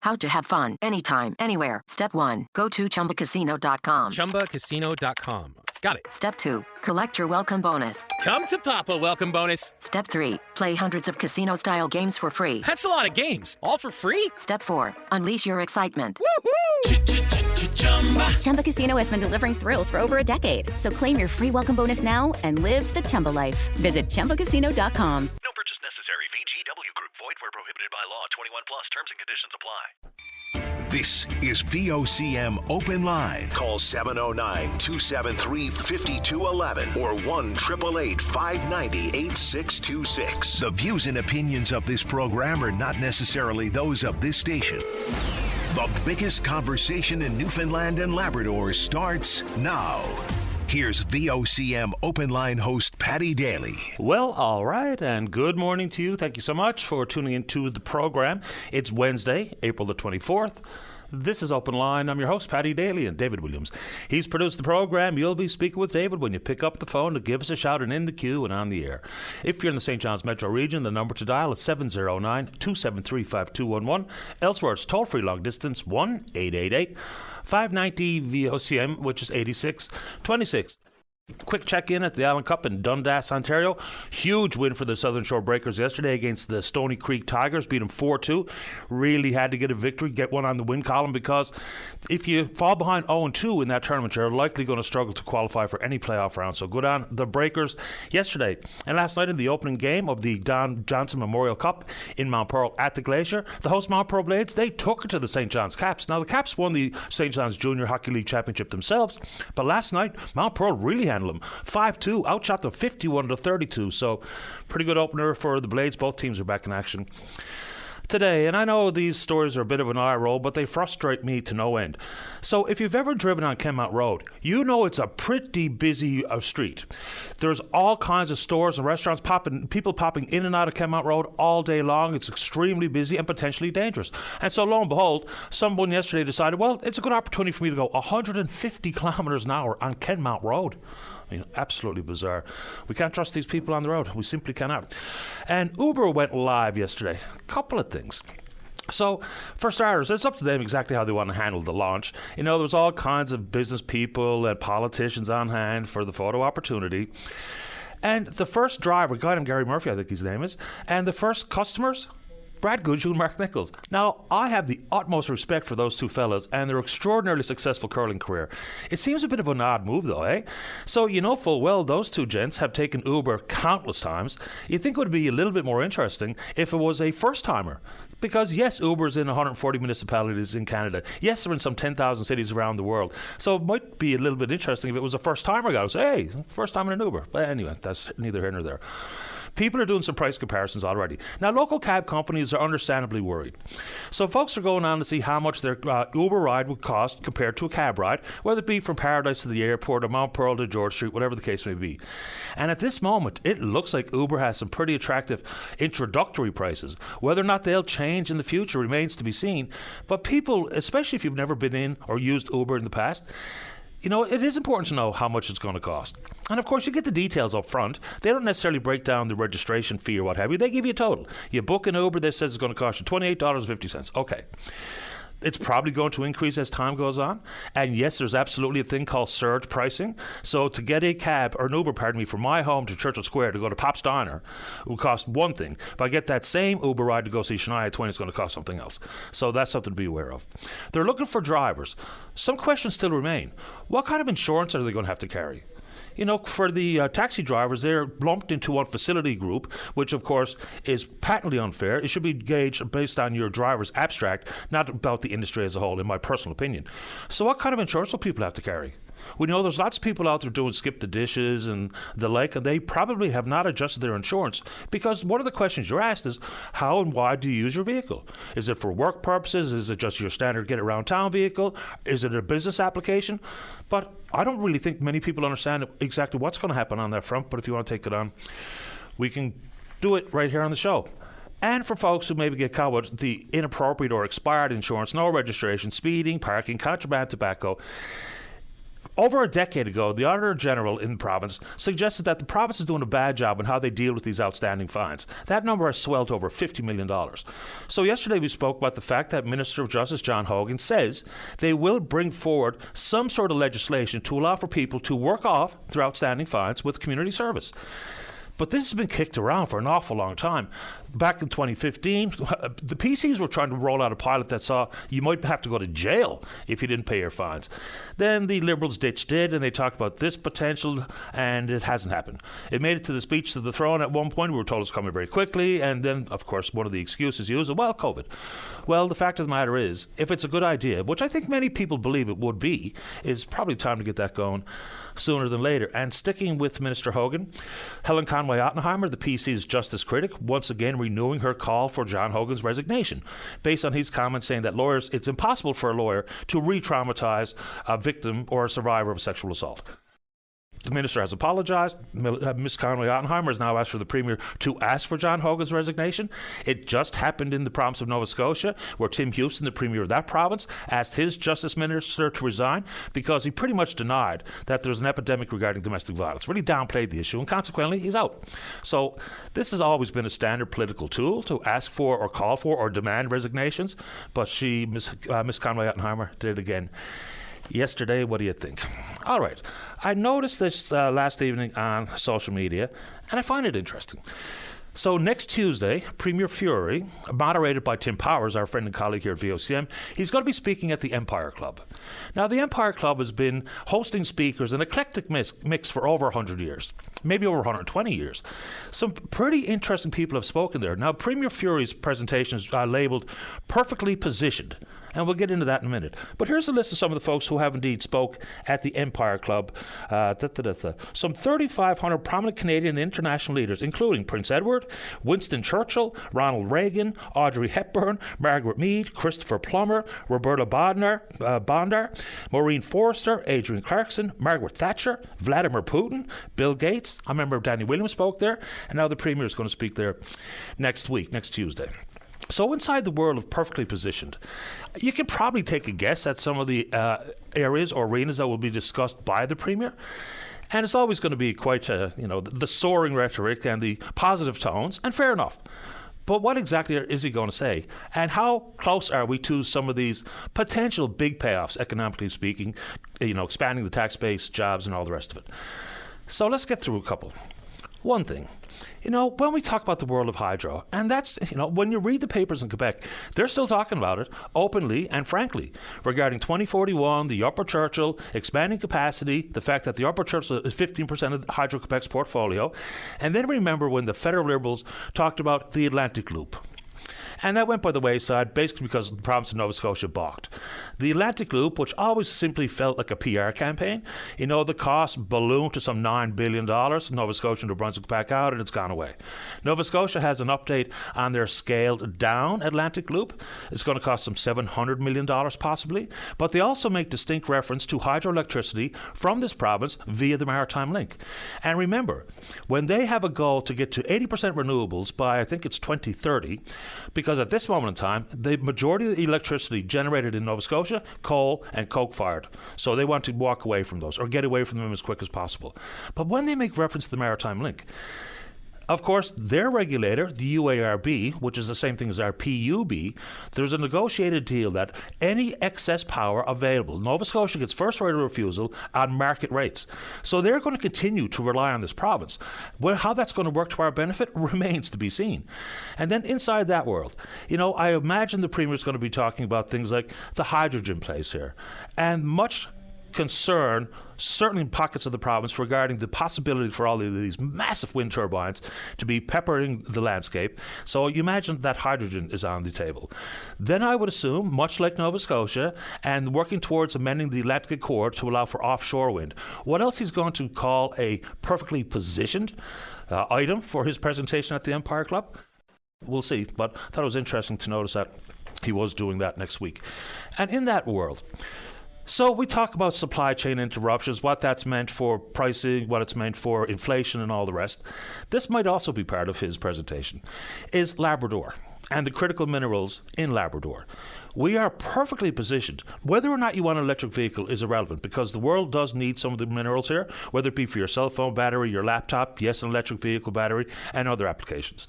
How to have fun anytime, anywhere. Step 1. Go to ChumbaCasino.com. ChumbaCasino.com. Got it. Step 2. Collect your welcome bonus. Come to Papa welcome bonus. Step 3. Play hundreds of casino-style games for free. That's a lot of games. All for free? Step 4. Unleash your excitement. Woohoo! Chumba Casino has been delivering thrills for over a decade. So claim your free welcome bonus now and live the Chumba life. Visit ChumbaCasino.com. No purchase necessary. VGW Group. Void where prohibited by law. 21 plus. Terms and conditions apply. This is VOCM Open Line. Call 709-273-5211 or 1-888-590-8626. The views and opinions of this program are not necessarily those of this station. The biggest conversation in Newfoundland and Labrador starts now. Here's VOCM Open Line host Paddy Daly. Well, all right, and good morning to you. Thank you so much for tuning into the program. It's Wednesday, April the 24th. This is Open Line. I'm your host, Paddy Daly, and David Williams. He's produced the program. You'll be speaking with David when you pick up the phone to give us a shout and in the queue and on the air. If you're in the St. John's metro region, the number to dial is 709-273-5211. Elsewhere, it's toll-free long distance 1-888-590-VOCM, which is 8626. Quick check-in at the Allen Cup in Dundas, Ontario. Huge win for the Southern Shore Breakers yesterday against the Stony Creek Tigers. Beat them 4-2. Really had to get a victory, get one on the win column, because if you fall behind 0-2 in that tournament, you're likely going to struggle to qualify for any playoff round. So good on the Breakers yesterday. And last night in the opening game of the Don Johnson Memorial Cup in Mount Pearl at the Glacier, the host Mount Pearl Blades, they took it to the St. John's Caps. Now, the Caps won the St. John's Junior Hockey League Championship themselves, but last night, Mount Pearl really handled them. 5-2, outshot them 51-32. So pretty good opener for the Blades. Both teams are back in action today. And I know these stories are a bit of an eye roll, but they frustrate me to no end. So if you've ever driven on Kenmount Road, you know it's a pretty busy street. There's all kinds of stores and restaurants people popping in and out of Kenmount Road all day long. It's extremely busy and potentially dangerous. And so lo and behold, someone yesterday decided, well, it's a good opportunity for me to go 150 kilometers an hour on Kenmount Road. I mean, absolutely bizarre. We can't trust these people on the road. We simply cannot. And Uber went live yesterday. A couple of things. So, for starters, it's up to them exactly how they want to handle the launch. You know, there's all kinds of business people and politicians on hand for the photo opportunity. And the first driver, a guy named Gary Murphy, I think his name is, and the first customers, Brad Goodhue and Mark Nichols. Now, I have the utmost respect for those two fellas and their extraordinarily successful curling career. It seems a bit of an odd move, though, eh? So, you know full well those two gents have taken Uber countless times. You'd think it would be a little bit more interesting if it was a first-timer. Because, yes, Uber's in 140 municipalities in Canada. Yes, they're in some 10,000 cities around the world. So it might be a little bit interesting if it was a first-timer guy who say, hey, first time in an Uber. But anyway, that's neither here nor there. People are doing some price comparisons already. Now, local cab companies are understandably worried. So folks are going on to see how much their Uber ride would cost compared to a cab ride, whether it be from Paradise to the airport or Mount Pearl to George Street, whatever the case may be. And at this moment, it looks like Uber has some pretty attractive introductory prices. Whether or not they'll change in the future remains to be seen. But people, especially if you've never been in or used Uber in the past, you know, it is important to know how much it's going to cost. And of course, you get the details up front. They don't necessarily break down the registration fee or what have you. They give you a total. You book an Uber, this says it's going to cost you $28.50. Okay. It's probably going to increase as time goes on. And yes, there's absolutely a thing called surge pricing. So to get a cab, or an Uber, pardon me, from my home to Churchill Square to go to Pop's Diner, it will cost one thing. If I get that same Uber ride to go see Shania Twain, it's going to cost something else. So that's something to be aware of. They're looking for drivers. Some questions still remain. What kind of insurance are they going to have to carry? You know, for the taxi drivers, they're lumped into one facility group, which, of course, is patently unfair. It should be gauged based on your driver's abstract, not about the industry as a whole, in my personal opinion. So what kind of insurance will people have to carry? We know there's lots of people out there doing skip the dishes and the like, and they probably have not adjusted their insurance, because one of the questions you're asked is, how and why do you use your vehicle? Is it for work purposes? Is it just your standard get around town vehicle? Is it a business application? But I don't really think many people understand exactly what's going to happen on that front, but if you want to take it on, we can do it right here on the show. And for folks who maybe get caught with the inappropriate or expired insurance, no registration, speeding, parking, contraband tobacco, Over a decade ago, the Auditor General in the province suggested that the province is doing a bad job in how they deal with these outstanding fines. That number has swelled to over $50 million. So yesterday we spoke about the fact that Minister of Justice John Hogan says they will bring forward some sort of legislation to allow for people to work off their outstanding fines with community service. But this has been kicked around for an awful long time. Back in 2015, the PCs were trying to roll out a pilot that saw you might have to go to jail if you didn't pay your fines. Then the Liberals ditched it, and they talked about this potential, and it hasn't happened. It made it to the speech to the throne at one point. We were told it's coming very quickly, and then, of course, one of the excuses used was, well, COVID. Well, the fact of the matter is, if it's a good idea, which I think many people believe it would be, it's probably time to get that going sooner than later. And sticking with Minister Hogan, Helen Conway-Ottenheimer, the PC's justice critic, once again renewing her call for John Hogan's resignation, based on his comments saying that it's impossible for a lawyer to re-traumatize a victim or a survivor of sexual assault. The minister has apologized. Ms. Conway-Ottenheimer has now asked for the Premier to ask for John Hogan's resignation. It just happened in the province of Nova Scotia, where Tim Houston, the Premier of that province, asked his Justice Minister to resign because he pretty much denied that there's an epidemic regarding domestic violence, really downplayed the issue, and consequently, he's out. So this has always been a standard political tool to ask for or call for or demand resignations, but Ms. Conway-Ottenheimer did it again. Yesterday, what do you think? All right. I noticed this last evening on social media, and I find it interesting. So next Tuesday, Premier Fury, moderated by Tim Powers, our friend and colleague here at VOCM, he's going to be speaking at the Empire Club. Now, the Empire Club has been hosting speakers, an eclectic mix for over 100 years, maybe over 120 years. Some pretty interesting people have spoken there. Now, Premier Fury's presentation is labeled Perfectly Positioned, and we'll get into that in a minute. But here's a list of some of the folks who have indeed spoke at the Empire Club. Some 3,500 prominent Canadian and international leaders, including Prince Edward, Winston Churchill, Ronald Reagan, Audrey Hepburn, Margaret Mead, Christopher Plummer, Roberta Bondar, Maureen Forrester, Adrian Clarkson, Margaret Thatcher, Vladimir Putin, Bill Gates. I remember Danny Williams spoke there, and now the Premier is going to speak there next Tuesday. So inside the world of Perfectly Positioned, you can probably take a guess at some of the areas or arenas that will be discussed by the Premier. And it's always going to be quite, the soaring rhetoric and the positive tones, and fair enough. But what exactly is he going to say? And how close are we to some of these potential big payoffs, economically speaking, expanding the tax base, jobs, and all the rest of it? So let's get through a couple. One thing, when we talk about the world of hydro, and that's, when you read the papers in Quebec, they're still talking about it openly and frankly regarding 2041, the Upper Churchill, expanding capacity, the fact that the Upper Churchill is 15% of Hydro-Quebec's portfolio. And then remember when the federal Liberals talked about the Atlantic Loop. And that went by the wayside, basically because the province of Nova Scotia balked. The Atlantic Loop, which always simply felt like a PR campaign, the cost ballooned to some $9 billion. Nova Scotia and New Brunswick back out, and it's gone away. Nova Scotia has an update on their scaled down Atlantic Loop. It's going to cost some $700 million possibly, but they also make distinct reference to hydroelectricity from this province via the Maritime Link. And remember, when they have a goal to get to 80% renewables by, I think it's 2030, because at this moment in time, the majority of the electricity generated in Nova Scotia, coal and coke-fired. So they want to walk away from those or get away from them as quick as possible. But when they make reference to the Maritime Link, of course, their regulator, the UARB, which is the same thing as our PUB, there's a negotiated deal that any excess power available, Nova Scotia gets first right of refusal on market rates. So they're going to continue to rely on this province. Well, how that's going to work to our benefit remains to be seen. And then inside that world, I imagine the Premier is going to be talking about things like the hydrogen place here, and much concern, certainly in pockets of the province, regarding the possibility for all of these massive wind turbines to be peppering the landscape. So you imagine that hydrogen is on the table. Then I would assume, much like Nova Scotia, and working towards amending the Atlantic Accord to allow for offshore wind, what else he's going to call a perfectly positioned item for his presentation at the Empire Club? We'll see, but I thought it was interesting to notice that he was doing that next week. And in that world, So we talk about supply chain interruptions, what that's meant for pricing, what it's meant for inflation and all the rest. This might also be part of his presentation, is Labrador and the critical minerals in Labrador. We are perfectly positioned. Whether or not you want an electric vehicle is irrelevant because the world does need some of the minerals here, whether it be for your cell phone battery, your laptop, yes, an electric vehicle battery, and other applications.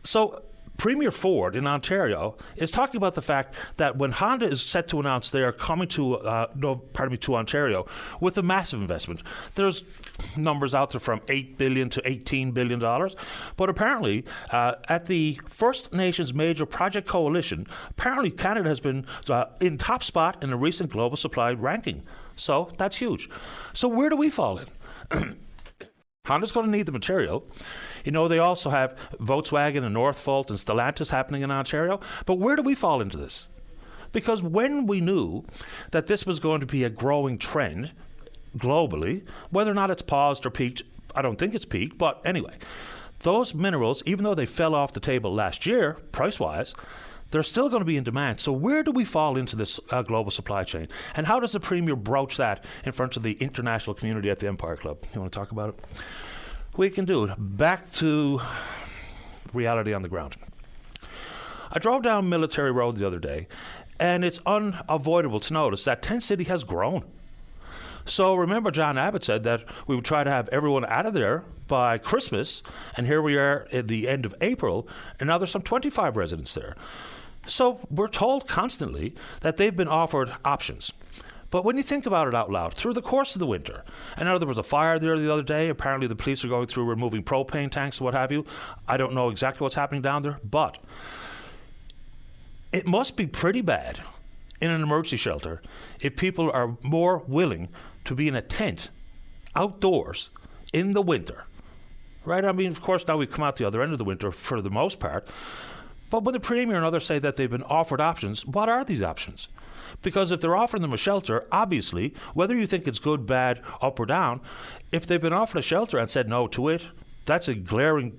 So Premier Ford in Ontario is talking about the fact that when Honda is set to announce they are coming to Ontario with a massive investment, there's numbers out there from $8 billion to $18 billion. But apparently, at the First Nations Major Project Coalition, apparently Canada has been in top spot in a recent global supply ranking. So that's huge. So where do we fall in? Honda's going to need the material. You know, they also have Volkswagen and Northvolt and Stellantis happening in Ontario. But where do we fall into this? Because when we knew that this was going to be a growing trend globally, whether or not it's paused or peaked, I don't think it's peaked, but anyway, those minerals, even though they fell off the table last year, price-wise, they're still going to be in demand. So where do we fall into this global supply chain? And how does the Premier broach that in front of the international community at the Empire Club? You want to talk about it? We can do it. Back to reality on the ground. I drove down Military Road the other day, and it's unavoidable to notice that Tent City has grown. So remember, John Abbott said that we would try to have everyone out of there by Christmas, and here we are at the end of April, and now there's some 25 residents there. So we're told constantly that they've been offered options. But when you think about it out loud, through the course of the winter, I know there was a fire there the other day. Apparently the police are going through removing propane tanks, what have you. I don't know exactly what's happening down there, but it must be pretty bad in an emergency shelter if people are more willing to be in a tent outdoors in the winter. Right? I mean, of course, now we've come out the other end of the winter for the most part. But when the Premier and others say that they've been offered options, what are these options? Because if they're offering them a shelter, obviously, whether you think it's good, bad, up or down, if they've been offered a shelter and said no to it, that's a glaring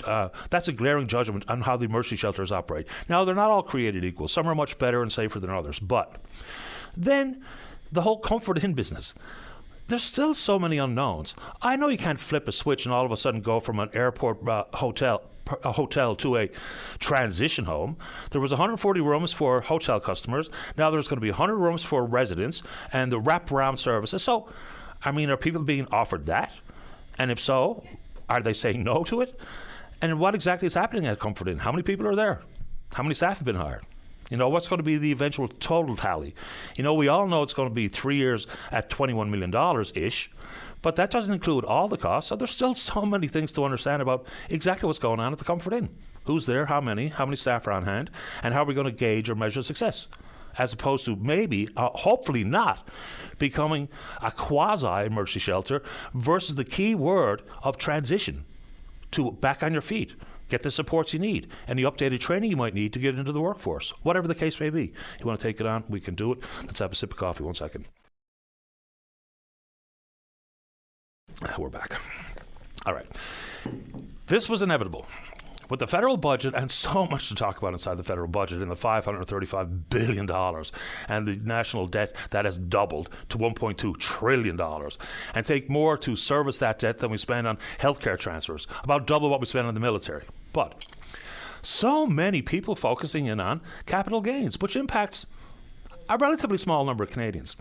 judgment on how the emergency shelters operate. Now, they're not all created equal. Some are much better and safer than others. But then the whole comfort in business. There's still so many unknowns. I know you can't flip a switch and all of a sudden go from an airport hotel to a transition home. There was 140 rooms for hotel customers. Now there's going to be 100 rooms for residents and the wraparound services. So, I mean, are people being offered that? And if so, are they saying no to it? And what exactly is happening at Comfort Inn? How many people are there? How many staff have been hired? You know, what's going to be the eventual total tally? You know, we all know it's going to be 3 years at $21 million-ish, but that doesn't include all the costs, so there's still so many things to understand about exactly what's going on at the Comfort Inn. Who's there, how many staff are on hand, and how are we going to gauge or measure success? As opposed to maybe, hopefully not, becoming a quasi-emergency shelter versus the key word of transition to back on your feet. Get the supports you need and the updated training you might need to get into the workforce, whatever the case may be. You want to take it on? We can do it. Let's have a sip of coffee. 1 second. We're back. All right. This was inevitable. With the federal budget, and so much to talk about inside the federal budget, in the $535 billion, and the national debt that has doubled to $1.2 trillion, and take more to service that debt than we spend on healthcare transfers, about double what we spend on the military. But so many people focusing in on capital gains, which impacts a relatively small number of Canadians.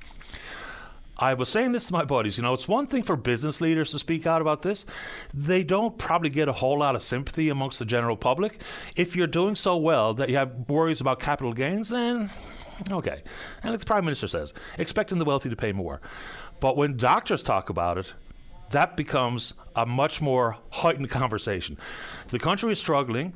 I was saying this to my buddies, you know, it's one thing for business leaders to speak out about this. They don't probably get a whole lot of sympathy amongst the general public. If you're doing so well that you have worries about capital gains, then okay. And like the Prime Minister says, expecting the wealthy to pay more. But when doctors talk about it, that becomes a much more heightened conversation. The country is struggling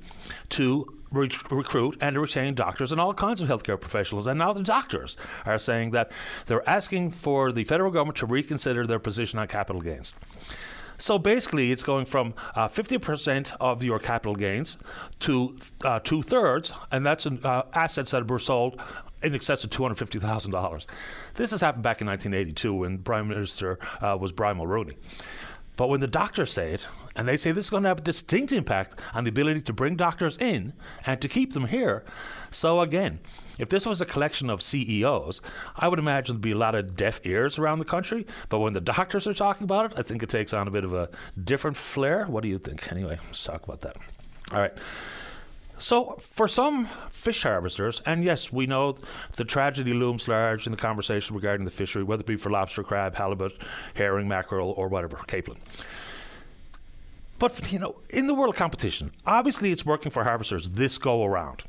to recruit and to retain doctors and all kinds of healthcare professionals. And now the doctors are saying that they're asking for the federal government to reconsider their position on capital gains. So basically, it's going from 50% of your capital gains to 2/3, and that's assets that were sold in excess of $250,000. This has happened back in 1982 when Prime Minister was Brian Mulroney. But when the doctors say it, and they say this is going to have a distinct impact on the ability to bring doctors in and to keep them here. So again, if this was a collection of CEOs, I would imagine there'd be a lot of deaf ears around the country. But when the doctors are talking about it, I think it takes on a bit of a different flair. What do you think? Anyway, let's talk about that. All right. So for some fish harvesters, and yes, we know the tragedy looms large in the conversation regarding the fishery, whether it be for lobster, crab, halibut, herring, mackerel, or whatever, capelin. But, in the world of competition, obviously it's working for harvesters this go around.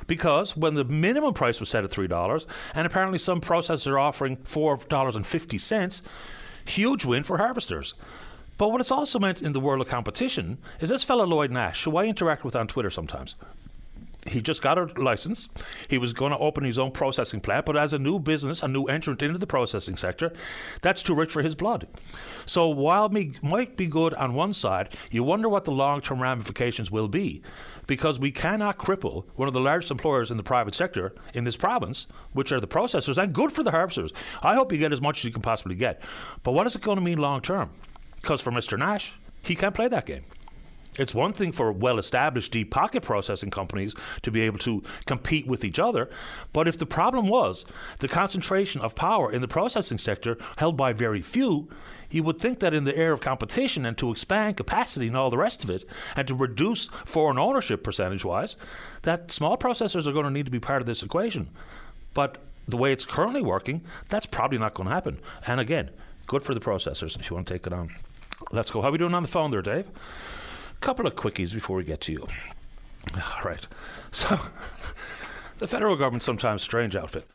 Because when the minimum price was set at $3, and apparently some processors are offering $4.50, huge win for harvesters. But what it's also meant in the world of competition is this fellow Lloyd Nash, who I interact with on Twitter sometimes. He just got a license. He was going to open his own processing plant, but as a new business, a new entrant into the processing sector, that's too rich for his blood. So while it might be good on one side, you wonder what the long-term ramifications will be, because we cannot cripple one of the largest employers in the private sector in this province, which are the processors, and good for the harvesters. I hope you get as much as you can possibly get. But what is it going to mean long-term? Because for Mr. Nash, he can't play that game. It's one thing for well-established deep pocket processing companies to be able to compete with each other, but if the problem was the concentration of power in the processing sector held by very few, you would think that in the era of competition and to expand capacity and all the rest of it, and to reduce foreign ownership percentage-wise, that small processors are going to need to be part of this equation. But the way it's currently working, that's probably not going to happen. And again, good for the processors if you want to take it on. Let's go. How are we doing on the phone there, Dave? Couple of quickies before we get to you. All right. So, the federal government sometimes strange outfit.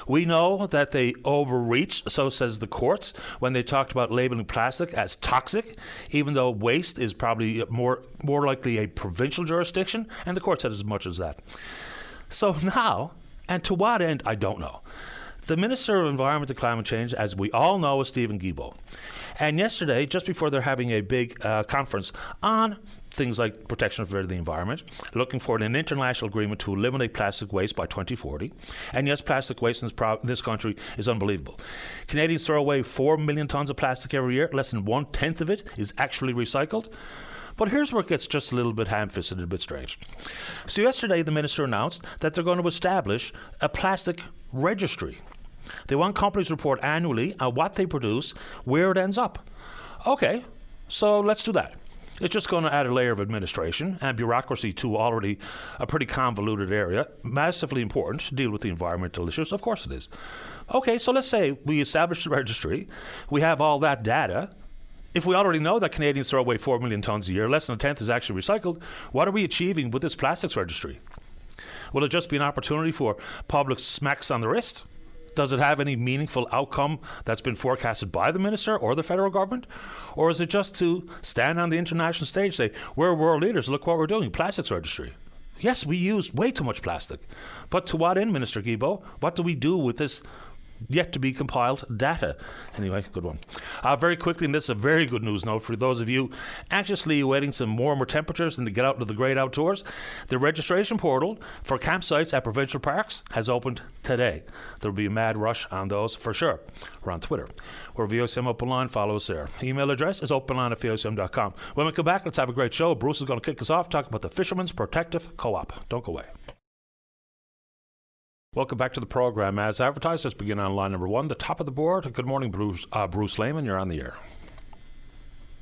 We know that they overreached, so says the courts, when they talked about labeling plastic as toxic, even though waste is probably more likely a provincial jurisdiction, and the court said as much as that. So now, and to what end, I don't know. The Minister of Environment and Climate Change, as we all know, is Stephen Guilbeault. And yesterday, just before they're having a big conference on things like protection of the environment, looking for an international agreement to eliminate plastic waste by 2040. And yes, plastic waste in this country is unbelievable. Canadians throw away 4 million tons of plastic every year. Less than 1/10 of it is actually recycled. But here's where it gets just a little bit ham-fisted and a bit strange. So yesterday, the minister announced that they're going to establish a plastic registry. They want companies to report annually on what they produce, where it ends up. Okay, so let's do that. It's just going to add a layer of administration and bureaucracy to already a pretty convoluted area, massively important to deal with the environmental issues. Of course it is. Okay, so let's say we establish the registry. We have all that data. If we already know that Canadians throw away 4 million tons a year, less than 1/10 is actually recycled, what are we achieving with this plastics registry? Will it just be an opportunity for public smacks on the wrist? Does it have any meaningful outcome that's been forecasted by the minister or the federal government? Or is it just to stand on the international stage, say, we're world leaders, look what we're doing, plastics registry? Yes, we use way too much plastic. But to what end, Minister Guilbeault? What do we do with this yet to be compiled data? Anyway, good one. Very quickly, and this is a very good news note for those of you anxiously awaiting some warmer temperatures and to get out into the great outdoors. The registration portal for campsites at provincial parks has opened today. There will be a mad rush on those for sure. We're on Twitter. We're VOCM Openline. Follow us there. Email address is openline@vocm.com. When we come back, let's have a great show. Bruce is going to kick us off, talk about the Fishermen's Protective Co-op. Don't go away. Welcome back to the program. As advertised, let's begin on line number one, the top of the board. Good morning, Bruce Lehman. You're on the air.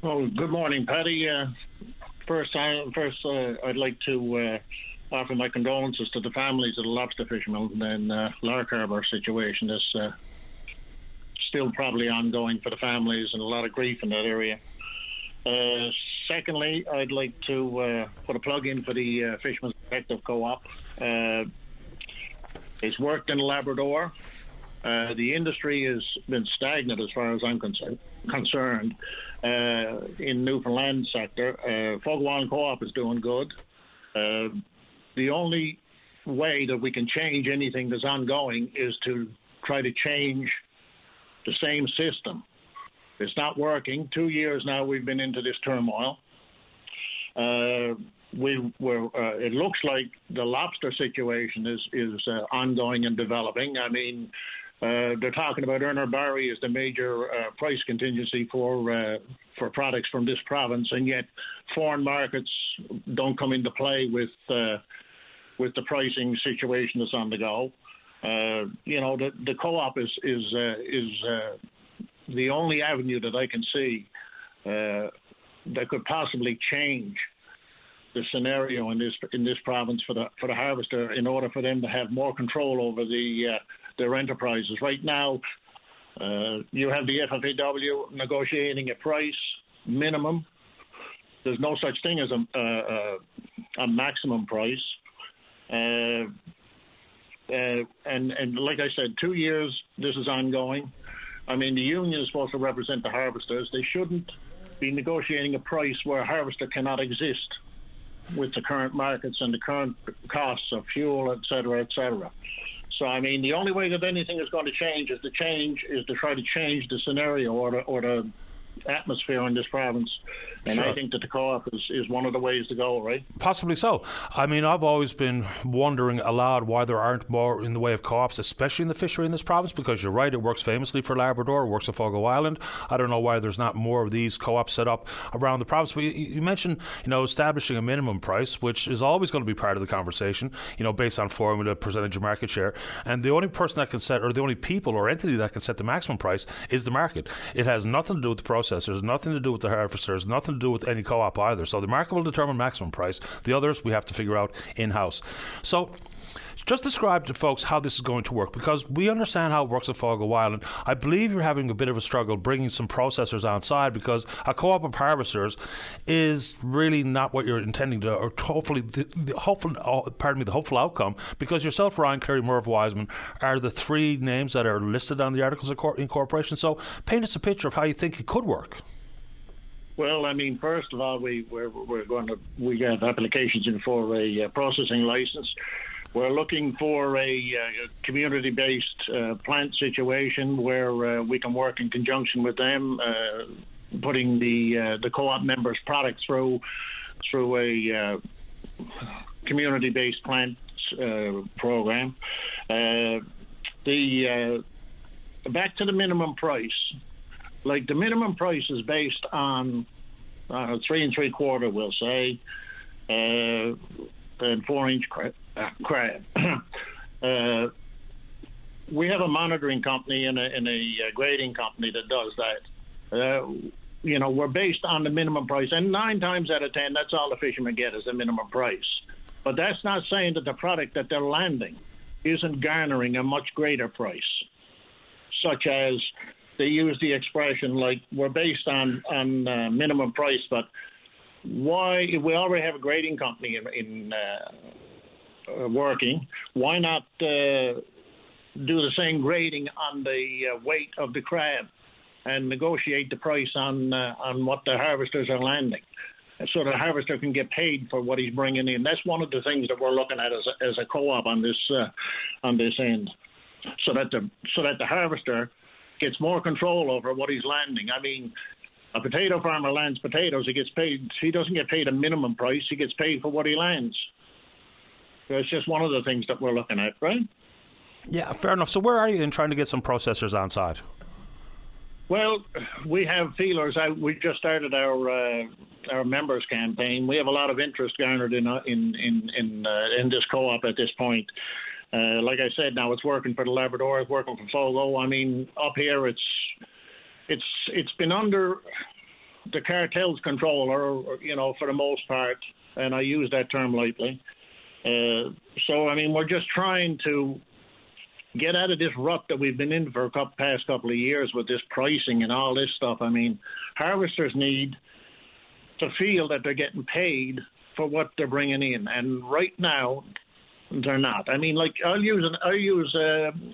Well, good morning, Paddy. First, I'd like to offer my condolences to the families of the lobster fishermen and Lark Harbour situation is still probably ongoing for the families and a lot of grief in that area. Secondly, I'd like to put a plug in for the Fishermen's Protective Co-op. It's worked in Labrador. The industry has been stagnant as far as I'm concerned in Newfoundland sector. Fogwall Co-op is doing good. The only way that we can change anything that's ongoing is to try to change the same system. It's not working. 2 years now we've been into this turmoil. It looks like the lobster situation is ongoing and developing. I mean, They're talking about Urner Barry as the major price contingency for products from this province, and yet foreign markets don't come into play with the pricing situation that's on the go. The co-op is the only avenue that I can see that could possibly change the scenario in this province for the harvester, in order for them to have more control over their enterprises. Right now, you have the FFAW negotiating a price minimum. There's no such thing as a maximum price. And like I said, 2 years this is ongoing. I mean, the union is supposed to represent the harvesters. They shouldn't be negotiating a price where a harvester cannot exist with the current markets and the current costs of fuel, et cetera, et cetera. So, I mean, the only way that anything is going to change is to try to change the scenario or the atmosphere in this province. And sure. I think that the co-op is one of the ways to go, right? Possibly so. I mean, I've always been wondering aloud why there aren't more in the way of co-ops, especially in the fishery in this province, because you're right, it works famously for Labrador, it works at Fogo Island. I don't know why there's not more of these co-ops set up around the province. But you mentioned, establishing a minimum price, which is always going to be part of the conversation, based on formula, percentage of market share. And the only person that can set, or the only people or entity that can set the maximum price is the market. It has nothing to do with the processors, nothing to do with the harvesters, nothing to do with any co-op either. So the market will determine maximum price. The others we have to figure out in-house. So just describe to folks how this is going to work, because we understand how it works at Fogo Island. I believe you're having a bit of a struggle bringing some processors on side, because a co-op of harvesters is really not what you're intending to, or hopefully the hopeful outcome, because yourself, Ryan Cleary, Merv Wiseman are the three names that are listed on the Articles of Incorporation. So paint us a picture of how you think it could work. Well, I mean, first of all, we got applications in for a processing license. We're looking for a community-based plant situation where we can work in conjunction with them, putting the co-op members' products through a community-based plant program. Back to the minimum price. Like, the minimum price is based on 3 3/4, we'll say, and 4-inch crab. We have a monitoring company and a grading company that does that. We're based on the minimum price, and 9 times out of 10, that's all the fishermen get is the minimum price. But that's not saying that the product that they're landing isn't garnering a much greater price, such as they use the expression like, we're based on minimum price, but why, if we already have a grading company in working, why not do the same grading on the weight of the crab and negotiate the price on what the harvesters are landing, so the harvester can get paid for what he's bringing in? That's one of the things that we're looking at as a co-op on this end, so that the harvester gets more control over what he's landing. I mean, a potato farmer lands potatoes, he gets paid. He doesn't get paid a minimum price. He gets paid for what he lands. So it's just one of the things that we're looking at, right? Yeah, fair enough. So where are you in trying to get some processors on side? Well, we have feelers out. We just started our members campaign. We have a lot of interest garnered in this co-op at this point. Like I said, now it's working for the Labrador, it's working for Fogo. I mean, up here it's been under the cartel's control, or for the most part, and I use that term lightly. So I mean, we're just trying to get out of this rut that we've been in for past couple of years with this pricing and all this stuff. I mean, harvesters need to feel that they're getting paid for what they're bringing in, and right now they're not. I mean, like, I'll use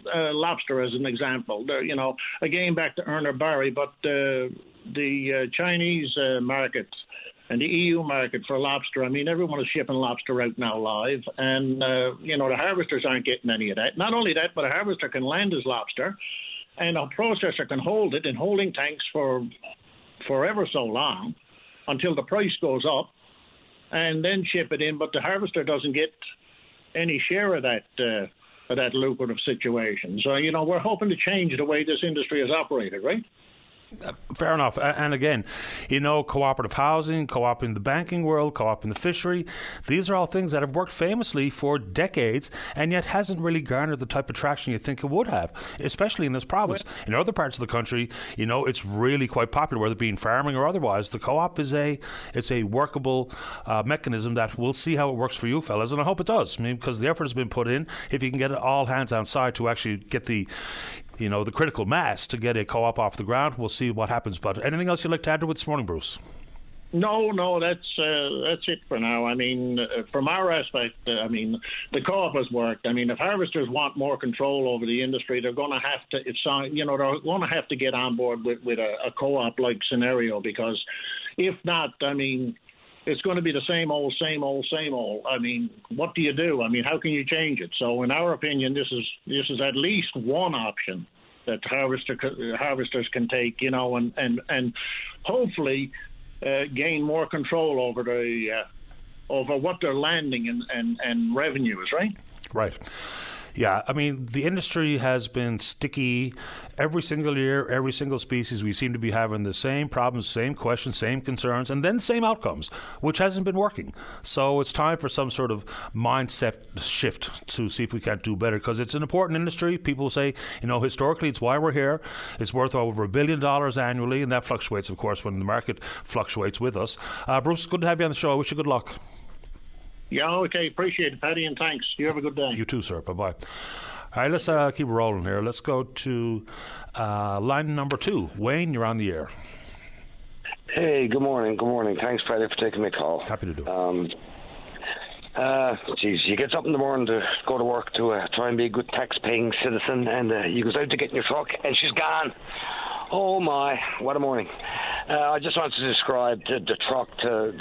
lobster as an example. Again, back to Urner Barry, but the Chinese market and the EU market for lobster, I mean, everyone is shipping lobster out now live, and the harvesters aren't getting any of that. Not only that, but a harvester can land his lobster, and a processor can hold it in holding tanks for ever so long until the price goes up, and then ship it in. But the harvester doesn't get any share of that that lucrative situation. So, we're hoping to change the way this industry is operated, right? Fair enough. And again, cooperative housing, co-op in the banking world, co-op in the fishery, these are all things that have worked famously for decades and yet hasn't really garnered the type of traction you think it would have, especially in this province. In other parts of the country, it's really quite popular, whether it be in farming or otherwise. The co-op is a workable mechanism that we'll see how it works for you fellas, and I hope it does. Because the effort has been put in. If you can get all hands on side to actually get the critical mass to get a co-op off the ground, we'll see what happens. But anything else you'd like to add to it this morning, Bruce? No, that's it for now. From our aspect, the co-op has worked. If harvesters want more control over the industry, they're going to have to. They're going to have to get on board with a co-op like scenario, because if not, it's going to be the same old. What do you do? How can you change it? So, in our opinion, this is at least one option that harvesters can take, and hopefully gain more control over what they're landing and revenues, right? Right. Yeah, the industry has been sticky every single year, every single species. We seem to be having the same problems, same questions, same concerns, and then same outcomes, which hasn't been working. So it's time for some sort of mindset shift to see if we can't do better, because it's an important industry. People say, historically, it's why we're here. It's worth over $1 billion annually, and that fluctuates, of course, when the market fluctuates with us. Bruce, good to have you on the show. I wish you good luck. Yeah, okay. Appreciate it, Paddy, and thanks. You have a good day. You too, sir. Bye-bye. All right, let's keep rolling here. Let's go to line number 2. Wayne, you're on the air. Hey, good morning. Thanks, Paddy, for taking my call. Happy to do it. You get up in the morning to go to work to try and be a good tax-paying citizen, and you goes out to get in your truck, and she's gone. Oh my, what a morning. I just wanted to describe the truck to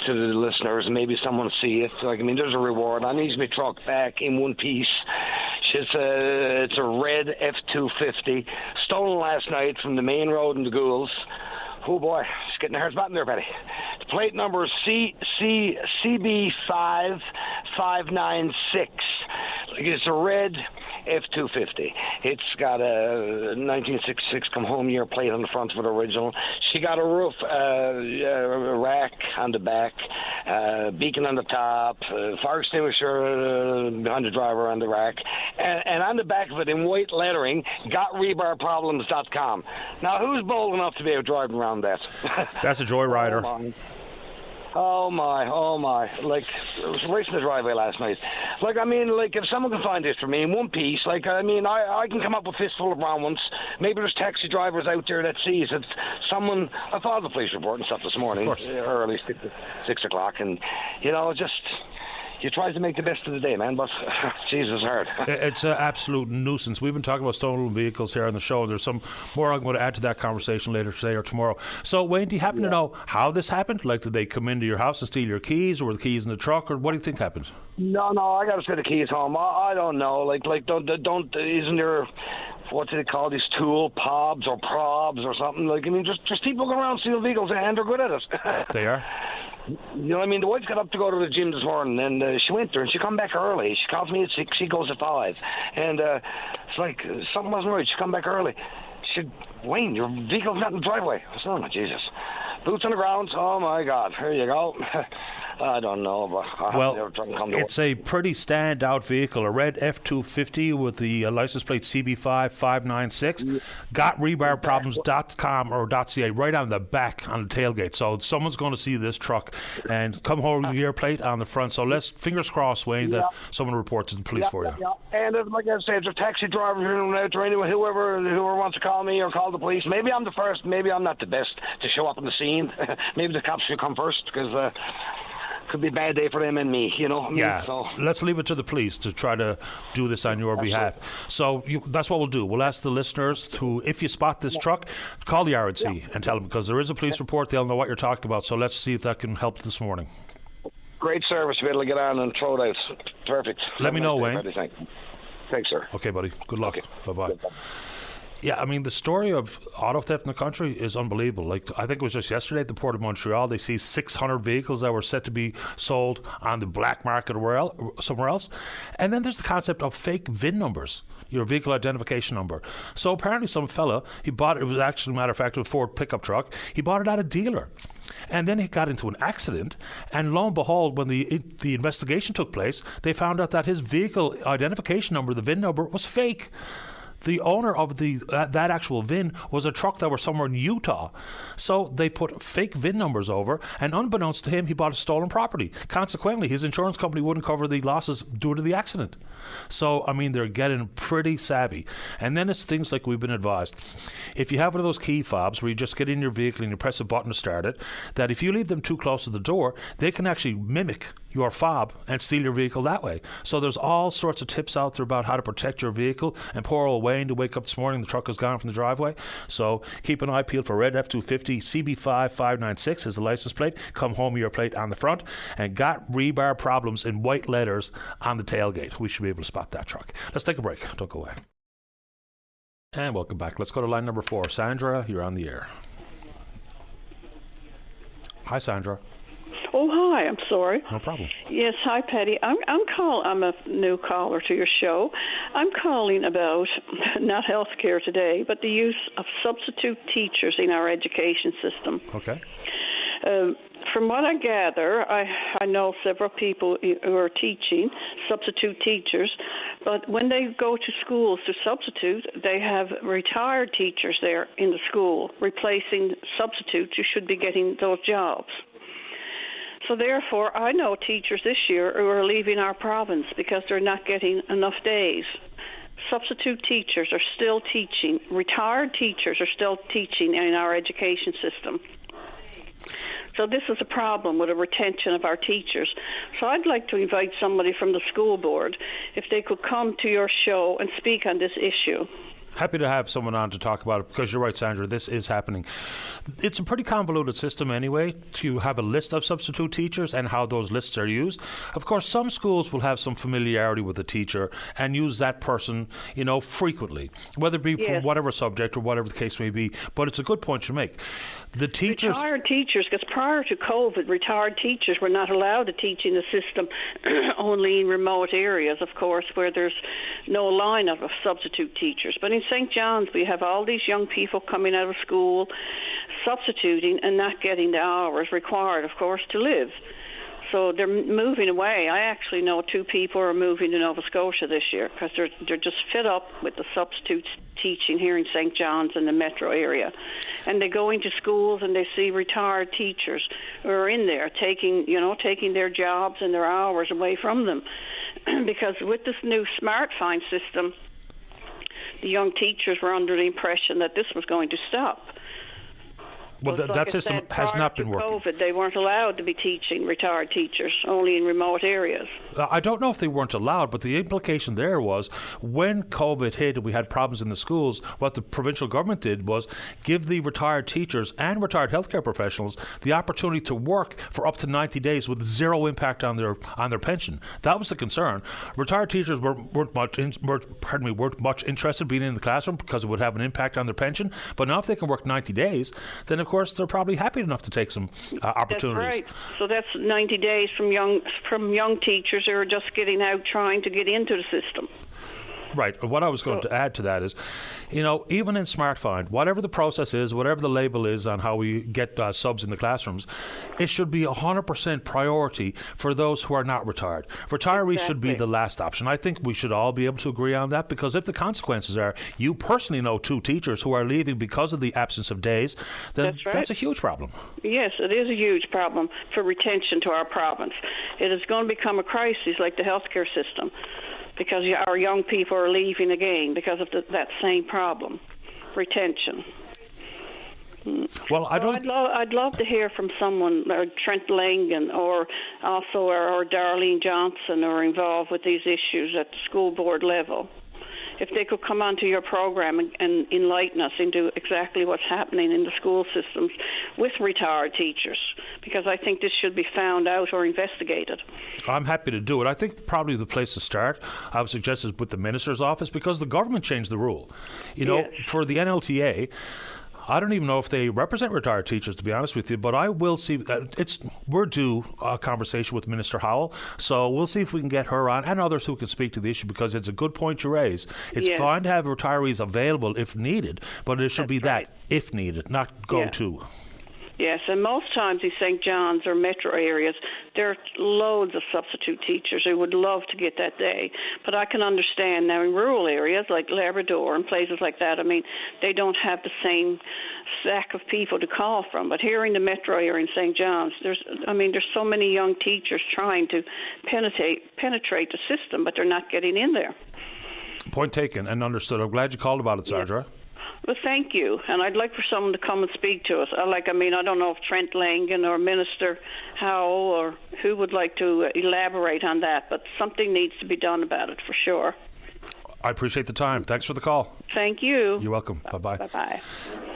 the listeners, and maybe someone see it. There's a reward. I need my truck back in one piece. It's a red F-250, stolen last night from the main road in the Ghouls. Oh boy, it's getting the heart's batting there, Betty. The plate number is CB5596. It's a red F-250. It's got a 1966 come home year plate on the front of it original. She got a roof, a rack on the back, beacon on the top, fire extinguisher behind the driver on the rack, and on the back of it in white lettering, gotrebarproblems.com. Now, who's bold enough to be driving around that? That's a joyrider. Oh my. I was racing the driveway last night. If someone can find this for me in one piece, I can come up with a fistful of brown ones. Maybe there's taxi drivers out there that sees it. I filed the police report and stuff this morning, early, 6 o'clock, and, you try to make the best of the day, man, but Jesus, hard. It's an absolute nuisance. We've been talking about stolen vehicles here on the show, and there's some more I'm going to add to that conversation later today or tomorrow. So, Wayne, do you happen to know how this happened? Did they come into your house and steal your keys, or were the keys in the truck, or what do you think happened? No, I got to spend the keys home. I don't know. Isn't there, what do they call these tool pobs or probs or something? Just people go around steal vehicles, and they're good at it. They are? The wife got up to go to the gym this morning, and she went there, and she come back early. She calls me at 6, she goes at 5. And it's something wasn't right. She come back early. She said, Wayne, your vehicle's not in the driveway. I said, oh, my Jesus. Boots on the ground. Oh, my God. Here you go. I don't know, but it's a pretty standout vehicle, a red F-250 with the license plate CB5596. GotRebarProblems.com or .ca right on the back on the tailgate. So someone's going to see this truck and come home your plate on the front. So let's fingers crossed, Wayne, that someone reports to the police for you. Yeah. And like I said, there's taxi drivers or anyone, whoever wants to call me or call the police. Maybe I'm the first, maybe I'm not the best to show up on the scene. Maybe the cops should come first, because could be a bad day for them and me, So let's leave it to the police to try to do this on your behalf. So that's what we'll do. We'll ask the listeners to, if you spot this truck, call the RNC and tell them, because there is a police report. They'll know what you're talking about. So let's see if that can help this morning. Great service to be able to get on and throw it out. Perfect. Let me know, Wayne. Thanks, sir. Okay, buddy. Good luck. Okay. Bye-bye. Yeah, I mean, the story of auto theft in the country is unbelievable. Like, I think it was just yesterday at the Port of Montreal, they see 600 vehicles that were set to be sold on the black market or somewhere else. And then there's the concept of fake VIN numbers, your vehicle identification number. So apparently some fella, he bought it was actually, matter of fact, a Ford pickup truck. He bought it at a dealer. And then he got into an accident, and lo and behold, when the investigation took place, they found out that his vehicle identification number, the VIN number, was fake. The owner of that actual VIN was a truck that was somewhere in Utah. So they put fake VIN numbers over, and unbeknownst to him, he bought a stolen property. Consequently, his insurance company wouldn't cover the losses due to the accident. So, I mean, they're getting pretty savvy. And then it's things like we've been advised. If you have one of those key fobs where you just get in your vehicle and you press a button to start it, that if you leave them too close to the door, they can actually mimic your fob and steal your vehicle that way. So there's all sorts of tips out there about how to protect your vehicle. And poor old Wayne, to wake up this morning, the truck is gone from the driveway. So keep an eye peeled for red F-250 CB5596 is the license plate. Come home with your plate on the front. And got rebar problems in white letters on the tailgate. We should be able to spot that truck. Let's take a break. Don't go away. And welcome back. Let's go to line number 4. Sandra, you're on the air. Hi, Sandra. Oh, hi. I'm sorry. No problem. Yes, hi, Patty. I'm a new caller to your show. I'm calling about not health care today, but the use of substitute teachers in our education system. Okay. From what I gather, I know several people who are teaching, substitute teachers, but when they go to schools to substitute, they have retired teachers there in the school replacing substitutes who should be getting those jobs. So therefore, I know teachers this year who are leaving our province because they're not getting enough days. Substitute teachers are still teaching. Retired teachers are still teaching in our education system. So this is a problem with the retention of our teachers. So I'd like to invite somebody from the school board, if they could come to your show and speak on this issue. Happy to have someone on to talk about it, because you're right, Sandra, this is happening. It's a pretty convoluted system anyway to have a list of substitute teachers and how those lists are used. Of course, some schools will have some familiarity with the teacher and use that person, frequently, whether it be for whatever subject or whatever the case may be. But it's a good point you make. The teachers... Retired teachers, because prior to COVID, retired teachers were not allowed to teach in the system, only in remote areas, of course, where there's no lineup of substitute teachers. But in St. John's, we have all these young people coming out of school, substituting and not getting the hours required, of course, to live. So they're moving away. I actually know 2 people are moving to Nova Scotia this year because they're just fed up with the substitute teaching here in St. John's and the metro area. And they go into schools and they see retired teachers who are in there taking their jobs and their hours away from them. Because with this new Smart Find system, the young teachers were under the impression that this was going to stop. Well, that system has not been working. COVID, they weren't allowed to be teaching retired teachers, only in remote areas. I don't know if they weren't allowed, but the implication there was when COVID hit and we had problems in the schools, what the provincial government did was give the retired teachers and retired healthcare professionals the opportunity to work for up to 90 days with zero impact on their pension. That was the concern. Retired teachers weren't much interested in being in the classroom because it would have an impact on their pension. But now if they can work 90 days, then of course they're probably happy enough to take some opportunities. That's right. So that's 90 days from young teachers who are just getting out trying to get into the system. Right. What I was going to add to that is, even in Smart Find, whatever the process is, whatever the label is on how we get subs in the classrooms, it should be 100% priority for those who are not retired. Retirees should be the last option. I think we should all be able to agree on that, because if the consequences are you personally know 2 teachers who are leaving because of the absence of days, then that's a huge problem. Yes, it is a huge problem for retention to our province. It is going to become a crisis like the healthcare system, because our young people are leaving again because of that same problem, retention. Well, I'd love to hear from someone, or Trent Langan, or also or Darlene Johnson, who are involved with these issues at the school board level. if they could come onto your program and enlighten us into exactly what's happening in the school systems with retired teachers, because I think this should be found out or investigated. I'm happy to do it. I think probably the place to start, I would suggest, is with the Minister's office, because the government changed the rule. You know, for the NLTA, I don't even know if they represent retired teachers, to be honest with you, but I will see. We're due a conversation with Minister Howell, so we'll see if we can get her on and others who can speak to the issue, because it's a good point you raise. It's fine to have retirees available if needed, but it should be that if needed, not go to. Yes, and most times in St. John's or metro areas, there are loads of substitute teachers who would love to get that day. But I can understand now in rural areas like Labrador and places like that, I mean, they don't have the same stack of people to call from. But here in the metro area in St. John's, there's so many young teachers trying to penetrate the system, but they're not getting in there. Point taken and understood. I'm glad you called about it, Sandra. Well, thank you. And I'd like for someone to come and speak to us. I don't know if Trent Langan or Minister Howell or who would like to elaborate on that, but something needs to be done about it for sure. I appreciate the time. Thanks for the call. Thank you. You're welcome. Bye-bye. Bye-bye.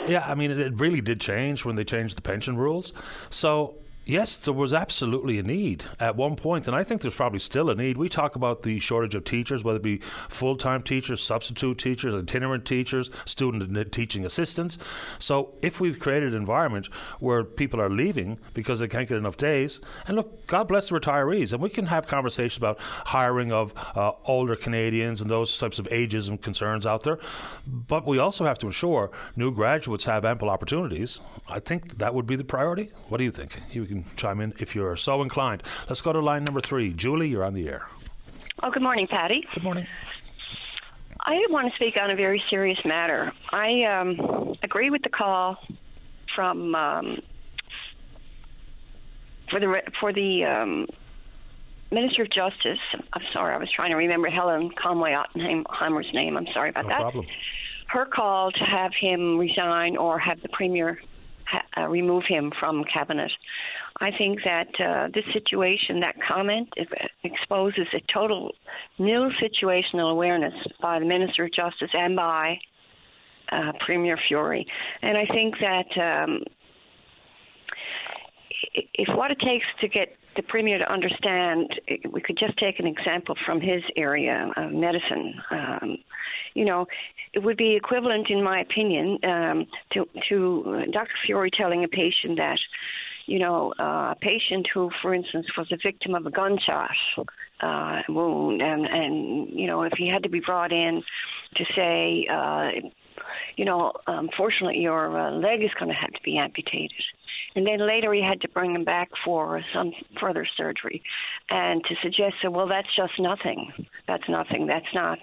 Yeah, I mean, it really did change when they changed the pension rules. So, yes, there was absolutely a need at one point, and I think there's probably still a need. We talk about the shortage of teachers, whether it be full-time teachers, substitute teachers, itinerant teachers, student and teaching assistants. So if we've created an environment where people are leaving because they can't get enough days, and look, God bless the retirees, and we can have conversations about hiring of older Canadians and those types of ageism concerns out there, but we also have to ensure new graduates have ample opportunities. I think that would be the priority. What do you think? You can chime in if you're so inclined. Let's go to line number 3. Julie, you're on the air. Oh, good morning, Patty. Good morning. I want to speak on a very serious matter. I agree with the call from for the Minister of Justice. I'm sorry, I was trying to remember Helen Conway Ottenheimer's name. I'm sorry about that. No problem. Her call to have him resign or have the Premier remove him from cabinet. I think that this situation, that comment, exposes a total nil situational awareness by the Minister of Justice and by Premier Fury. And I think that if what it takes to get the Premier to understand, we could just take an example from his area of medicine. It would be equivalent, in my opinion, to Dr. Fury telling a patient that, a patient who, for instance, was a victim of a gunshot wound, and if he had to be brought in to say, unfortunately, your leg is going to have to be amputated. And then later he had to bring him back for some further surgery, and to suggest, well, that's just nothing. That's nothing. That's not.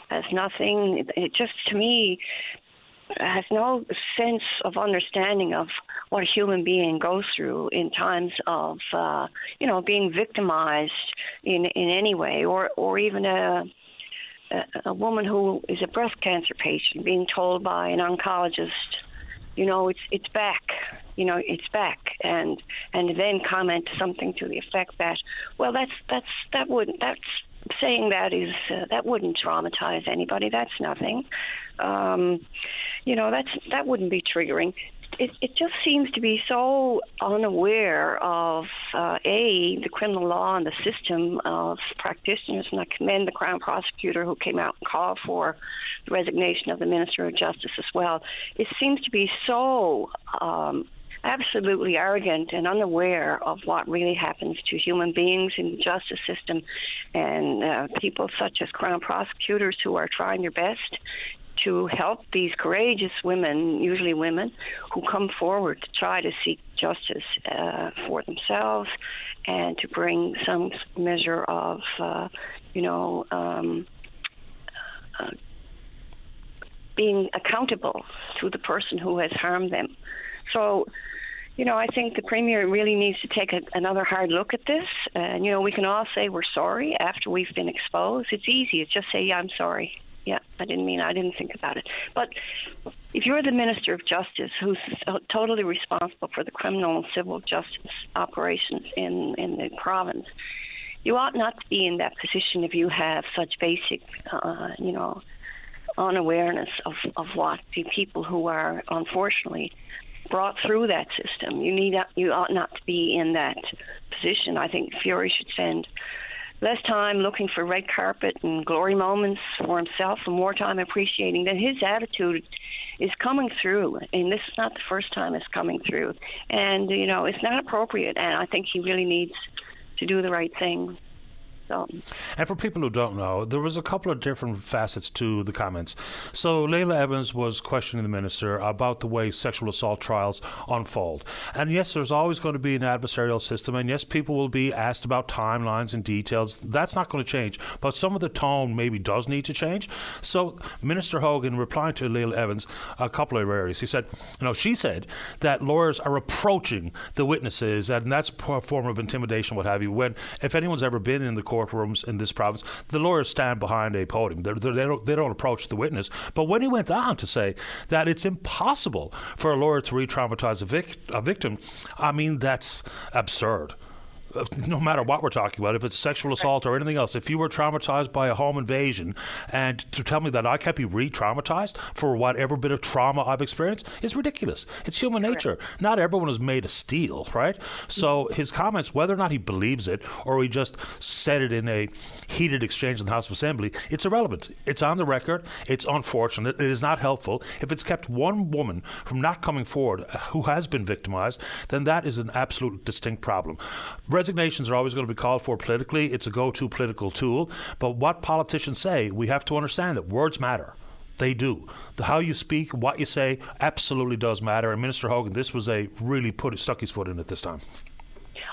That's nothing. It just, to me, has no sense of understanding of what a human being goes through in times of, being victimized in any way, or even a woman who is a breast cancer patient being told by an oncologist, it's back. It's back, and then comment something to the effect that, well, that wouldn't traumatize anybody. That's nothing. That wouldn't be triggering. It just seems to be so unaware of the criminal law and the system of practitioners, and I commend the Crown Prosecutor who came out and called for the resignation of the Minister of Justice as well. It seems to be so absolutely arrogant and unaware of what really happens to human beings in the justice system, and people such as Crown prosecutors who are trying their best to help these courageous women, usually women, who come forward to try to seek justice for themselves and to bring some measure of, being accountable to the person who has harmed them. So, I think the Premier really needs to take another hard look at this. And, we can all say we're sorry after we've been exposed. It's easy. It's just say, yeah, I'm sorry. Yeah, I didn't think about it. But if you're the Minister of Justice who's totally responsible for the criminal and civil justice operations in the province, You ought not to be in that position if you have such basic, unawareness of what the people who are unfortunately brought through that system. You ought not to be in that position. I think Fury should spend less time looking for red carpet and glory moments for himself and more time appreciating that his attitude is coming through. And this is not the first time it's coming through. And, it's not appropriate. And I think he really needs to do the right thing. And for people who don't know, there was a couple of different facets to the comments. So Layla Evans was questioning the minister about the way sexual assault trials unfold. And yes, there's always going to be an adversarial system, and yes, people will be asked about timelines and details. That's not going to change, but some of the tone maybe does need to change. So Minister Hogan, replying to Layla Evans, a couple of areas, she said that lawyers are approaching the witnesses, and that's a form of intimidation, what have you. If anyone's ever been in the courtrooms in this province, the lawyers stand behind a podium. They don't approach the witness. But when he went on to say that it's impossible for a lawyer to re-traumatize a victim, I mean, that's absurd. No matter what we're talking about, if it's sexual assault or anything else, if you were traumatized by a home invasion, and to tell me that I can't be re-traumatized for whatever bit of trauma I've experienced is ridiculous. It's human nature. Not everyone is made of steel, right? So his comments, whether or not he believes it or he just said it in a heated exchange in the House of Assembly, it's irrelevant. It's on the record. It's unfortunate. It is not helpful. If it's kept one woman from not coming forward who has been victimized, then that is an absolute distinct problem. Resignations are always going to be called for politically. It's a go-to political tool. But what politicians say, we have to understand that words matter. They do. How you speak, what you say, absolutely does matter. And Minister Hogan, this was stuck his foot in it this time.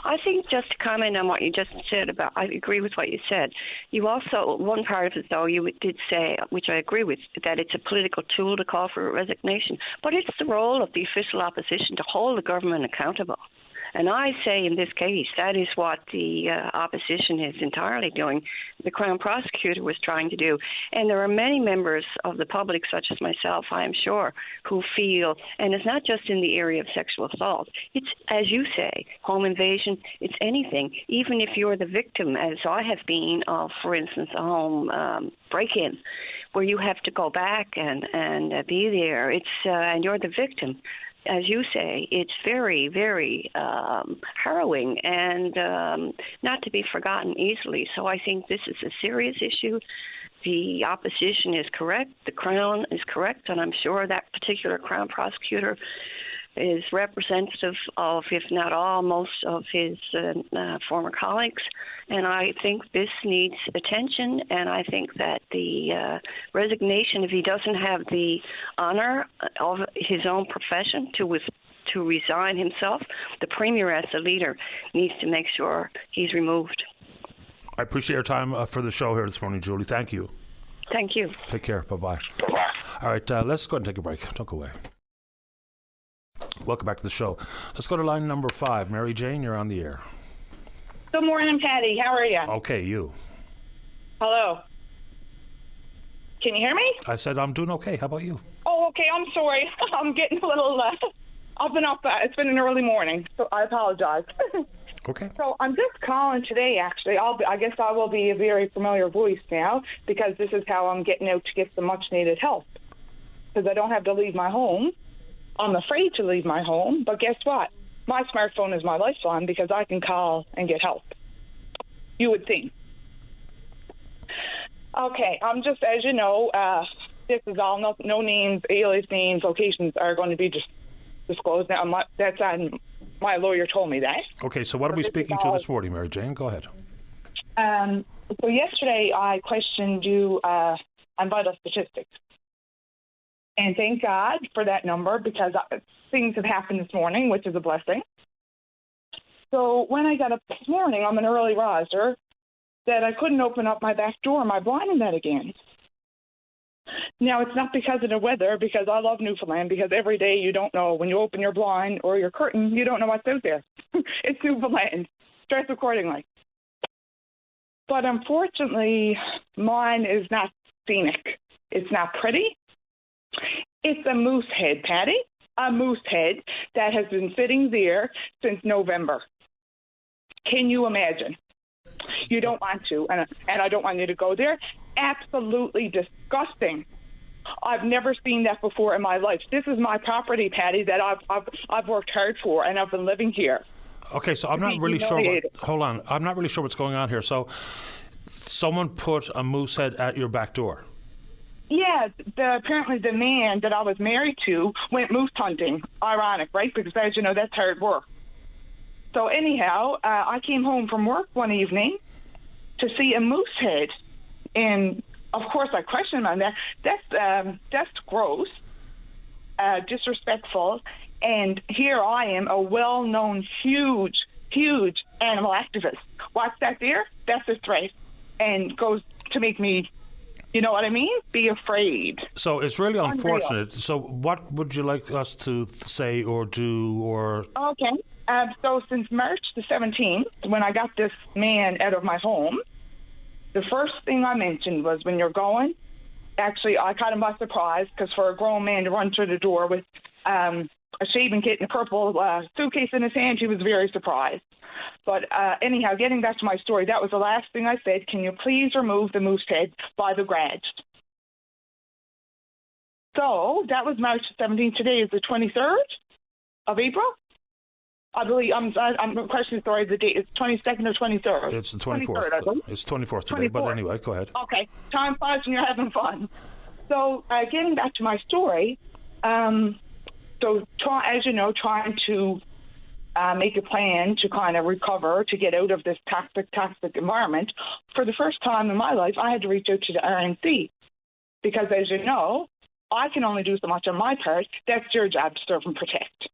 I think just to comment on what you just said I agree with what you said. You also, one part of it though, you did say, which I agree with, that it's a political tool to call for a resignation. But it's the role of the official opposition to hold the government accountable. And I say in this case, that is what the opposition is entirely doing. The Crown Prosecutor was trying to do. And there are many members of the public, such as myself, I am sure, who feel, and it's not just in the area of sexual assault. It's, as you say, home invasion. It's anything. Even if you're the victim, as I have been of, for instance, a home break-in, where you have to go back and be there. And you're the victim. As you say, it's very, very harrowing and not to be forgotten easily. So I think this is a serious issue. The opposition is correct. The Crown is correct. And I'm sure that particular Crown prosecutor is representative of, if not all, most of his former colleagues. And I think this needs attention, and I think that the resignation, if he doesn't have the honor of his own profession to resign himself, the Premier as a leader needs to make sure he's removed. I appreciate your time for the show here this morning, Julie. Thank you. Thank you. Take care. Bye-bye. Bye-bye. All right, let's go ahead and take a break. Don't go away. Welcome back to the show. Let's go to line number 5. Mary Jane, you're on the air. Good morning, Patty. How are you? Okay, you. Hello. Can you hear me? I said I'm doing okay. How about you? Oh, okay. I'm sorry. I'm getting a little I've been up. It's been an early morning, so I apologize. Okay. So I'm just calling today, actually. I guess I will be a very familiar voice now because this is how I'm getting out to get some much-needed help because I don't have to leave my home. I'm afraid to leave my home, but guess what? My smartphone is my lifeline because I can call and get help. You would think. Okay, I'm just, as you know, this is all, no names, alias names, locations are going to be disclosed. Now, that's on, my lawyer told me that. Okay, so what are we speaking to this morning, Mary Jane? Go ahead. So yesterday I questioned you on vital statistics. And thank God for that number because things have happened this morning, which is a blessing. So when I got up this morning, I'm an early riser, that I couldn't open up my back door, my blind net again. Now, it's not because of the weather, because I love Newfoundland, because every day you don't know, when you open your blind or your curtain, you don't know what's out there. It's Newfoundland. Dress accordingly. But unfortunately, mine is not scenic. It's not pretty. It's a moose head, Patty, a moose head that has been sitting there since November. Can you imagine? You don't want to, and I don't want you to go there. Absolutely disgusting. I've never seen that before in my life. This is my property, Patty, that I've worked hard for, and I've been living here. Okay, so I'm not really sure. Hold on, I'm not really sure what's going on here. So, someone put a moose head at your back door. Yeah, apparently the man that I was married to went moose hunting. Ironic, right? Because as you know, that's hard work. So anyhow, I came home from work one evening to see a moose head, and of course I questioned him on that. That's gross, disrespectful, and here I am, a well-known, huge animal activist. What's that there? That's a threat, and goes to make me, you know what I mean? Be afraid. So it's really unfortunate. So what would you like us to say or do or... Okay. So since March the 17th, when I got this man out of my home, the first thing I mentioned was when you're going, actually I caught him by surprise because for a grown man to run through the door with a shaving kit and a purple suitcase in his hand, he was very surprised. But anyhow, getting back to my story, that was the last thing I said. Can you please remove the moose head by the garage? So that was March 17th. Today is the 23rd of April. I believe I'm questioning the date. It's 22nd or 23rd. It's the 24th. It's 24th today. 24th. But anyway, go ahead. Okay. Time flies when you're having fun. So getting back to my story, as you know, trying to make a plan to kind of recover, to get out of this toxic environment. For the first time in my life, I had to reach out to the RNC because, as you know, I can only do so much on my part. That's your job to serve and protect.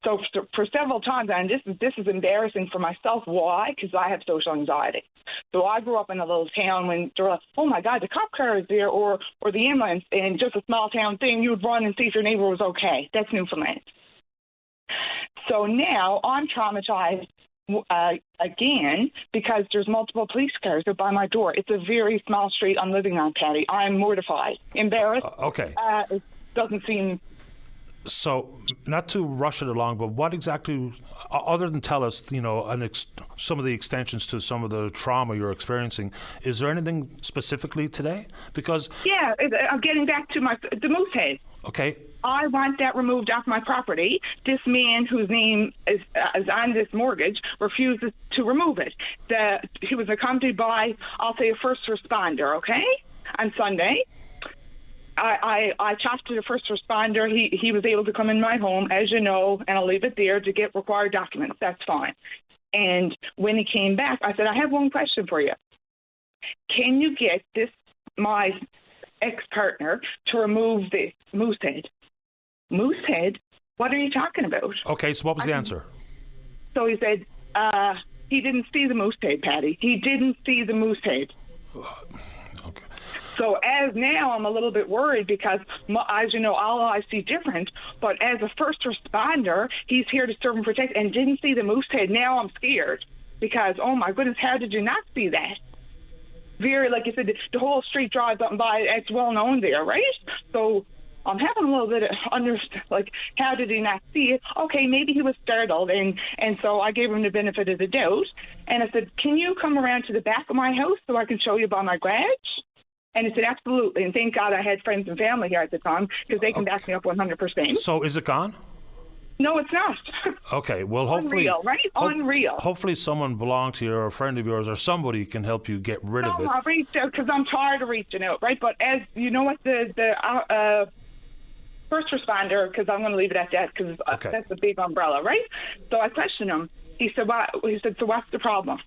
So for several times, and this is embarrassing for myself. Why? Because I have social anxiety. So I grew up in a little town when they're like, oh my God, the cop car is there, or the ambulance, and just a small town thing, you would run and see if your neighbor was okay. That's Newfoundland. So now I'm traumatized again because there's multiple police cars that by my door. It's a very small street I'm living on, Patty. I'm mortified, embarrassed. Okay. It doesn't seem... So, not to rush it along, but what exactly, other than tell us, you know, some of the extensions to some of the trauma you're experiencing, is there anything specifically today? Because... Yeah, I'm getting back to the moose head. Okay. I want that removed off my property. This man whose name is on this mortgage refuses to remove it. He was accompanied by, I'll say, a first responder, okay, on Sunday. I talked to the first responder. He was able to come in my home, as you know, and I'll leave it there to get required documents. That's fine. And when he came back, I said, I have one question for you. Can you get my ex-partner to remove the moose head? Moose head? What are you talking about? Okay, so what was the answer? So he said, he didn't see the moose head, Patty. He didn't see the moose head. Okay. So as now, I'm a little bit worried because, as you know, all I see different. But as a first responder, he's here to serve and protect and didn't see the moose head. Now I'm scared because, oh my goodness, how did you not see that? Very, like you said, the whole street drives up and by. It's well known there, right? So I'm having a little bit of how did he not see it? Okay, maybe he was startled, and so I gave him the benefit of the doubt. And I said, can you come around to the back of my house so I can show you by my garage? And he said, absolutely. And thank God I had friends and family here at the time because they can back me up 100%. So is it gone? No, it's not. Okay, well, hopefully... Unreal, right? Unreal. Hopefully someone belonged to you or a friend of yours or somebody can help you get rid of it. I reached out because I'm tired of reaching out, right? But as you know what, the first responder, because I'm going to leave it at that because that's a big umbrella, right? So I questioned him. He said, so what's the problem?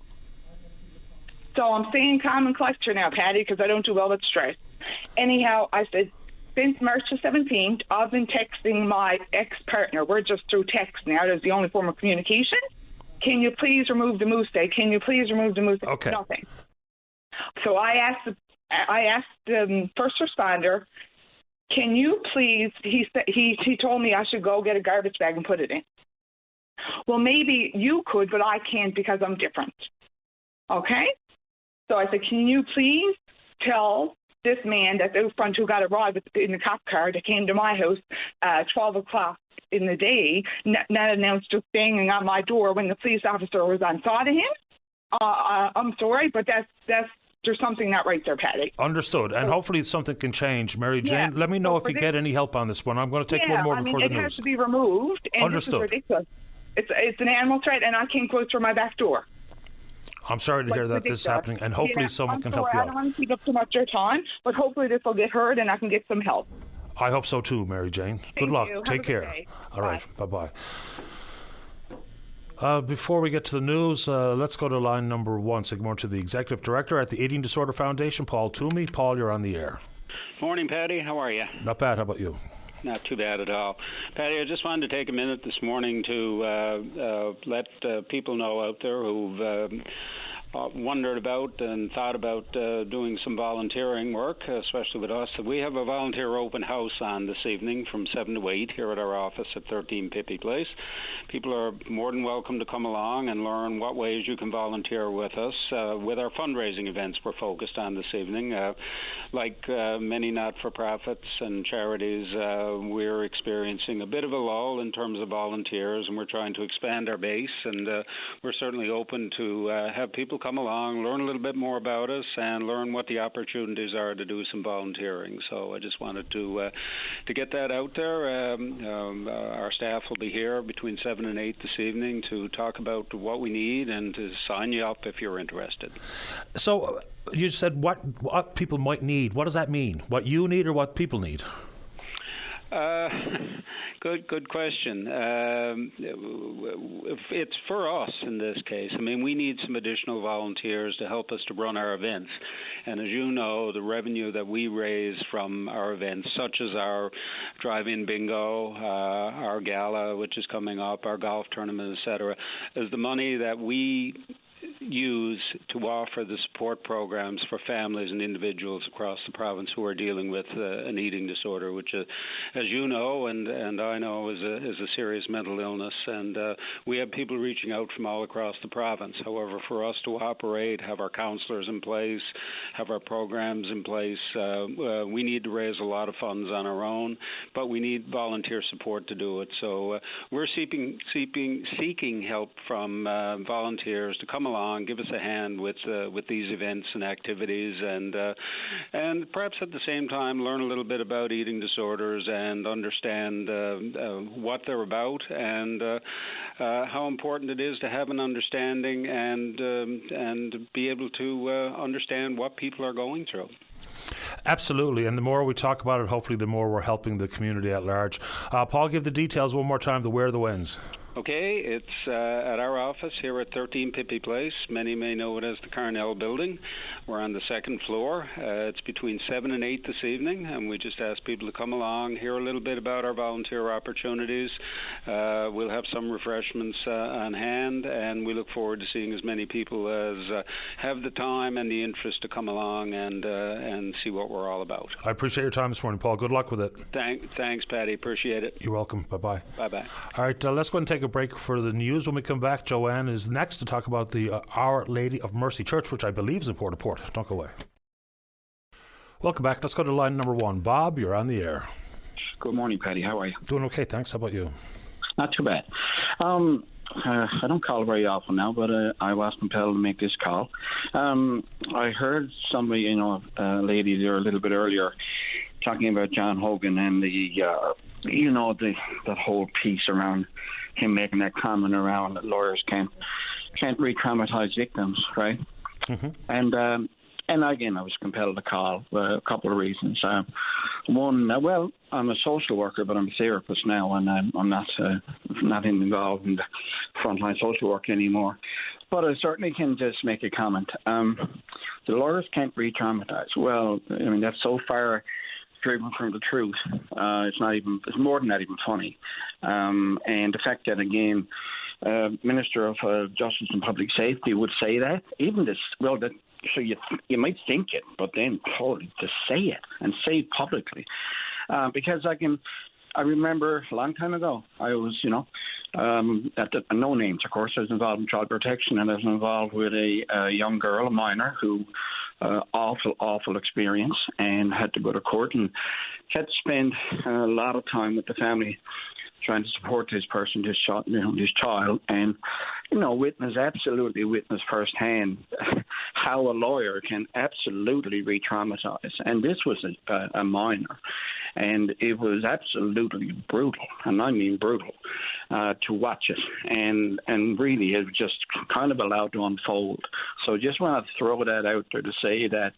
So I'm staying calm and collected now, Patty, because I don't do well with stress. Anyhow, I said, since March the 17th, I've been texting my ex-partner. We're just through text now. That's the only form of communication. Can you please remove the moose head? Can you please remove the moose head? Okay. Nothing. So I asked the first responder, can you please, he told me I should go get a garbage bag and put it in. Well, maybe you could, but I can't because I'm different. Okay? So I said, can you please tell this man that's out front who got a ride in the cop car that came to my house 12 o'clock in the day, not announced just banging on my door when the police officer was on side of him? I'm sorry, but there's something not right there, Patty. Understood. And hopefully something can change. Mary Jane, let me know if you get any help on this one. I'm going to take one more before the news. It has to be removed. And Understood. This is ridiculous. It's an animal threat, and I can't go through my back door. I'm sorry to hear that this is happening, and hopefully someone can help you out. I don't want to take up too much of your time, but hopefully this will get heard and I can get some help. I hope so too, Mary Jane. Good luck. Take care. All right. Bye-bye. Before we get to the news, let's go to line number 1. Say good morning to the Executive Director at the Eating Disorder Foundation, Paul Toomey. Paul, you're on the air. Morning, Patty. How are you? Not bad. How about you? Not too bad at all. Patty, I just wanted to take a minute this morning to let people know out there who've wondered about and thought about doing some volunteering work, especially with us. We have a volunteer open house on this evening from 7 to 8 here at our office at 13 Pippi Place. People are more than welcome to come along and learn what ways you can volunteer with us. With our fundraising events we're focused on this evening, like many not-for-profits and charities, we're experiencing a bit of a lull in terms of volunteers, and we're trying to expand our base, and we're certainly open to have people come along, learn a little bit more about us, and learn what the opportunities are to do some volunteering. So I just wanted to get that out there. Our staff will be here between 7 and 8 this evening to talk about what we need and to sign you up if you're interested. So you said what people might need. What does that mean? What you need or what people need? Good question. It's for us in this case. I mean, we need some additional volunteers to help us to run our events. And as you know, the revenue that we raise from our events, such as our drive-in bingo, our gala, which is coming up, our golf tournament, etc., is the money that we use to offer the support programs for families and individuals across the province who are dealing with an eating disorder, which, as you know and I know, is a serious mental illness. And we have people reaching out from all across the province. However, for us to operate, have our counselors in place, have our programs in place, we need to raise a lot of funds on our own, but we need volunteer support to do it. So we're seeking help from volunteers to come along, give us a hand with these events and activities, and perhaps at the same time learn a little bit about eating disorders and understand what they're about and how important it is to have an understanding and be able to understand what people are going through. Absolutely, and the more we talk about it, hopefully the more we're helping the community at large. Paul, give the details one more time to where the wins. Okay, it's at our office here at 13 Pippi Place. Many may know it as the Carnell Building. We're on the second floor. It's between 7 and 8 this evening, and we just ask people to come along, hear a little bit about our volunteer opportunities. We'll have some refreshments on hand, and we look forward to seeing as many people as have the time and the interest to come along and see what we're all about. I appreciate your time this morning, Paul. Good luck with it. Thanks, Patty. Appreciate it. You're welcome. Bye-bye. Bye-bye. All right, let's go and take a break for the news. When we come back, Joanne is next to talk about the Our Lady of Mercy Church, which I believe is in Port-au-Port. Don't go away. Welcome back. Let's go to line number 1. Bob, you're on the air. Good morning, Patty. How are you? Doing okay, thanks. How about you? Not too bad. I don't call very often now, but I was compelled to make this call. I heard somebody, a lady there a little bit earlier, talking about John Hogan and that whole piece around him making that comment around that lawyers can't re-traumatize victims, right? Mm-hmm. And again, I was compelled to call a couple of reasons. One, I'm a social worker, but I'm a therapist now, and I'm not involved in the frontline social work anymore. But I certainly can just make a comment. The lawyers can't re-traumatize. Well, I mean, that's so far driven from the truth. It's more than that even funny. And the fact that, again, Minister of Justice and Public Safety would say that, even this, so you might think it, but then to say it and say it publicly. Because I remember a long time ago, I was, no names, of course, I was involved in child protection, and I was involved with a young girl, a minor, who awful experience, and had to go to court and had to spend a lot of time with the family trying to support this person, this child, and absolutely witness firsthand how a lawyer can absolutely re-traumatize. And this was a minor, and it was absolutely brutal, and I mean brutal, to watch it. And really, it was just kind of allowed to unfold. So just want to throw that out there to say that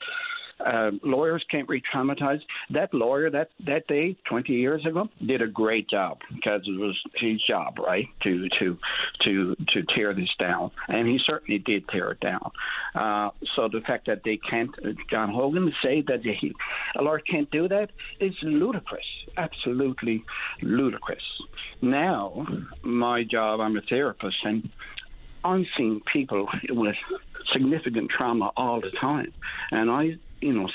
lawyers can't re-traumatize. That lawyer that day 20 years ago did a great job, because it was his job, right, to tear this down, and he certainly did tear it down. So the fact that they can't, John Hogan, say that a lawyer can't do that is ludicrous, absolutely ludicrous. Now, my job, I'm a therapist, and I'm seeing people with significant trauma all the time, and I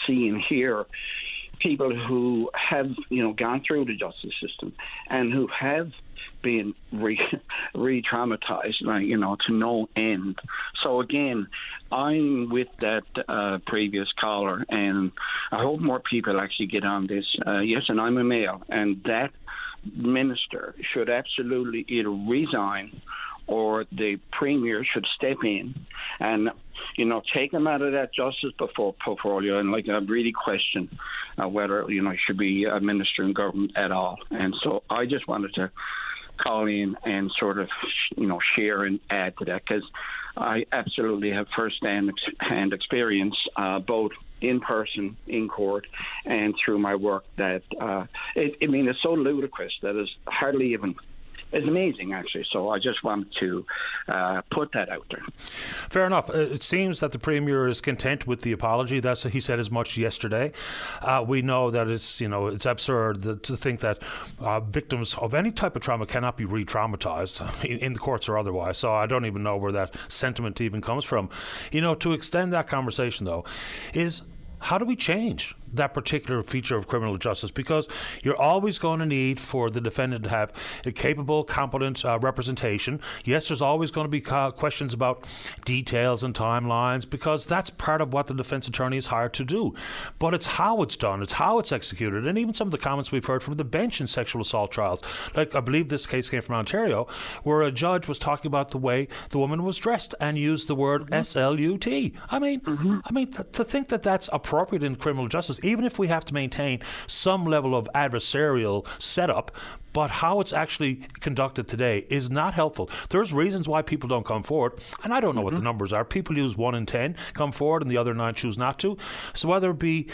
see and hear people who have, gone through the justice system and who have been re-traumatized, to no end. So again, I'm with that previous caller, and I hope more people actually get on this. Yes, and I'm a male, and that minister should absolutely either resign or the premier should step in and, take him out of that justice portfolio. And I really question whether, he should be a minister in government at all. And so I just wanted to call in and sort of, share and add to that, because I absolutely have first-hand experience, both in person, in court, and through my work, that, it's so ludicrous that it's hardly even... It's amazing, actually. So I just wanted to put that out there. Fair enough. It seems that the Premier is content with the apology. He said as much yesterday. We know that it's absurd to think that victims of any type of trauma cannot be re-traumatized in the courts or otherwise. So I don't even know where that sentiment even comes from. To extend that conversation, though, is how do we change that particular feature of criminal justice? Because you're always going to need for the defendant to have a capable, competent representation. Yes, there's always going to be questions about details and timelines, because that's part of what the defense attorney is hired to do. But it's how it's done, it's how it's executed, and even some of the comments we've heard from the bench in sexual assault trials. Like, I believe this case came from Ontario, where a judge was talking about the way the woman was dressed and used the word SLUT. I mean, to think that that's appropriate in criminal justice, even if we have to maintain some level of adversarial setup, but how it's actually conducted today is not helpful. There's reasons why people don't come forward, and I don't know what the numbers are. People use 1 in 10 come forward, and the other 9 choose not to. So whether it be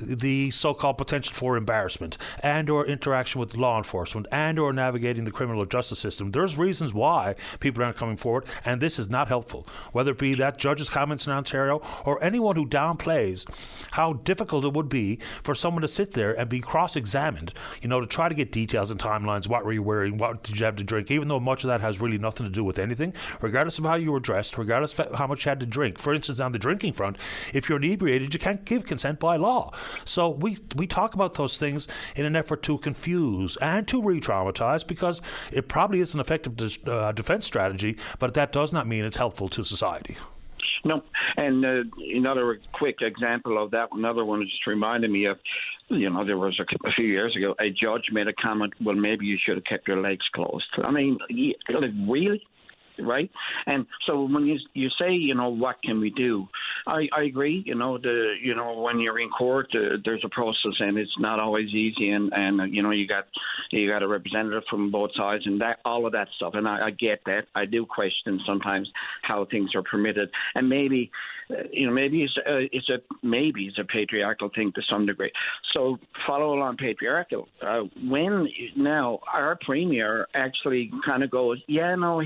the so-called potential for embarrassment and or interaction with law enforcement and or navigating the criminal justice system, there's reasons why people aren't coming forward, and this is not helpful. Whether it be that judge's comments in Ontario or anyone who downplays how difficult it would be for someone to sit there and be cross-examined, to try to get details and timelines. What were you wearing? What did you have to drink? Even though much of that has really nothing to do with anything, regardless of how you were dressed, regardless of how much you had to drink. For instance, on the drinking front, if you're inebriated, you can't give consent by law. So we talk about those things in an effort to confuse and to re-traumatize, because it probably is an effective defense strategy, but that does not mean it's helpful to society. No, and another quick example of that, another one just reminded me of, there was a few years ago, a judge made a comment, well, maybe you should have kept your legs closed. I mean, really? Right? And so when you say, what can we do? I agree, when you're in court, there's a process, and it's not always easy, and you got a representative from both sides, and that, all of that stuff, and I get that. I do question sometimes how things are permitted, and maybe it's a patriarchal thing to some degree. So follow along patriarchal. When now our premier actually kind of goes, he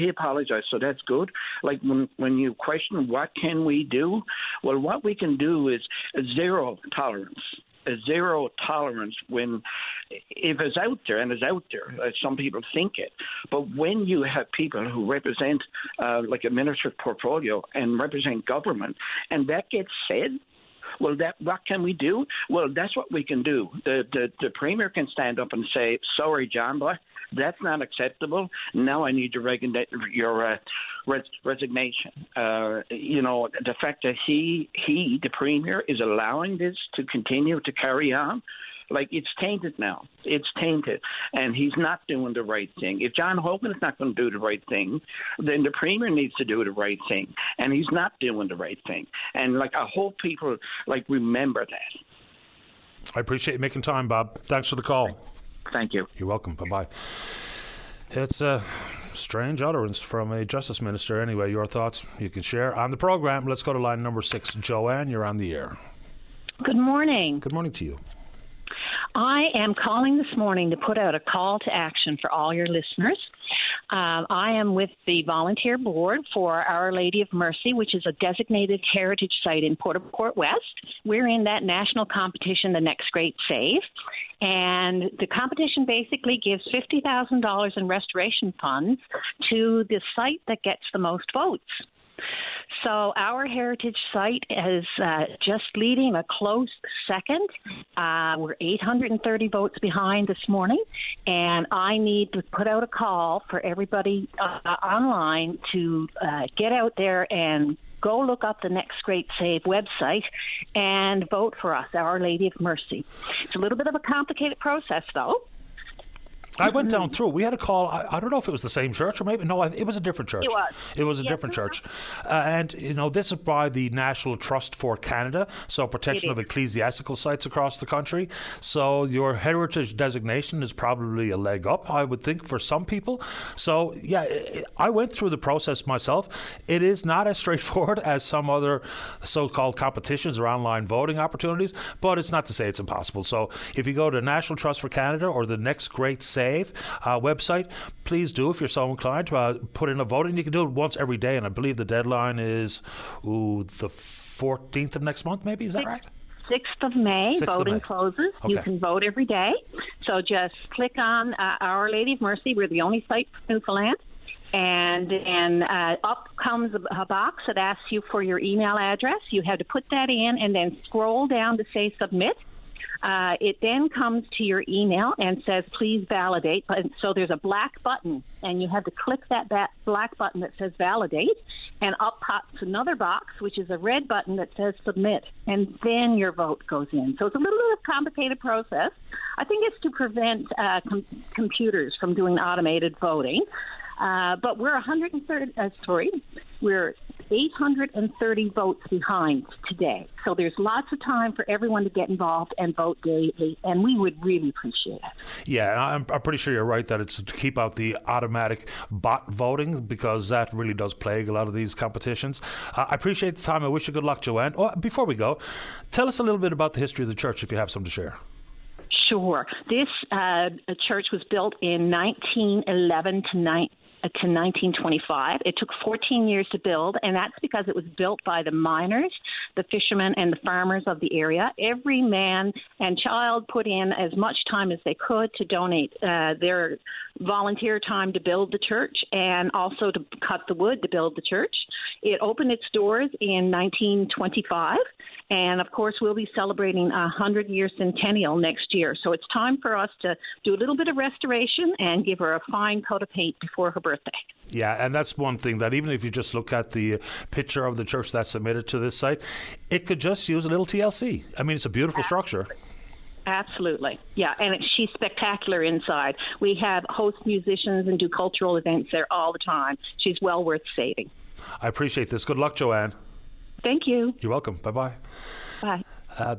apologized, so that's good. Like when you question what can we do, well, what we can do is zero tolerance. A zero tolerance when, if it's out there, and it's out there, some people think it, but when you have people who represent like a minister's portfolio and represent government, and that gets said, well, what can we do? Well, that's what we can do. The premier can stand up and say, sorry, John boy, that's not acceptable. Now I need your resignation. The fact that he, the premier, is allowing this to continue to carry on, Like, it's tainted now. It's tainted. And he's not doing the right thing. If John Hogan's not going to do the right thing, then the Premier needs to do the right thing. And he's not doing the right thing. And, like, I hope people, like, remember that. I appreciate you making time, Bob. Thanks for the call. Thank you. You're welcome. Bye-bye. It's a strange utterance from a justice minister. Anyway, your thoughts you can share on the program. Let's go to line number 6. Joanne, you're on the air. Good morning. Good morning to you. I am calling this morning to put out a call to action for all your listeners. I am with the volunteer board for Our Lady of Mercy, which is a designated heritage site in Port West. We're in that national competition, The Next Great Save. And the competition basically gives $50,000 in restoration funds to the site that gets the most votes. So our heritage site is just leading a close second. We're 830 votes behind this morning, and I need to put out a call for everybody online to get out there and go look up the Next Great Save website and vote for us, Our Lady of Mercy. It's a little bit of a complicated process, though. I went down through. We had a call. I don't know if it was the same church or maybe no. It was a different church. It was a different church, and this is by the National Trust for Canada, so protection of ecclesiastical sites across the country. So your heritage designation is probably a leg up, I would think, for some people. So yeah, I went through the process myself. It is not as straightforward as some other so-called competitions or online voting opportunities, but it's not to say it's impossible. So if you go to National Trust for Canada or the Next Great Save website, please do, if you're so inclined, to put in a vote. And you can do it once every day, and I believe the deadline is the 14th of next month, maybe. Is that right? 6th of May, voting closes. Okay. You can vote every day. So just click on Our Lady of Mercy. We're the only site for Newfoundland. And then up comes a box that asks you for your email address. You have to put that in and then scroll down to say submit. It then comes to your email and says, please validate. So there's a black button, and you have to click that black button that says validate, and up pops another box, which is a red button that says submit, and then your vote goes in. So it's a little bit of a complicated process. I think it's to prevent computers from doing automated voting. But we're 830 votes behind today. So there's lots of time for everyone to get involved and vote daily, and we would really appreciate it. Yeah, I'm pretty sure you're right that it's to keep out the automatic bot voting, because that really does plague a lot of these competitions. I appreciate the time. I wish you good luck, Joanne. Oh, before we go, tell us a little bit about the history of the church, if you have some to share. Sure. This church was built in 1911 to 1925. It took 14 years to build, and that's because it was built by the miners, the fishermen, and the farmers of the area. Every man and child put in as much time as they could to donate their volunteer time to build the church and also to cut the wood to build the church. It opened its doors in 1925, and of course we'll be celebrating a 100-year centennial next year. So it's time for us to do a little bit of restoration and give her a fine coat of paint before her birthday. Yeah, and that's one thing that even if you just look at the picture of the church that's submitted to this site, it could just use a little TLC. I mean, it's a beautiful structure. Absolutely. Yeah, and she's spectacular inside. We have host musicians and do cultural events there all the time. She's well worth saving. I appreciate this. Good luck, Joanne. Thank you. You're welcome. Bye-bye. Bye.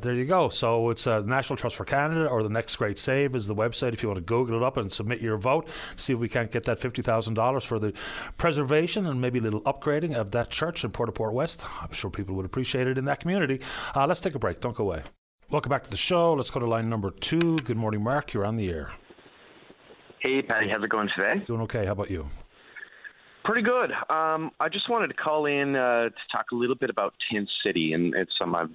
There you go. So it's National Trust for Canada, or the Next Great Save is the website if you want to Google it up and submit your vote. See if we can't get that $50,000 for the preservation and maybe a little upgrading of that church in Port West. I'm sure people would appreciate it in that community. Let's take a break. Don't go away. Welcome back to the show. Let's go to line number 2. Good morning, Mark. You're on the air. Hey, Patty. How's it going today? Doing okay. How about you? Pretty good. I just wanted to call in to talk a little bit about Tent City, and it's something I've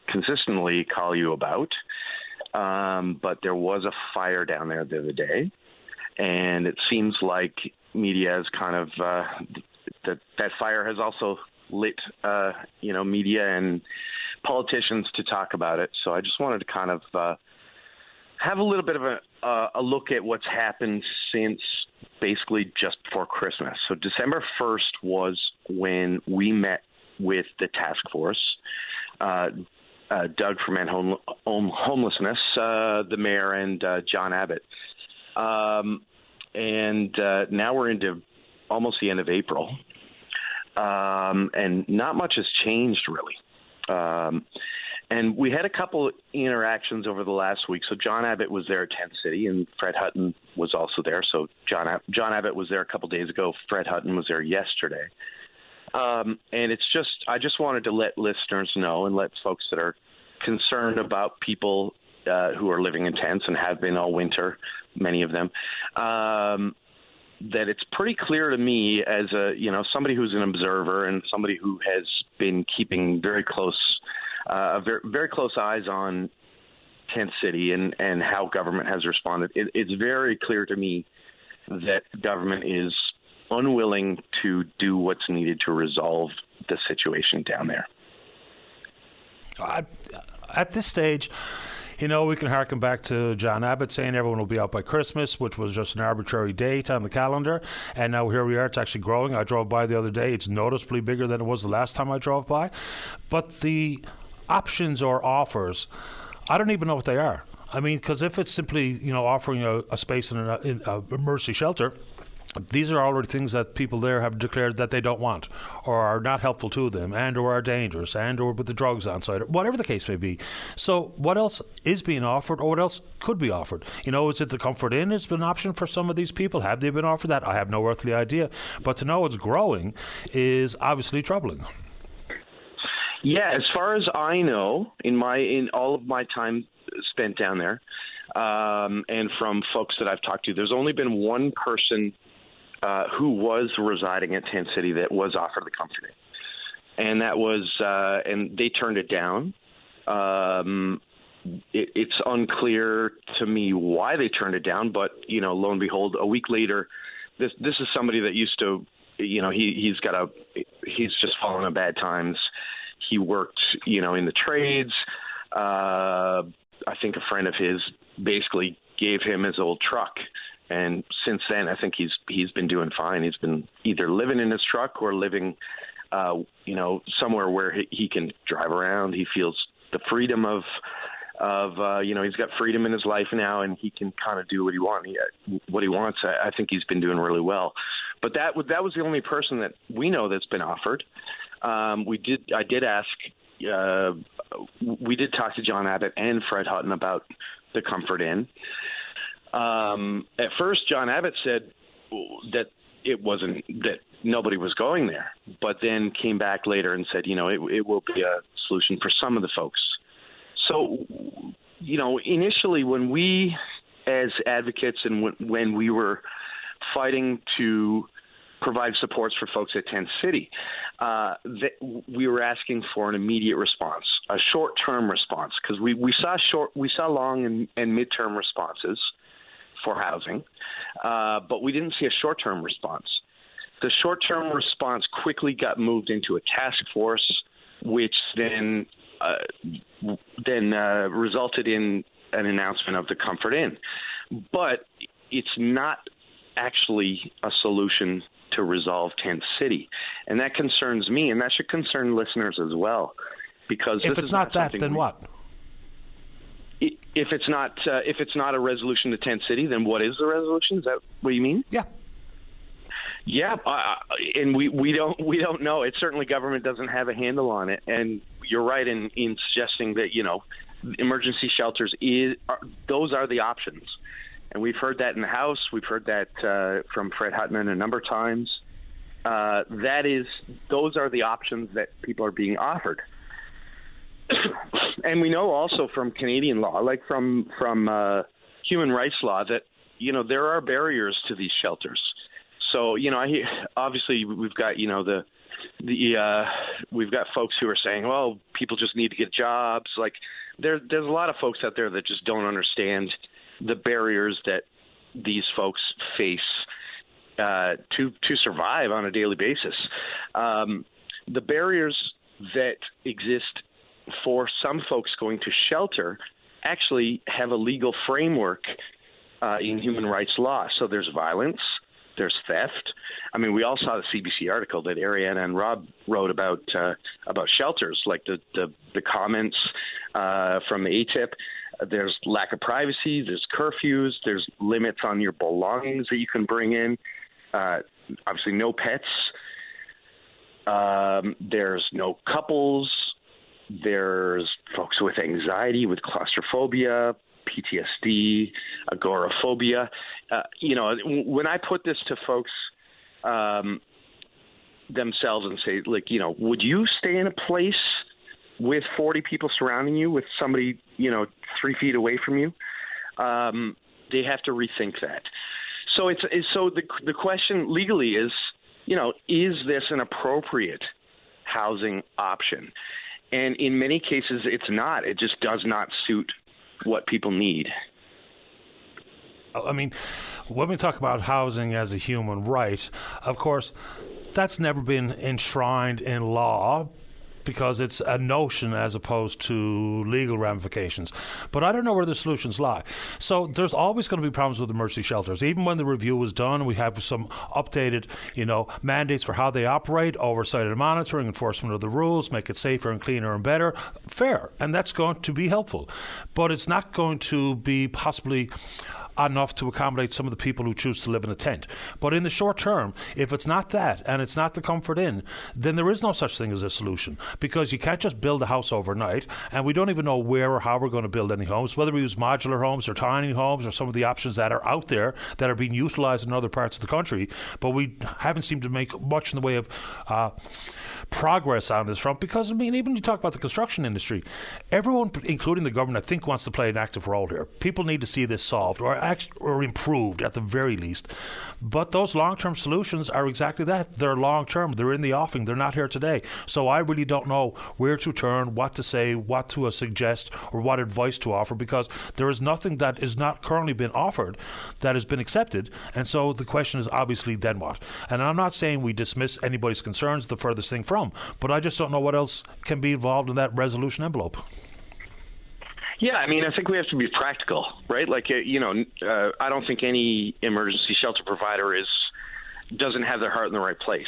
consistently call you about. But there was a fire down there the other day, and it seems like media has kind of that fire has also lit media and politicians to talk about it. So I just wanted to kind of have a little bit of a look at what's happened since basically just before Christmas. So December 1st was when we met with the task force. Doug from End Homelessness, the mayor, and John Abbott. And now we're into almost the end of April, and not much has changed really. And we had a couple interactions over the last week. So John Abbott was there at Tent City, and Fred Hutton was also there. So John Abbott was there a couple days ago. Fred Hutton was there yesterday. And it's just, I just wanted to let listeners know and let folks that are concerned about people who are living in tents and have been all winter, many of them, that it's pretty clear to me as somebody who's an observer and somebody who has been keeping very close eyes on Tent City and how government has responded. It's very clear to me that government is unwilling to do what's needed to resolve the situation down there. At this stage, we can harken back to John Abbott saying everyone will be out by Christmas, which was just an arbitrary date on the calendar. And now here we are. It's actually growing. I drove by the other day. It's noticeably bigger than it was the last time I drove by. But the options or offers, I don't even know what they are. I mean, because if it's simply, offering a space in a Mercy shelter, these are already things that people there have declared that they don't want or are not helpful to them and or are dangerous and or with the drugs on site, or whatever the case may be. So what else is being offered or what else could be offered? Is it the Comfort Inn has been an option for some of these people? Have they been offered that? I have no earthly idea. But to know it's growing is obviously troubling. Yeah, as far as I know, in all of my time spent down there, and from folks that I've talked to, there's only been one person who was residing at Tent City that was offered the Comfort Inn, and that was, and they turned it down. It's unclear to me why they turned it down, but lo and behold, a week later, this is somebody that used to, he's just fallen on bad times. He worked, in the trades. I think a friend of his basically gave him his old truck. And since then, I think he's been doing fine. He's been either living in his truck or living, somewhere where he can drive around. He feels the freedom of he's got freedom in his life now, and he can kind of do what he wants. I think he's been doing really well. But that was the only person that we know that's been offered. We did talk to John Abbott and Fred Hutton about the Comfort Inn. At first, John Abbott said that it wasn't, that nobody was going there, but then came back later and said, it will be a solution for some of the folks. So, initially when we as advocates and when we were fighting to provide supports for folks at Tent City, we were asking for an immediate response, a short-term response, because we saw long and mid-term responses for housing, but we didn't see a short-term response. The short-term response quickly got moved into a task force, which then resulted in an announcement of the Comfort Inn. But it's not actually a solution to resolve Tent City, and that concerns me, and that should concern listeners as well. Because if it's not that, then what? If it's not a resolution to Tent City, then what is the resolution? Is that what you mean? Yeah. Yeah, and we don't know. It certainly government doesn't have a handle on it, and you're right in suggesting that emergency shelters those are the options, and we've heard that in the House. We've heard that from Fred Hutton a number of times. Those are the options that people are being offered. And we know also from Canadian law, like from human rights law, that there are barriers to these shelters. So obviously we've got we've got folks who are saying, well, people just need to get jobs. Like there's a lot of folks out there that just don't understand the barriers that these folks face to survive on a daily basis. The barriers that exist for some folks going to shelter actually have a legal framework in human rights law. So there's violence, theft. I mean, we all saw the CBC article that Ariana and Rob wrote about shelters, like the comments from the ATIP. There's lack of privacy. There's curfews. There's limits on your belongings that you can bring in. Obviously, no pets. There's no couples. There's folks with anxiety, with claustrophobia, PTSD, agoraphobia. When I put this to folks themselves and say, like, would you stay in a place with 40 people surrounding you, with somebody, 3 feet away from you? They have to rethink that. So the question legally is, is this an appropriate housing option? And in many cases, it's not. It just does not suit what people need. I mean, when we talk about housing as a human right, of course, that's never been enshrined in law, because it's a notion as opposed to legal ramifications. But I don't know where the solutions lie. So there's always going to be problems with emergency shelters. Even when the review was done, we have some updated, mandates for how they operate, oversight and monitoring, enforcement of the rules, make it safer and cleaner and better. Fair. And that's going to be helpful. But it's not going to be possibly enough to accommodate some of the people who choose to live in a tent. But in the short term, if it's not that and it's not the comfort inn, then there is no such thing as a solution, because you can't just build a house overnight, and we don't even know where or how we're going to build any homes, whether we use modular homes or tiny homes or some of the options that are out there that are being utilized in other parts of the country. But we haven't seemed to make much in the way of progress on this front, because, even when you talk about the construction industry, everyone, including the government, I think wants to play an active role here. People need to see this solved or improved at the very least. But those long-term solutions are exactly that. They're long-term. They're in the offing. They're not here today. So I really don't know where to turn, what to say, what to suggest, or what advice to offer, because there is nothing that is not currently been offered that has been accepted. And so the question is obviously, then what? And I'm not saying we dismiss anybody's concerns the furthest thing from, but I just don't know what else can be involved in that resolution envelope. Yeah, I think we have to be practical, right? Like, I don't think any emergency shelter provider doesn't have their heart in the right place,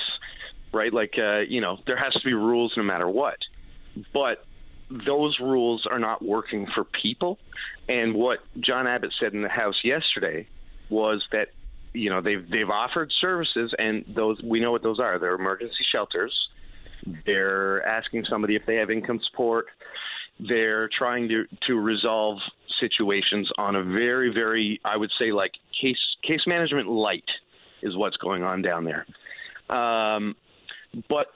right? Like, there has to be rules no matter what. But those rules are not working for people. And what John Abbott said in the House yesterday was that, they've offered services, and those, we know what those are. They're emergency shelters. They're asking somebody if they have income support. They're trying to resolve situations on a very, very, I would say, like case management light is what's going on down there. But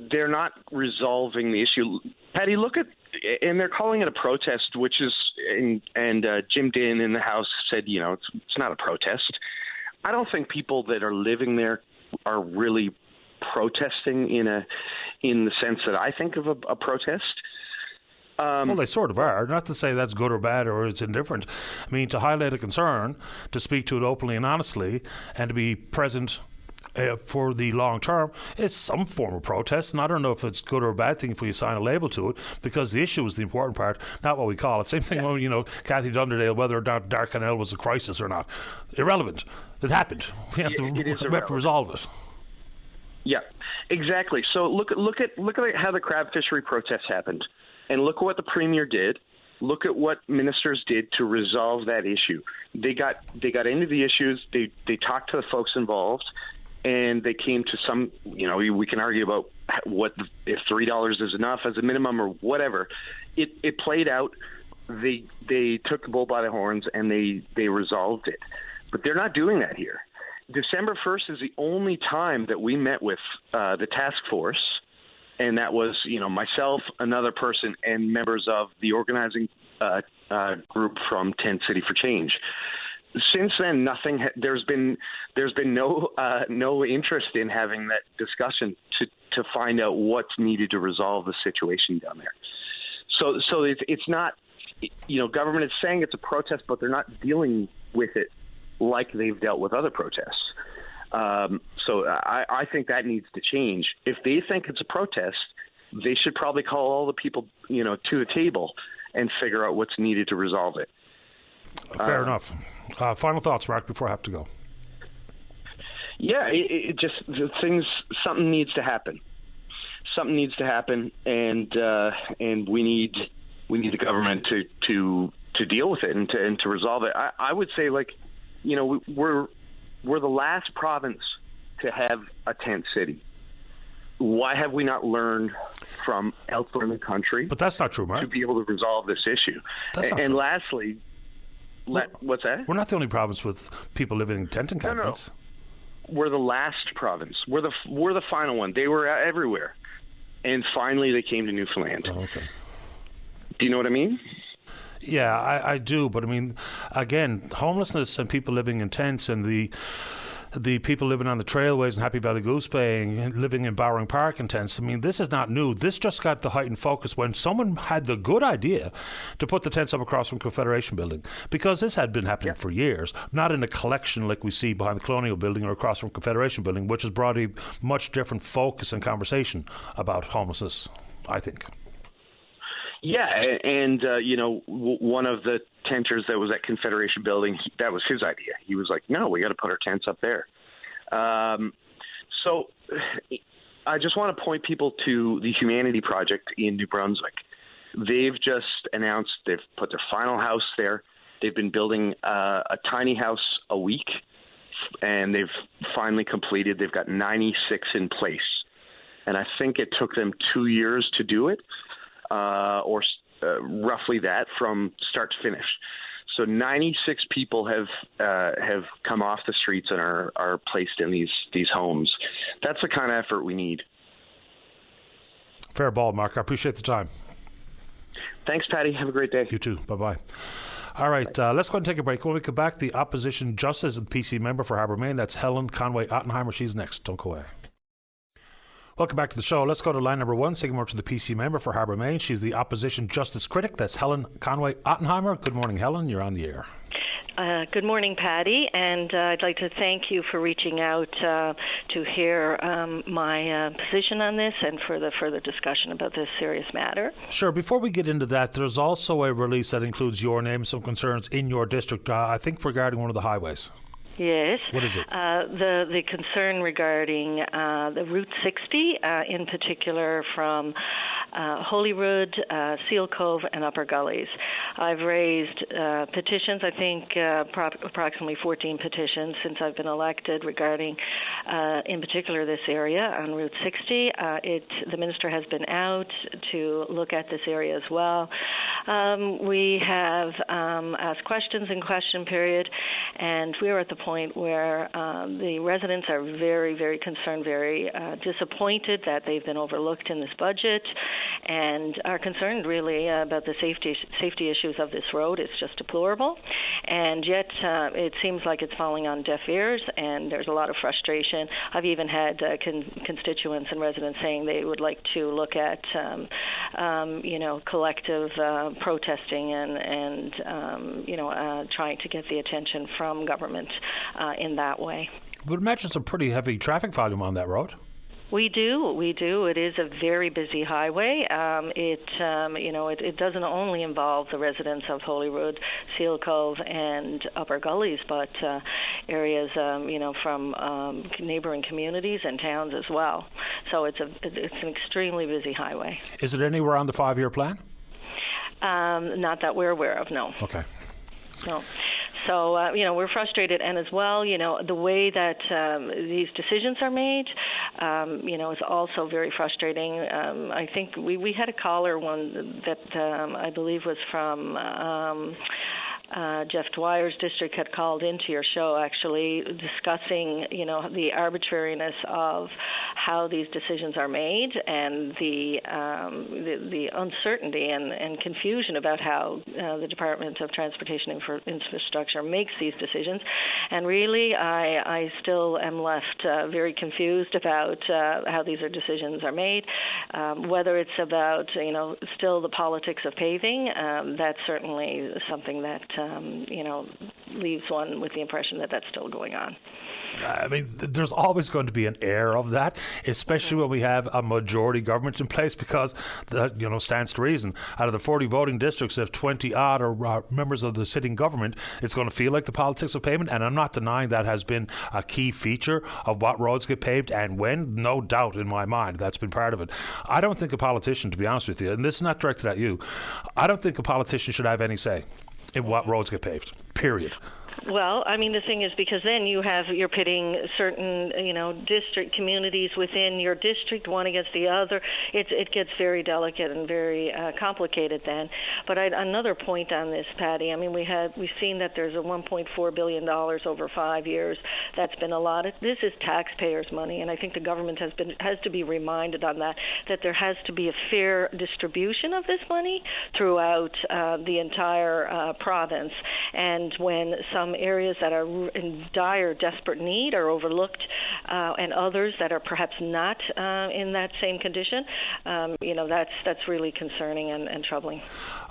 they're not resolving the issue. Patty, look at, and they're calling it a protest, which is, and Jim Dinn in the House said, it's not a protest. I don't think people that are living there are really protesting in the sense that I think of a protest. Well, they sort of are. Not to say that's good or bad or it's indifferent. To highlight a concern, to speak to it openly and honestly, and to be present for the long term, it's some form of protest. And I don't know if it's good or a bad thing if we assign a label to it, because the issue is the important part, not what we call it. Same thing when, Kathy Dunderdale, whether or not Darkanel was a crisis or not. Irrelevant. It happened. We have to resolve it. Yeah, exactly. So look at how the crab fishery protests happened. And look at what the Premier did. Look at what ministers did to resolve that issue. They got into the issues. They talked to the folks involved, and they came to some. We can argue about if $3 is enough as a minimum or whatever. It played out. They took the bull by the horns and they resolved it. But they're not doing that here. December 1st is the only time that we met with the task force. And that was, myself, another person, and members of the organizing group from Tent City for Change. Since then, nothing. There's been no interest in having that discussion to find out what's needed to resolve the situation down there. So it's not. Government is saying it's a protest, but they're not dealing with it like they've dealt with other protests. So I think that needs to change. If they think it's a protest, they should probably call all the people, to the table and figure out what's needed to resolve it. Fair enough. Final thoughts, Mark, before I have to go. Yeah, it just something needs to happen. Something needs to happen, and we need the government to deal with it and to resolve it. I would say, like, you know, we're the last province to have a tent city. Why have we not learned from elsewhere in the country? But that's not true, Mark. To be able to resolve this issue. That's not and true. Lastly, what's that? We're not the only province with people living in tent encampments. No. We're the last province. We're the final one. They were everywhere, and finally they came to Newfoundland. Oh, okay. Do you know what I mean? Yeah, I do. But I mean, again, homelessness and people living in tents and the people living on the trailways in Happy Valley Goose Bay and living in Bowring Park in tents, I mean, this is not new. This just got the heightened focus when someone had the good idea to put the tents up across from Confederation Building, because this had been happening for years, not in a collection like we see behind the Colonial Building or across from Confederation Building, which has brought a much different focus and conversation about homelessness, I think. Yeah, and you know, one of the tenters that was at Confederation Building, that was his idea. He was like, "No, we got to put our tents up there." So, I just want to point people to the Humanity Project in New Brunswick. They've just announced they've put their final house there. They've been building a tiny house a week, and they've finally completed. They've got 96 in place, and I think it took them 2 years to do it. Or roughly that from start to finish. So 96 people have come off the streets and are placed in these homes. That's the kind of effort we need. Fair ball, Mark. I appreciate the time. Thanks, Patty. Have a great day. You too. Bye-bye. All right, let's go and take a break. When we come back, the opposition justice and PC member for Harbour Main, that's Helen Conway-Ottenheimer. She's next. Don't go away. Welcome back to the show. Let's go to line number one, saying more to the PC member for Harbour Main. She's the opposition justice critic. That's Helen Conway-Ottenheimer. Good morning, Helen. You're on the air. Good morning, Patty, and I'd like to thank you for reaching out to hear my position on this and for the further discussion about this serious matter. Sure. Before we get into that, there's also a release that includes your name and some concerns in your district, I think regarding one of the highways. Yes. What is it? The concern regarding the Route 60, in particular from Holyrood, Seal Cove, and Upper Gullies. I've raised petitions, I think approximately 14 petitions since I've been elected regarding, in particular, this area on Route 60. The minister has been out to look at this area as well. We have asked questions in question period, and we are at the point where the residents are very, very concerned, very disappointed that they've been overlooked in this budget, and are concerned really about the safety issues of this road. It's just deplorable, and yet it seems like it's falling on deaf ears, and there's a lot of frustration. I've even had constituents and residents saying they would like to look at collective protesting and trying to get the attention from government in that way. I would imagine some pretty heavy traffic volume on that road. We do. It is a very busy highway. It doesn't only involve the residents of Holyrood, Seal Cove, and Upper Gullies, but areas, from neighboring communities and towns as well. So it's an extremely busy highway. Is it anywhere on the 5-year plan? Not that we're aware of, no. Okay. No. So, we're frustrated. And as well, the way that these decisions are made, is also very frustrating. I think we had a caller one that I believe was from Jeff Dwyer's district had called into your show actually discussing, the arbitrariness of how these decisions are made and the uncertainty and confusion about how the Department of Transportation Infrastructure makes these decisions. And really, I still am left very confused about how these decisions are made, whether it's about, still the politics of paving. That's certainly something that leaves one with the impression that that's still going on. I mean, there's always going to be an air of that, especially when we have a majority government in place, because that, stands to reason. Out of the 40 voting districts, if 20 odd are members of the sitting government, it's going to feel like the politics of payment. And I'm not denying that has been a key feature of what roads get paved and when. No doubt in my mind that's been part of it. I don't think a politician, to be honest with you, and this is not directed at you, I don't think a politician should have any say in what roads get paved, period. Well, I mean, the thing is, because then you're pitting certain, district communities within your district, one against the other. It gets very delicate and very complicated then. But another point on this, Patty. I mean, we've seen that there's a $1.4 billion over 5 years that's been allotted. This is taxpayers' money, and I think the government has to be reminded on that there has to be a fair distribution of this money throughout the entire province. And when some areas that are in dire, desperate need are overlooked, and others that are perhaps not in that same condition, that's really concerning and troubling.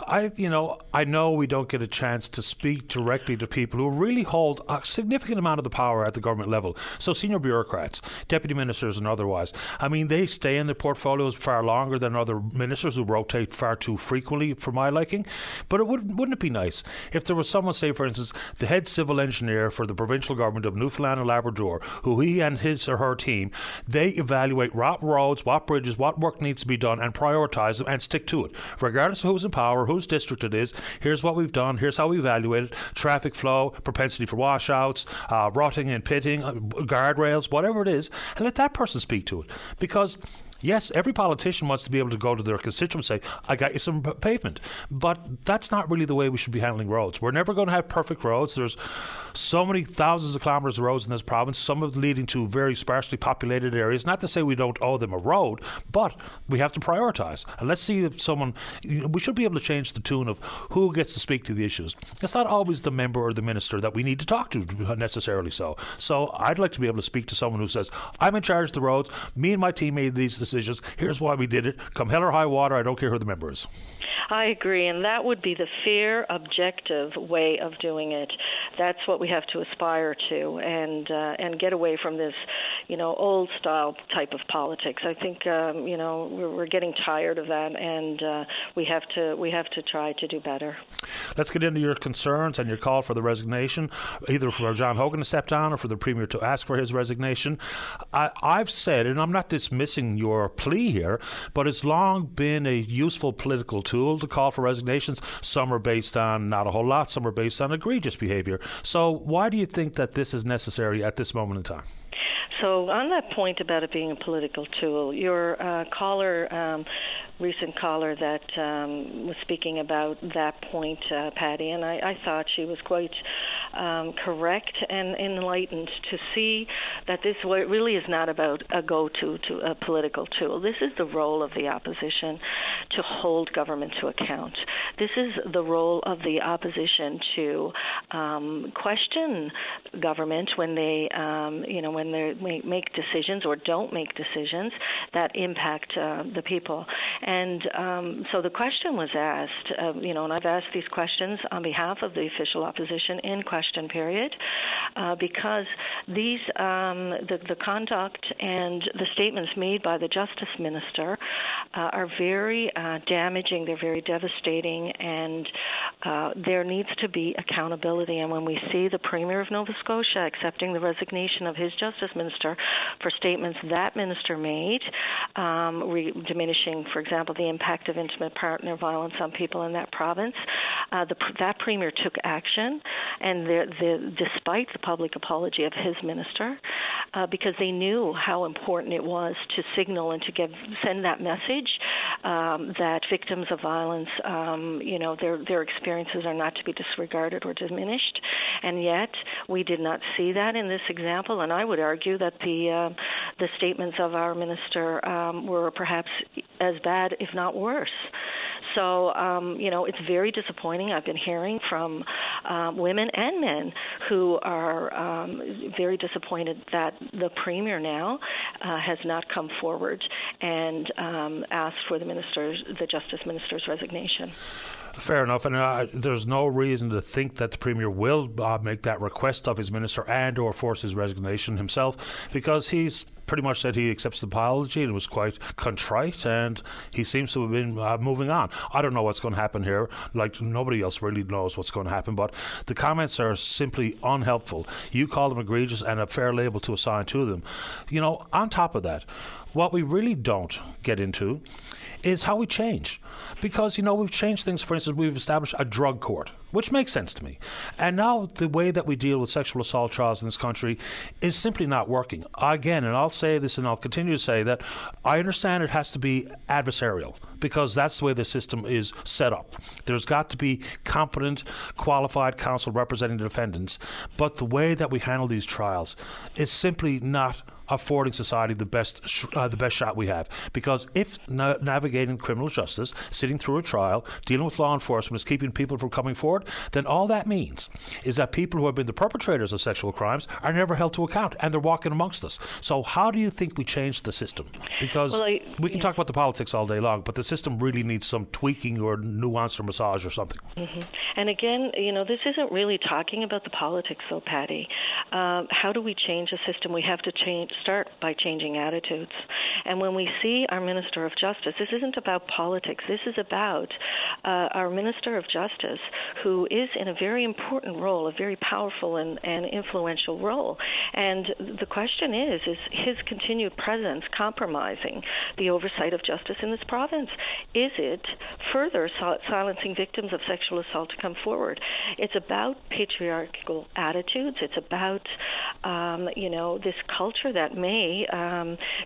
I know we don't get a chance to speak directly to people who really hold a significant amount of the power at the government level. So senior bureaucrats, deputy ministers and otherwise, I mean, they stay in their portfolios far longer than other ministers who rotate far too frequently for my liking. But wouldn't it be nice if there was someone, say, for instance, the head civil engineer for the provincial government of Newfoundland and Labrador, who he and his or her team, they evaluate what roads, what bridges, what work needs to be done and prioritise them and stick to it. Regardless of who's in power, whose district it is, here's what we've done, here's how we evaluate it, traffic flow, propensity for washouts, rutting and pitting, guardrails, whatever it is, and let that person speak to it. Because yes, every politician wants to be able to go to their constituents and say, I got you some pavement. But that's not really the way we should be handling roads. We're never going to have perfect roads. There's so many thousands of kilometres of roads in this province, some of them leading to very sparsely populated areas. Not to say we don't owe them a road, but we have to prioritise. And let's see if we should be able to change the tune of who gets to speak to the issues. It's not always the member or the minister that we need to talk to necessarily so. So I'd like to be able to speak to someone who says, I'm in charge of the roads, me and my team made these decisions, here's why we did it, come hell or high water, I don't care who the member is. I agree, and that would be the fair, objective way of doing it. That's what we have to aspire to, and get away from this, old style type of politics. I think we're getting tired of that, and we have to try to do better. Let's get into your concerns and your call for the resignation, either for John Hogan to step down or for the Premier to ask for his resignation. I've said, and I'm not dismissing your plea here, but it's long been a useful political tool to call for resignations. Some are based on not a whole lot, some are based on egregious behaviour. So why do you think that this is necessary at this moment in time? So on that point about it being a political tool, your recent caller that was speaking about that point, Patty, and I thought she was quite correct and enlightened to see that this really is not about a go-to to a political tool. This is the role of the opposition to hold government to account. This is the role of the opposition to question government when they, when they make decisions or don't make decisions that impact the people. And so the question was asked, and I've asked these questions on behalf of the official opposition in question period, because these the conduct and the statements made by the Justice Minister are very damaging. They're very devastating, and there needs to be accountability. And when we see the Premier of Nova Scotia accepting the resignation of his Justice Minister for statements that minister made, diminishing, for example, the impact of intimate partner violence on people in that province, that Premier took action, and despite the public apology of his minister, because they knew how important it was to signal and to send that message that victims of violence, their experiences are not to be disregarded or diminished. And yet, we did not see that in this example, and I would argue that the statements of our minister were perhaps as bad, if not worse. So, it's very disappointing. I've been hearing from women and men who are very disappointed that the Premier now has not come forward and asked for the Justice Minister's resignation. Fair enough, and there's no reason to think that the Premier will make that request of his minister and or force his resignation himself, because he's pretty much said he accepts the apology and was quite contrite, and he seems to have been moving on. I don't know what's going to happen here. Like, nobody else really knows what's going to happen, but the comments are simply unhelpful. You call them egregious and a fair label to assign to them. On top of that, what we really don't get into is how we change. Because, we've changed things. For instance, we've established a drug court, which makes sense to me. And now the way that we deal with sexual assault trials in this country is simply not working. Again, and I'll say this and I'll continue to say that I understand it has to be adversarial, because that's the way the system is set up. There's got to be competent, qualified counsel representing the defendants. But the way that we handle these trials is simply not affording society the best shot we have. Because if navigating criminal justice, sitting through a trial, dealing with law enforcement is keeping people from coming forward, then all that means is that people who have been the perpetrators of sexual crimes are never held to account, and they're walking amongst us. So how do you think we change the system? Because we can talk about the politics all day long, but the system really needs some tweaking or nuance or massage or something. Mm-hmm. And again, this isn't really talking about the politics, though, Patty. How do we change the system? We have to start by changing attitudes. And when we see our Minister of Justice, this isn't about politics. This is about our Minister of Justice, who is in a very important role, a very powerful and influential role. And the question is his continued presence compromising the oversight of justice in this province? Is it further silencing victims of sexual assault to come forward? It's about patriarchal attitudes. It's about, this culture that may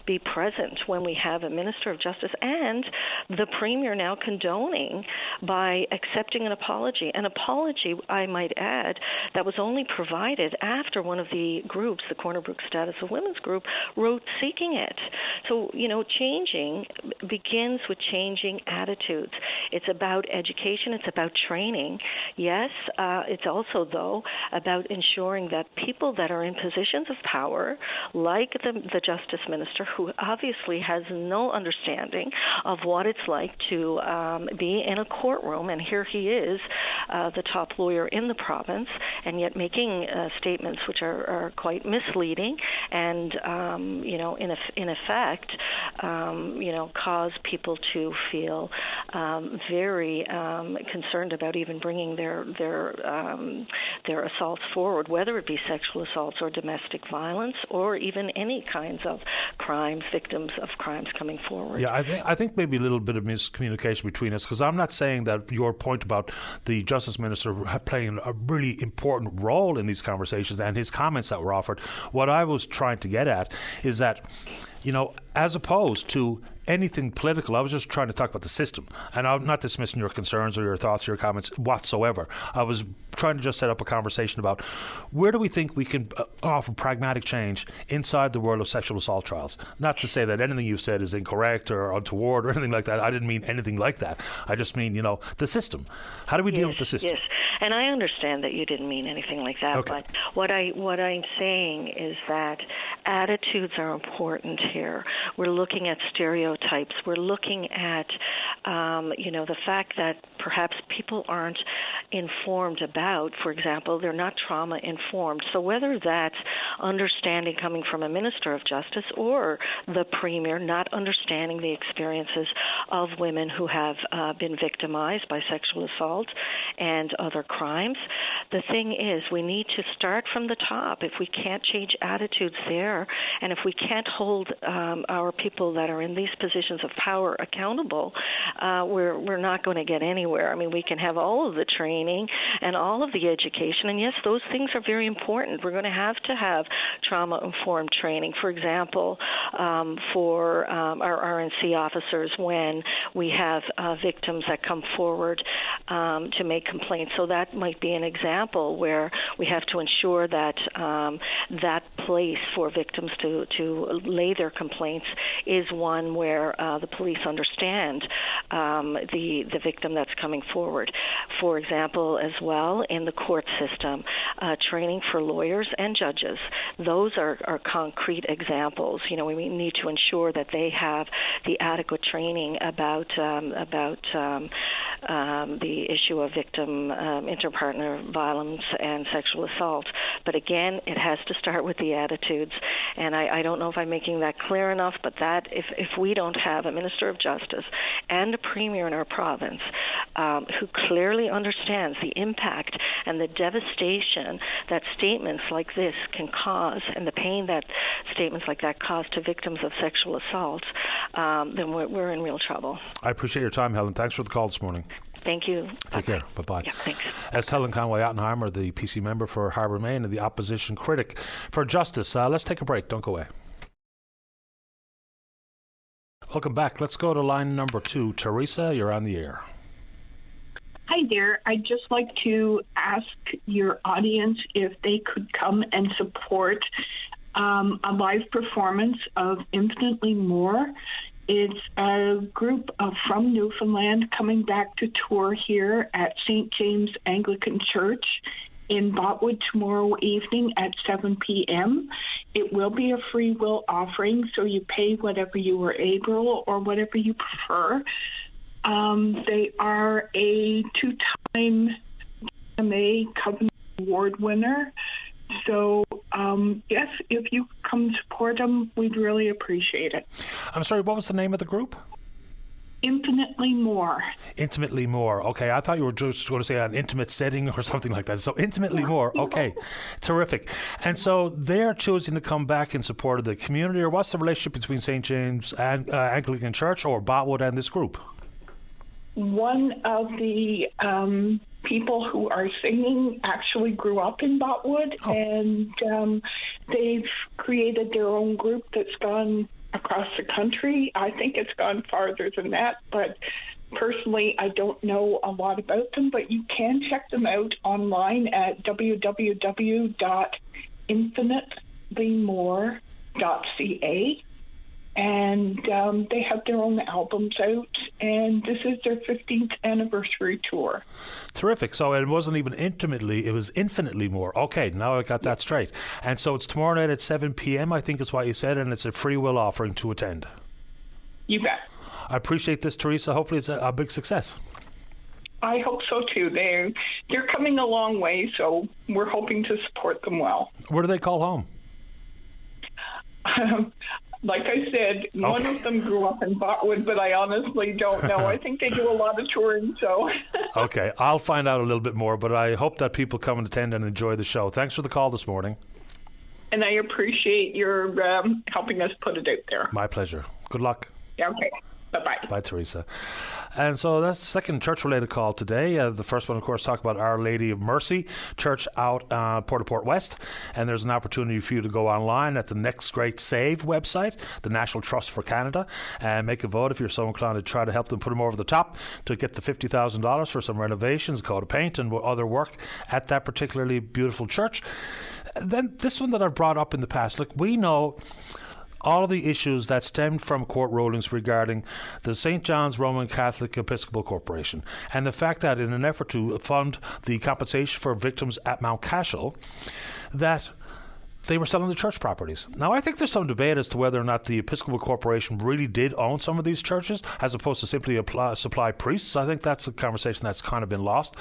be present when we have a Minister of Justice and the Premier now condoning by accepting an apology. An apology, I might add, that was only provided after one of the groups, the Corner Brook Status of Women's group, wrote seeking it. So, changing begins with changing attitudes. It's about education. It's about training. Yes, it's also, though, about ensuring that people that are in positions of power, like the Justice Minister, who obviously has no understanding of what it's like to be in a courtroom, and here he is, the top lawyer in the province, and yet making statements which are quite misleading and, in effect, cause people to feel very concerned about even bringing their assaults forward, whether it be sexual assaults or domestic violence or even any kinds of crimes, victims of crimes coming forward. Yeah, I think maybe a little bit of miscommunication between us, because I'm not saying that your point about the Justice Minister playing a really important role in these conversations and his comments that were offered. What I was trying to get at is that, as opposed to anything political, I was just trying to talk about the system. And I'm not dismissing your concerns or your thoughts or your comments whatsoever. I was trying to just set up a conversation about where do we think we can offer pragmatic change inside the world of sexual assault trials. Not to say that anything you've said is incorrect or untoward or anything like that. I didn't mean anything like that. I just mean, the system. How do we deal with the system? Yes, and I understand that you didn't mean anything like that. Okay. But what I'm saying is that attitudes are important here. We're looking at stereotypes. We're looking at, the fact that perhaps people aren't informed about, for example, they're not trauma informed. So whether that's understanding coming from a Minister of Justice or the Premier not understanding the experiences of women who have been victimized by sexual assault and other crimes, the thing is we need to start from the top. If we can't change attitudes there, and if we can't hold our people that are in these positions of power accountable, we're not going to get anywhere. I mean, we can have all of the training and all of the education, and yes, those things are very important. We're going to have trauma-informed training, for example, for our RNC officers when we have victims that come forward to make complaints. So that might be an example where we have to ensure that that place for victims to lay their complaints is one where the police understand the victim that's coming forward. For example, as well, in the court system, training for lawyers and judges. Those are concrete examples. We need to ensure that they have the adequate training about the issue of victim interpartner violence and sexual assault. But again, it has to start with the attitudes. And I don't know if I'm making that clear enough, but that if we don't have a Minister of Justice and a Premier in our province who clearly understands the impact and the devastation that statements like this can cause and the pain that statements like that cause to victims of sexual assault, then we're in real trouble. I appreciate your time, Helen. Thanks for the call this morning. Thank you. Take care. Bye-bye. Yeah, thanks. As Helen Conway-Ottenheimer, the PC member for Harbour Main and the opposition critic for Justice. Let's take a break. Don't go away. Welcome back. Let's go to line number 2. Teresa, you're on the air. Hi there. I'd just like to ask your audience if they could come and support a live performance of Infinitely More. It's a group from Newfoundland coming back to tour here at St. James Anglican Church in Botwood tomorrow evening at 7 p.m. It will be a free will offering, so you pay whatever you are able or whatever you prefer. They are a 2-time GMA Covenant Award winner. So, yes, if you come support them, we'd really appreciate it. I'm sorry, what was the name of the group? Infinitely More. Intimately More. Okay, I thought you were just going to say an intimate setting or something like that. So Intimately More. Okay, terrific. And so they're choosing to come back in support of the community, or what's the relationship between St. James and Anglican Church or Botwood and this group? One of the people who are singing actually grew up in Botwood, and they've created their own group that's gone across the country. I think it's gone farther than that, but personally, I don't know a lot about them, but you can check them out online at www.infinitelymore.ca. And they have their own albums out, and this is their 15th anniversary tour. Terrific. So it wasn't even intimately, it was infinitely more. Okay, now I got that straight. And so it's tomorrow night at 7 p.m., I think is what you said, and it's a free will offering to attend. You bet. I appreciate this, Teresa. Hopefully it's a big success. I hope so, too. They're coming a long way, so we're hoping to support them well. Where do they call home? Like I said, one of them grew up in Botwood, but I honestly don't know. I think they do a lot of touring, so... Okay, I'll find out a little bit more, but I hope that people come and attend and enjoy the show. Thanks for the call this morning. And I appreciate your helping us put it out there. My pleasure. Good luck. Yeah, okay. Bye-bye. Bye, Teresa. And so that's the second church-related call today. The first one, of course, talk about Our Lady of Mercy Church out Port West. And there's an opportunity for you to go online at the Next Great Save website, the National Trust for Canada, and make a vote if you're so inclined to try to help them put them over the top to get the $50,000 for some renovations, coat of paint, and other work at that particularly beautiful church. Then this one that I've brought up in the past, look, we know all of the issues that stemmed from court rulings regarding the St. John's Roman Catholic Episcopal Corporation and the fact that in an effort to fund the compensation for victims at Mount Cashel, that they were selling the church properties. Now, I think there's some debate as to whether or not the Episcopal Corporation really did own some of these churches as opposed to simply supply priests. I think that's a conversation that's kind of been lost.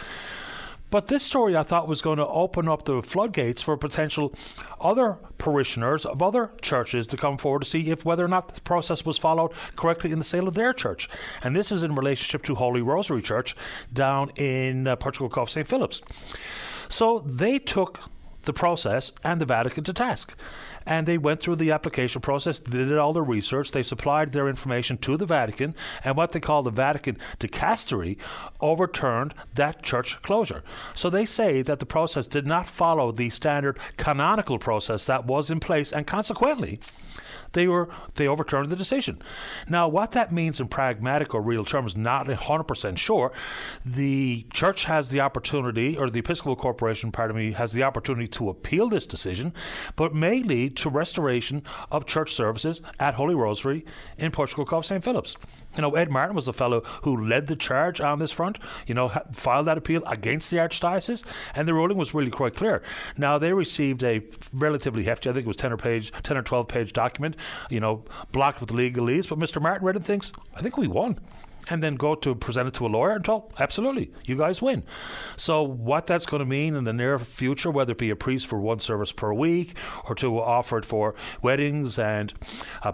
But this story, I thought, was going to open up the floodgates for potential other parishioners of other churches to come forward to see if whether or not the process was followed correctly in the sale of their church. And this is in relationship to Holy Rosary Church down in Portugal Cove St. Philip's. So they took the process and the Vatican to task. And they went through the application process, did all the research, they supplied their information to the Vatican, and what they call the Vatican dicastery overturned that church closure. So they say that the process did not follow the standard canonical process that was in place, and consequently, they overturned the decision. Now, what that means in pragmatic or real terms, not 100% sure. The church has the opportunity, or the Episcopal Corporation, has the opportunity to appeal this decision, but may lead lead to restoration of church services at Holy Rosary in Portugal Cove St. Philip's. You know, Ed Martin was the fellow who led the charge on this front, you know, filed that appeal against the Archdiocese, and the ruling was really quite clear. Now, they received a relatively hefty, I think it was 10 or 12-page document, you know, blocked with legalese, but Mr. Martin read it and thinks, I think we won. And then go to present it to a lawyer and told, absolutely, you guys win. So what that's going to mean in the near future, whether it be a priest for one service per week or to offer it for weddings and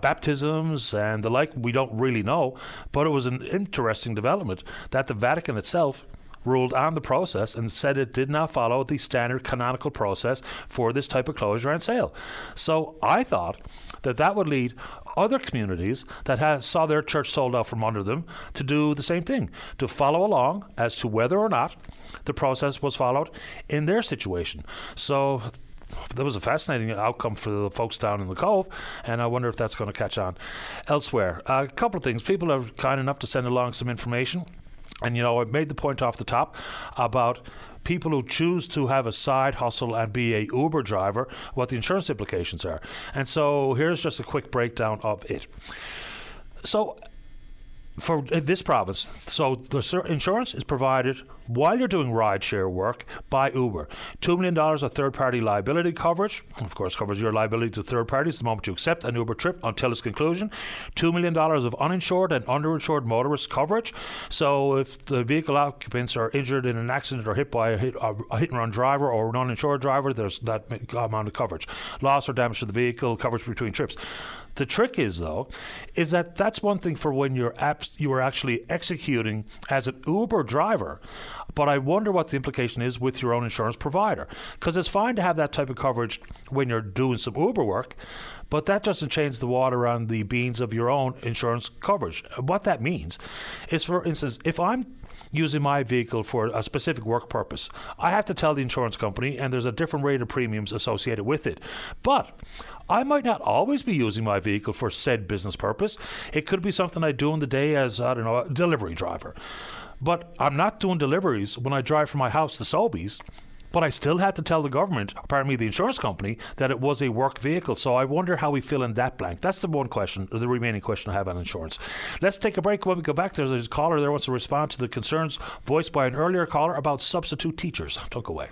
baptisms and the like, we don't really know. But it was an interesting development that the Vatican itself ruled on the process and said it did not follow the standard canonical process for this type of closure and sale. So I thought that would lead other communities that saw their church sold out from under them to do the same thing, to follow along as to whether or not the process was followed in their situation. So that was a fascinating outcome for the folks down in the Cove, and I wonder if that's going to catch on elsewhere. A couple of things. People are kind enough to send along some information. And, you know, I made the point off the top about people who choose to have a side hustle and be a Uber driver, what the insurance implications are. And so here's just a quick breakdown of it. So for this province, so the insurance is provided while you're doing rideshare work by Uber. $2 million of third-party liability coverage, of course, covers your liability to third parties the moment you accept an Uber trip until its conclusion. $2 million of uninsured and underinsured motorist coverage. So if the vehicle occupants are injured in an accident or hit by a hit-and-run driver or an uninsured driver, there's that amount of coverage. Loss or damage to the vehicle, coverage between trips. The trick is, though, is that that's one thing for when you are actually executing as an Uber driver, but I wonder what the implication is with your own insurance provider. Because it's fine to have that type of coverage when you're doing some Uber work, but that doesn't change the water on the beans of your own insurance coverage. What that means is, for instance, if I'm using my vehicle for a specific work purpose, I have to tell the insurance company, and there's a different rate of premiums associated with it. But I might not always be using my vehicle for said business purpose. It could be something I do in the day as, I don't know, a delivery driver. But I'm not doing deliveries when I drive from my house to Sobeys. But I still had to tell the government, the insurance company, that it was a work vehicle. So I wonder how we fill in that blank. That's the one question, or the remaining question I have on insurance. Let's take a break. When we go back, there's a caller there who wants to respond to the concerns voiced by an earlier caller about substitute teachers. Don't go away.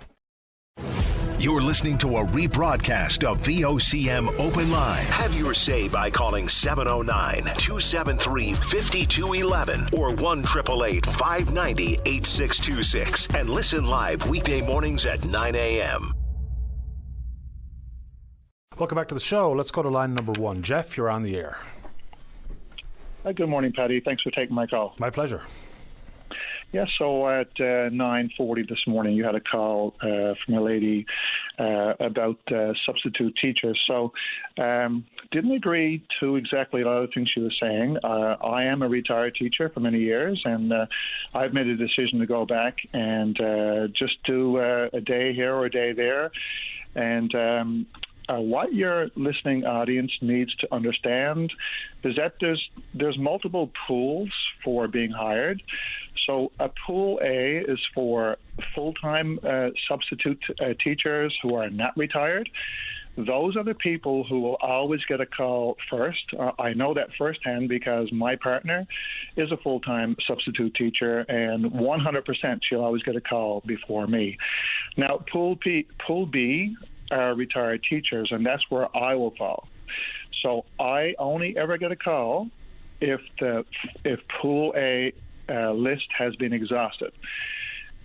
You're listening to a rebroadcast of VOCM Open Line. Have your say by calling 709-273-5211 or 1-888-590-8626 and listen live weekday mornings at 9 a.m. Welcome back to the show. Let's go to line number 1. Jeff, you're on the air. Good morning, Paddy. Thanks for taking my call. My pleasure. Yeah, so at 9:40 this morning, you had a call from a lady about substitute teachers. So didn't agree to exactly a lot of things she was saying. I am a retired teacher for many years, and I've made a decision to go back and just do a day here or a day there. And what your listening audience needs to understand is that there's multiple pools for being hired. So a pool A is for full-time substitute teachers who are not retired. Those are the people who will always get a call first. I know that firsthand because my partner is a full-time substitute teacher, and 100% she'll always get a call before me. Now, Pool B are retired teachers, and that's where I will fall. So I only ever get a call if Pool A list has been exhausted.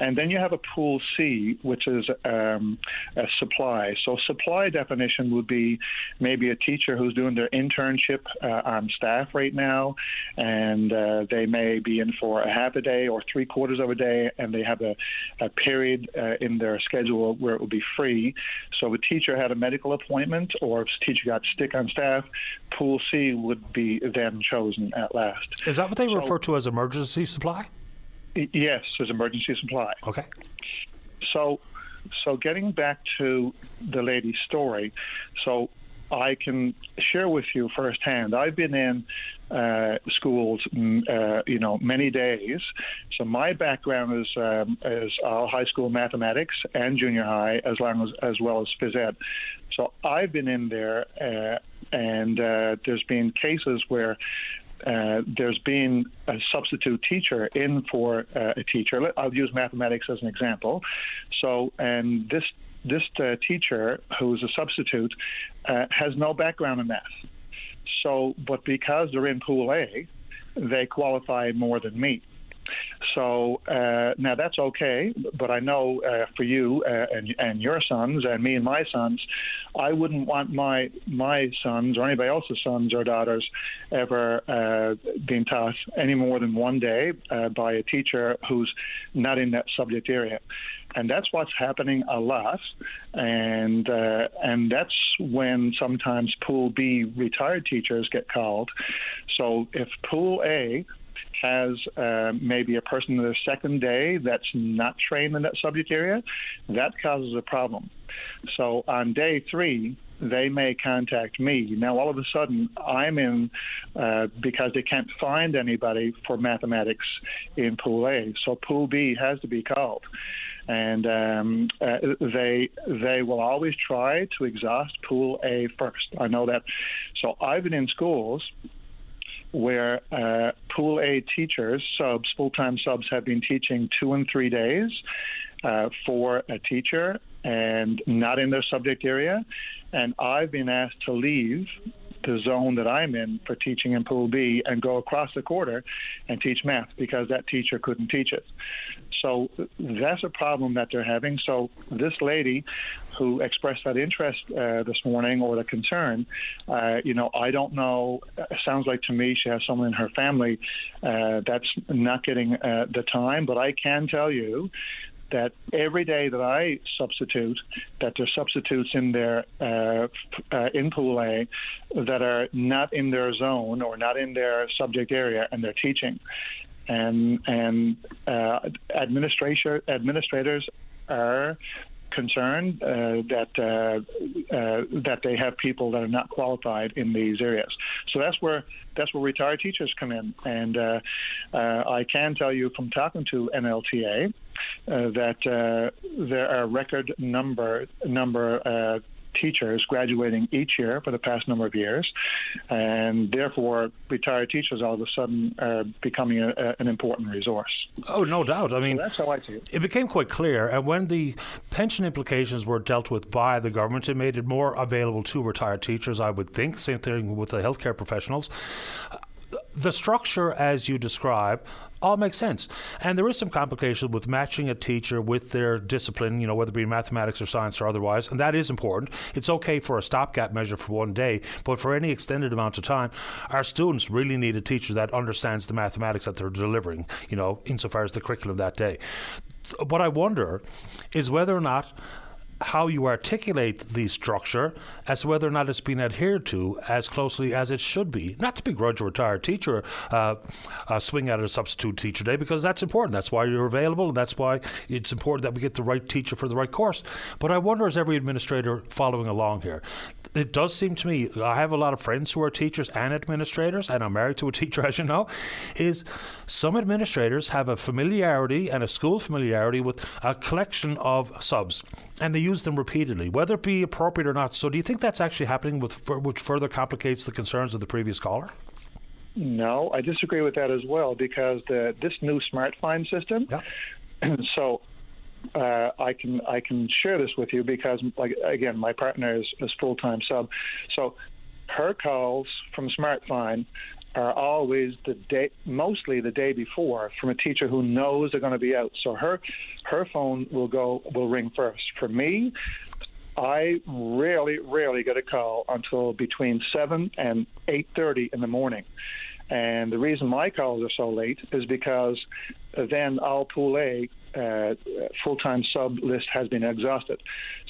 And then you have a Pool C, which is a supply. So supply definition would be maybe a teacher who's doing their internship on staff right now, and they may be in for a half a day or 3/4 of a day, and they have a period in their schedule where it will be free. So if a teacher had a medical appointment or if a teacher got sick on staff, Pool C would be then chosen at last. Is that what they refer to as emergency supply? Yes, as emergency supply. Okay. So getting back to the lady's story, so I can share with you firsthand. I've been in schools, many days. So my background is all high school mathematics and junior high, as well as phys ed. So I've been in there, and there's been cases where there's been a substitute teacher in for a teacher. I'll use mathematics as an example. So, and this teacher, who's a substitute, has no background in math. So, but because they're in Pool A, they qualify more than me. So now that's okay, but I know for you and your sons and me and my sons, I wouldn't want my sons or anybody else's sons or daughters ever being taught any more than one day by a teacher who's not in that subject area. And that's what's happening a lot, and that's when sometimes Pool B retired teachers get called. So if Pool A has maybe a person in their second day that's not trained in that subject area, that causes a problem. So on day 3, they may contact me. Now, all of a sudden, I'm in because they can't find anybody for mathematics in Pool A. So Pool B has to be called. And they will always try to exhaust Pool A first. I know that. So I've been in schools where Pool A teachers, full-time subs, have been teaching 2 and 3 days for a teacher and not in their subject area. And I've been asked to leave the zone that I'm in for teaching in Pool B and go across the quarter and teach math because that teacher couldn't teach it. So that's a problem that they're having. So this lady who expressed that interest this morning, or the concern, I don't know. It sounds like to me she has someone in her family that's not getting the time. But I can tell you that every day that I substitute, that there's substitutes in there in Pool A that are not in their zone or not in their subject area, and they're teaching. And administrators are concerned that they have people that are not qualified in these areas. So that's where retired teachers come in. And I can tell you from talking to NLTA that there are record number teachers graduating each year for the past number of years, and therefore retired teachers all of a sudden are becoming an important resource. Oh, no doubt. I mean, so that's how I see it. It became quite clear, and when the pension implications were dealt with by the government, it made it more available to retired teachers, I would think. Same thing with the healthcare professionals. The structure, as you describe, all makes sense. And there is some complication with matching a teacher with their discipline, whether it be mathematics or science or otherwise, and that is important. It's okay for a stopgap measure for one day, but for any extended amount of time, our students really need a teacher that understands the mathematics that they're delivering, insofar as the curriculum that day. What I wonder is whether or not how you articulate the structure as to whether or not it's been adhered to as closely as it should be. Not to begrudge a retired teacher swing at a substitute teacher day, because that's important. That's why you're available, and that's why it's important that we get the right teacher for the right course. But I wonder, is every administrator following along here? It does seem to me, I have a lot of friends who are teachers and administrators, and I'm married to a teacher, as you know, is some administrators have a familiarity and a school familiarity with a collection of subs, and they use them repeatedly, whether it be appropriate or not. So do you think that's actually happening, which further complicates the concerns of the previous caller? No, I disagree with that as well, because this new Smart Find system, so I can share this with you because, again, my partner is full-time sub. So her calls from Smart Find are always mostly the day before, from a teacher who knows they're going to be out. So her phone will ring first. For me, I rarely get a call until between 7 and 8:30 in the morning. And the reason my calls are so late is because then all Pool A full-time sub list has been exhausted.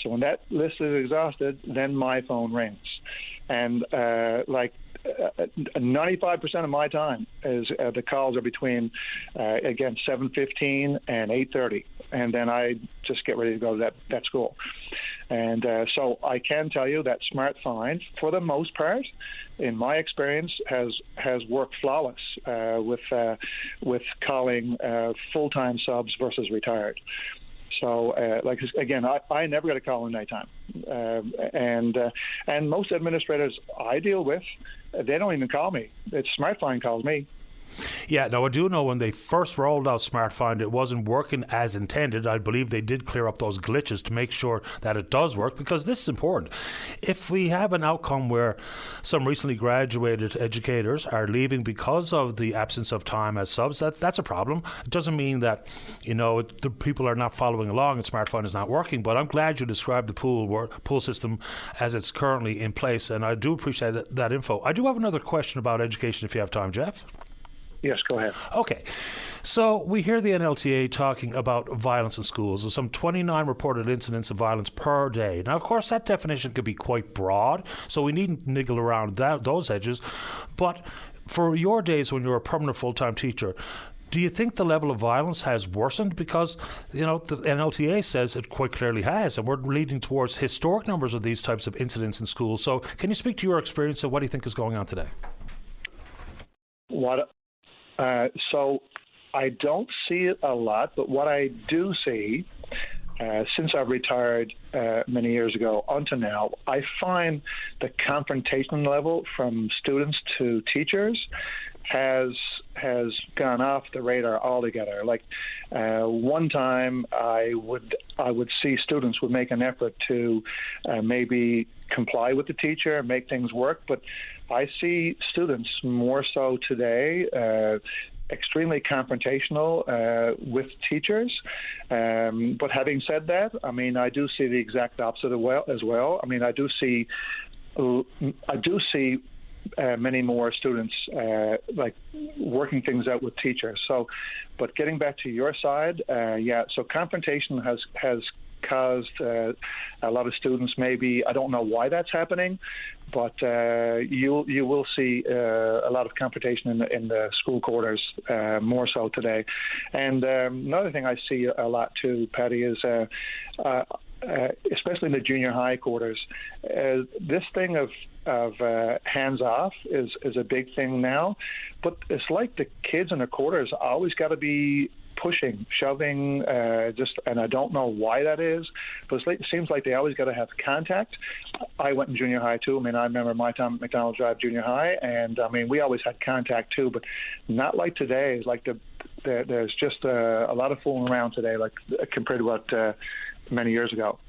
So when that list is exhausted, then my phone rings. And 95% of my time is the calls are between, again, 7:15 and 8:30. And then I just get ready to go to that school. And so I can tell you that Smart Find, for the most part, in my experience, has worked flawless with calling full-time subs versus retired. So, again, I never get a call in nighttime, and most administrators I deal with, they don't even call me. It's SmartFind calls me. Yeah, now I do know when they first rolled out SmartFind, it wasn't working as intended. I believe they did clear up those glitches to make sure that it does work, because this is important. If we have an outcome where some recently graduated educators are leaving because of the absence of time as subs, that's a problem. It doesn't mean that, the people are not following along and SmartFind is not working, but I'm glad you described the pool system as it's currently in place, and I do appreciate that info. I do have another question about education if you have time, Jeff. Yes, go ahead. Okay. So we hear the NLTA talking about violence in schools. There's some 29 reported incidents of violence per day. Now, of course, that definition could be quite broad, so we needn't niggle around those edges. But for your days when you're a permanent full-time teacher, do you think the level of violence has worsened? Because, the NLTA says it quite clearly has, and we're leading towards historic numbers of these types of incidents in schools. So can you speak to your experience of what do you think is going on today? So I don't see it a lot, but what I do see, since I've retired many years ago unto now, I find the confrontation level from students to teachers has gone off the radar altogether. Like one time, I would see students would make an effort to maybe comply with the teacher, make things work, but I see students more so today extremely confrontational with teachers. But having said that, I do see the exact opposite as well. I do see many more students working things out with teachers. So, but getting back to your side, so confrontation has caused a lot of students, maybe, I don't know why that's happening, but you will see a lot of confrontation in the school quarters, more so today. And another thing I see a lot too, Patty, is especially in the junior high quarters, this thing of hands off is a big thing now, but it's like the kids in the quarters always got to be pushing, shoving, and I don't know why that is, but it seems like they always got to have contact. I went in junior high too. I remember my time at McDonald Drive Junior High, and we always had contact too, but not like today. It's like there's just a lot of fooling around today, like compared to what many years ago.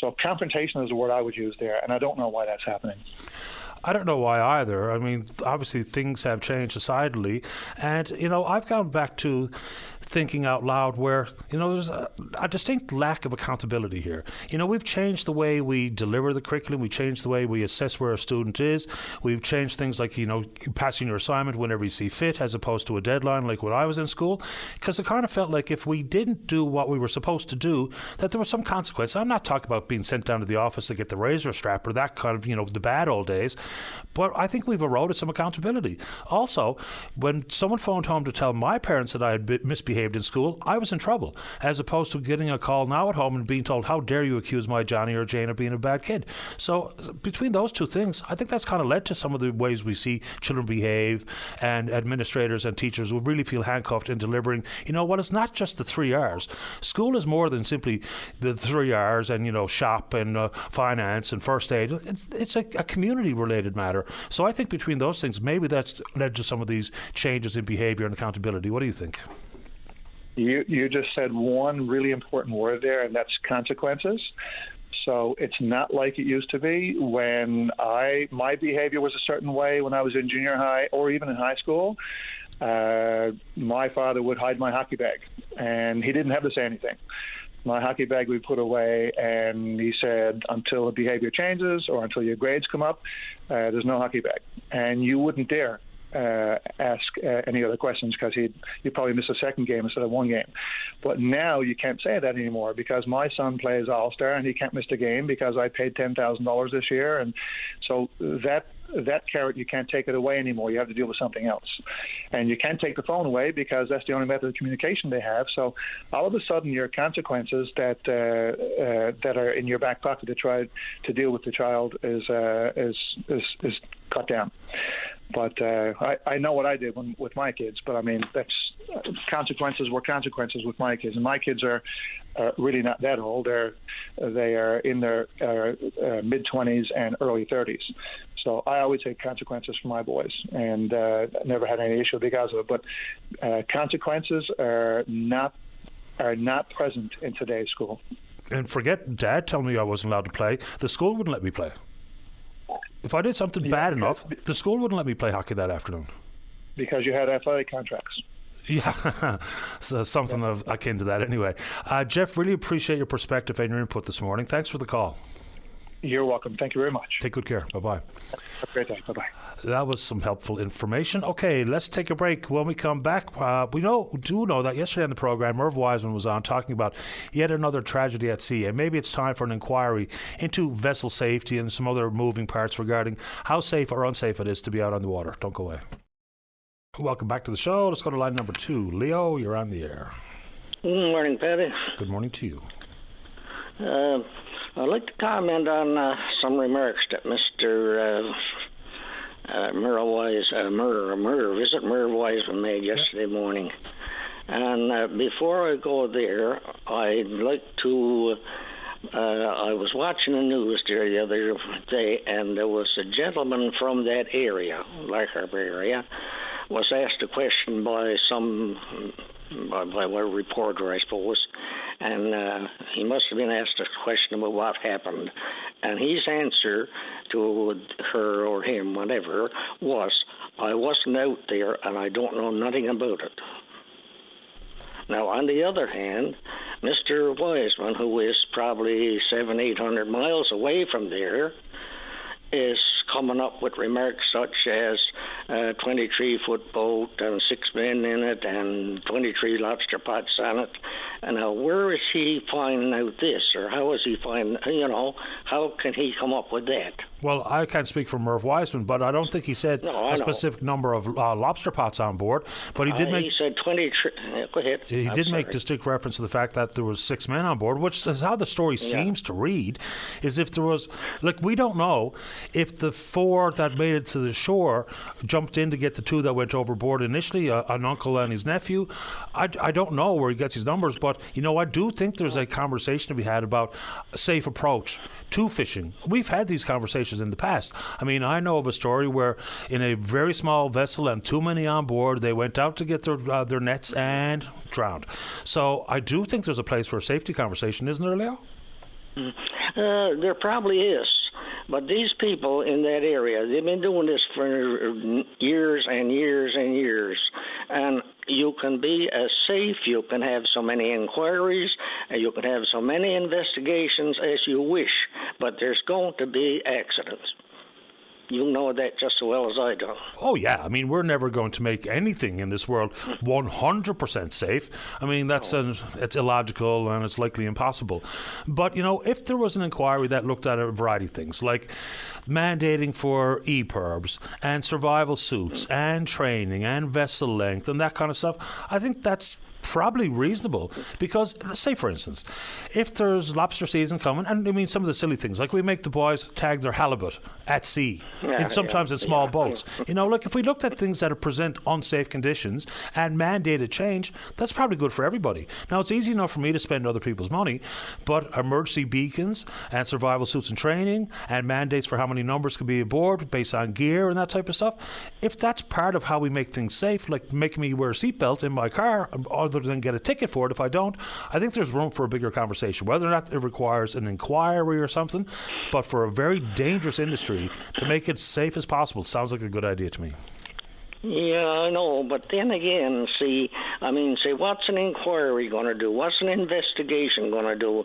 So confrontation is the word I would use there, and I don't know why that's happening. I don't know why either. Obviously things have changed societally, and I've gone back to thinking out loud where there's a distinct lack of accountability here. We've changed the way we deliver the curriculum, we changed the way we assess where a student is, we've changed things like passing your assignment whenever you see fit as opposed to a deadline like when I was in school, because it kind of felt like if we didn't do what we were supposed to do, that there was some consequence. I'm not talking about being sent down to the office to get the razor strap or that kind of the bad old days, but I think we've eroded some accountability. Also, when someone phoned home to tell my parents that I had misbehaved in school, I was in trouble, as opposed to getting a call now at home and being told, how dare you accuse my Johnny or Jane of being a bad kid. So between those two things, I think that's kind of led to some of the ways we see children behave, and administrators and teachers will really feel handcuffed in delivering, what is not just the 3 R's. School is more than simply the 3 R's and, shop and finance and first aid. It's a community-related matter. So I think between those things, maybe that's led to some of these changes in behavior and accountability. What do you think? You just said one really important word there, and that's consequences. So it's not like it used to be when my behavior was a certain way when I was in junior high or even in high school. My father would hide my hockey bag, and he didn't have to say anything. My hockey bag we put away, and he said, until the behavior changes or until your grades come up, there's no hockey bag. And you wouldn't dare ask any other questions because he'd probably miss a second game instead of one game. But now you can't say that anymore because my son plays All-Star and he can't miss a game because I paid $10,000 this year. And so that carrot, you can't take it away anymore. You have to deal with something else. And you can't take the phone away because that's the only method of communication they have. So all of a sudden your consequences that are in your back pocket to try to deal with the child is cut down. But I know what I did with my kids, but I mean, that's consequences were consequences with my kids. And my kids are really not that old. They are in their mid-20s and early 30s. So I always take consequences for my boys, and never had any issue because of it. But consequences are not present in today's school. And forget Dad telling me I wasn't allowed to play. The school wouldn't let me play. If I did something bad enough, the school wouldn't let me play hockey that afternoon. Because you had athletic contracts. Yeah, so something akin to that anyway. Jeff, really appreciate your perspective and your input this morning. Thanks for the call. Know welcome. Thank you very much. Take good care. Bye-bye. Have a great day. Bye-bye. That was some helpful information. Okay, let's take a break. When we come back, we do know that yesterday on the program, Merv Wiseman was on talking about yet another tragedy at sea, and maybe it's time for an inquiry into vessel safety and some other moving parts regarding how safe or unsafe it is to be out on the water. Don't go away. Welcome back to the show. Let's go to line number 2. Leo, you're on the air. Good morning, Patty. Good morning to you. I'd like to comment on some remarks that Mr. Merv Wiseman made yesterday morning. And before I go there, I'd like to... I was watching the news there the other day, and there was a gentleman from that area, Lark Harbor area, was asked a question by a reporter, I suppose, and he must have been asked a question about what happened. And his answer to her or him, whatever, was, I wasn't out there and I don't know nothing about it. Now, on the other hand, Mr. Wiseman, who is probably 700-800 miles away from there, is coming up with remarks such as 23-foot boat and 6 men in it and 23 lobster pots on it. And now, where is he finding out this, or how is he finding, how can he come up with that? Well, I can't speak for Merv Wiseman, but I don't think he said a specific number of lobster pots on board. But he did make. He said 23. Go ahead. He did make distinct reference to the fact that there was 6 men on board, which is how the story seems to read. Is if there was, we don't know if the 4 that made it to the shore jumped in to get the 2 that went overboard initially, an uncle and his nephew. I don't know where he gets his numbers, but I do think there's a conversation to be had about a safe approach to fishing. We've had these conversations in the past. I mean, I know of a story where in a very small vessel and too many on board, they went out to get their nets and drowned. So I do think there's a place for a safety conversation, isn't there, Leo? There probably is. But these people in that area, they've been doing this for years and years and years. And you can be as safe, you can have so many inquiries, and you can have so many investigations as you wish, but there's going to be accidents. You know that just as well as I do. Oh, yeah. I mean, we're never going to make anything in this world 100% safe. I mean, it's illogical and it's likely impossible. But, if there was an inquiry that looked at a variety of things, like mandating for EPIRBs and survival suits and training and vessel length and that kind of stuff, I think that's probably reasonable, because say for instance, if there's lobster season coming, and I mean some of the silly things like we make the boys tag their halibut at sea and sometimes in small boats. If we looked at things that present unsafe conditions and mandated change, that's probably good for everybody. Now, it's easy enough for me to spend other people's money, but emergency beacons and survival suits and training and mandates for how many numbers can be aboard based on gear and that type of stuff, if that's part of how we make things safe, like making me wear a seatbelt in my car other than get a ticket for it if I don't, I think there's room for a bigger conversation, whether or not it requires an inquiry or something. But for a very dangerous industry, to make it safe as possible sounds like a good idea to me. Yeah, I know, but then again, see, what's an inquiry going to do? What's an investigation going to do?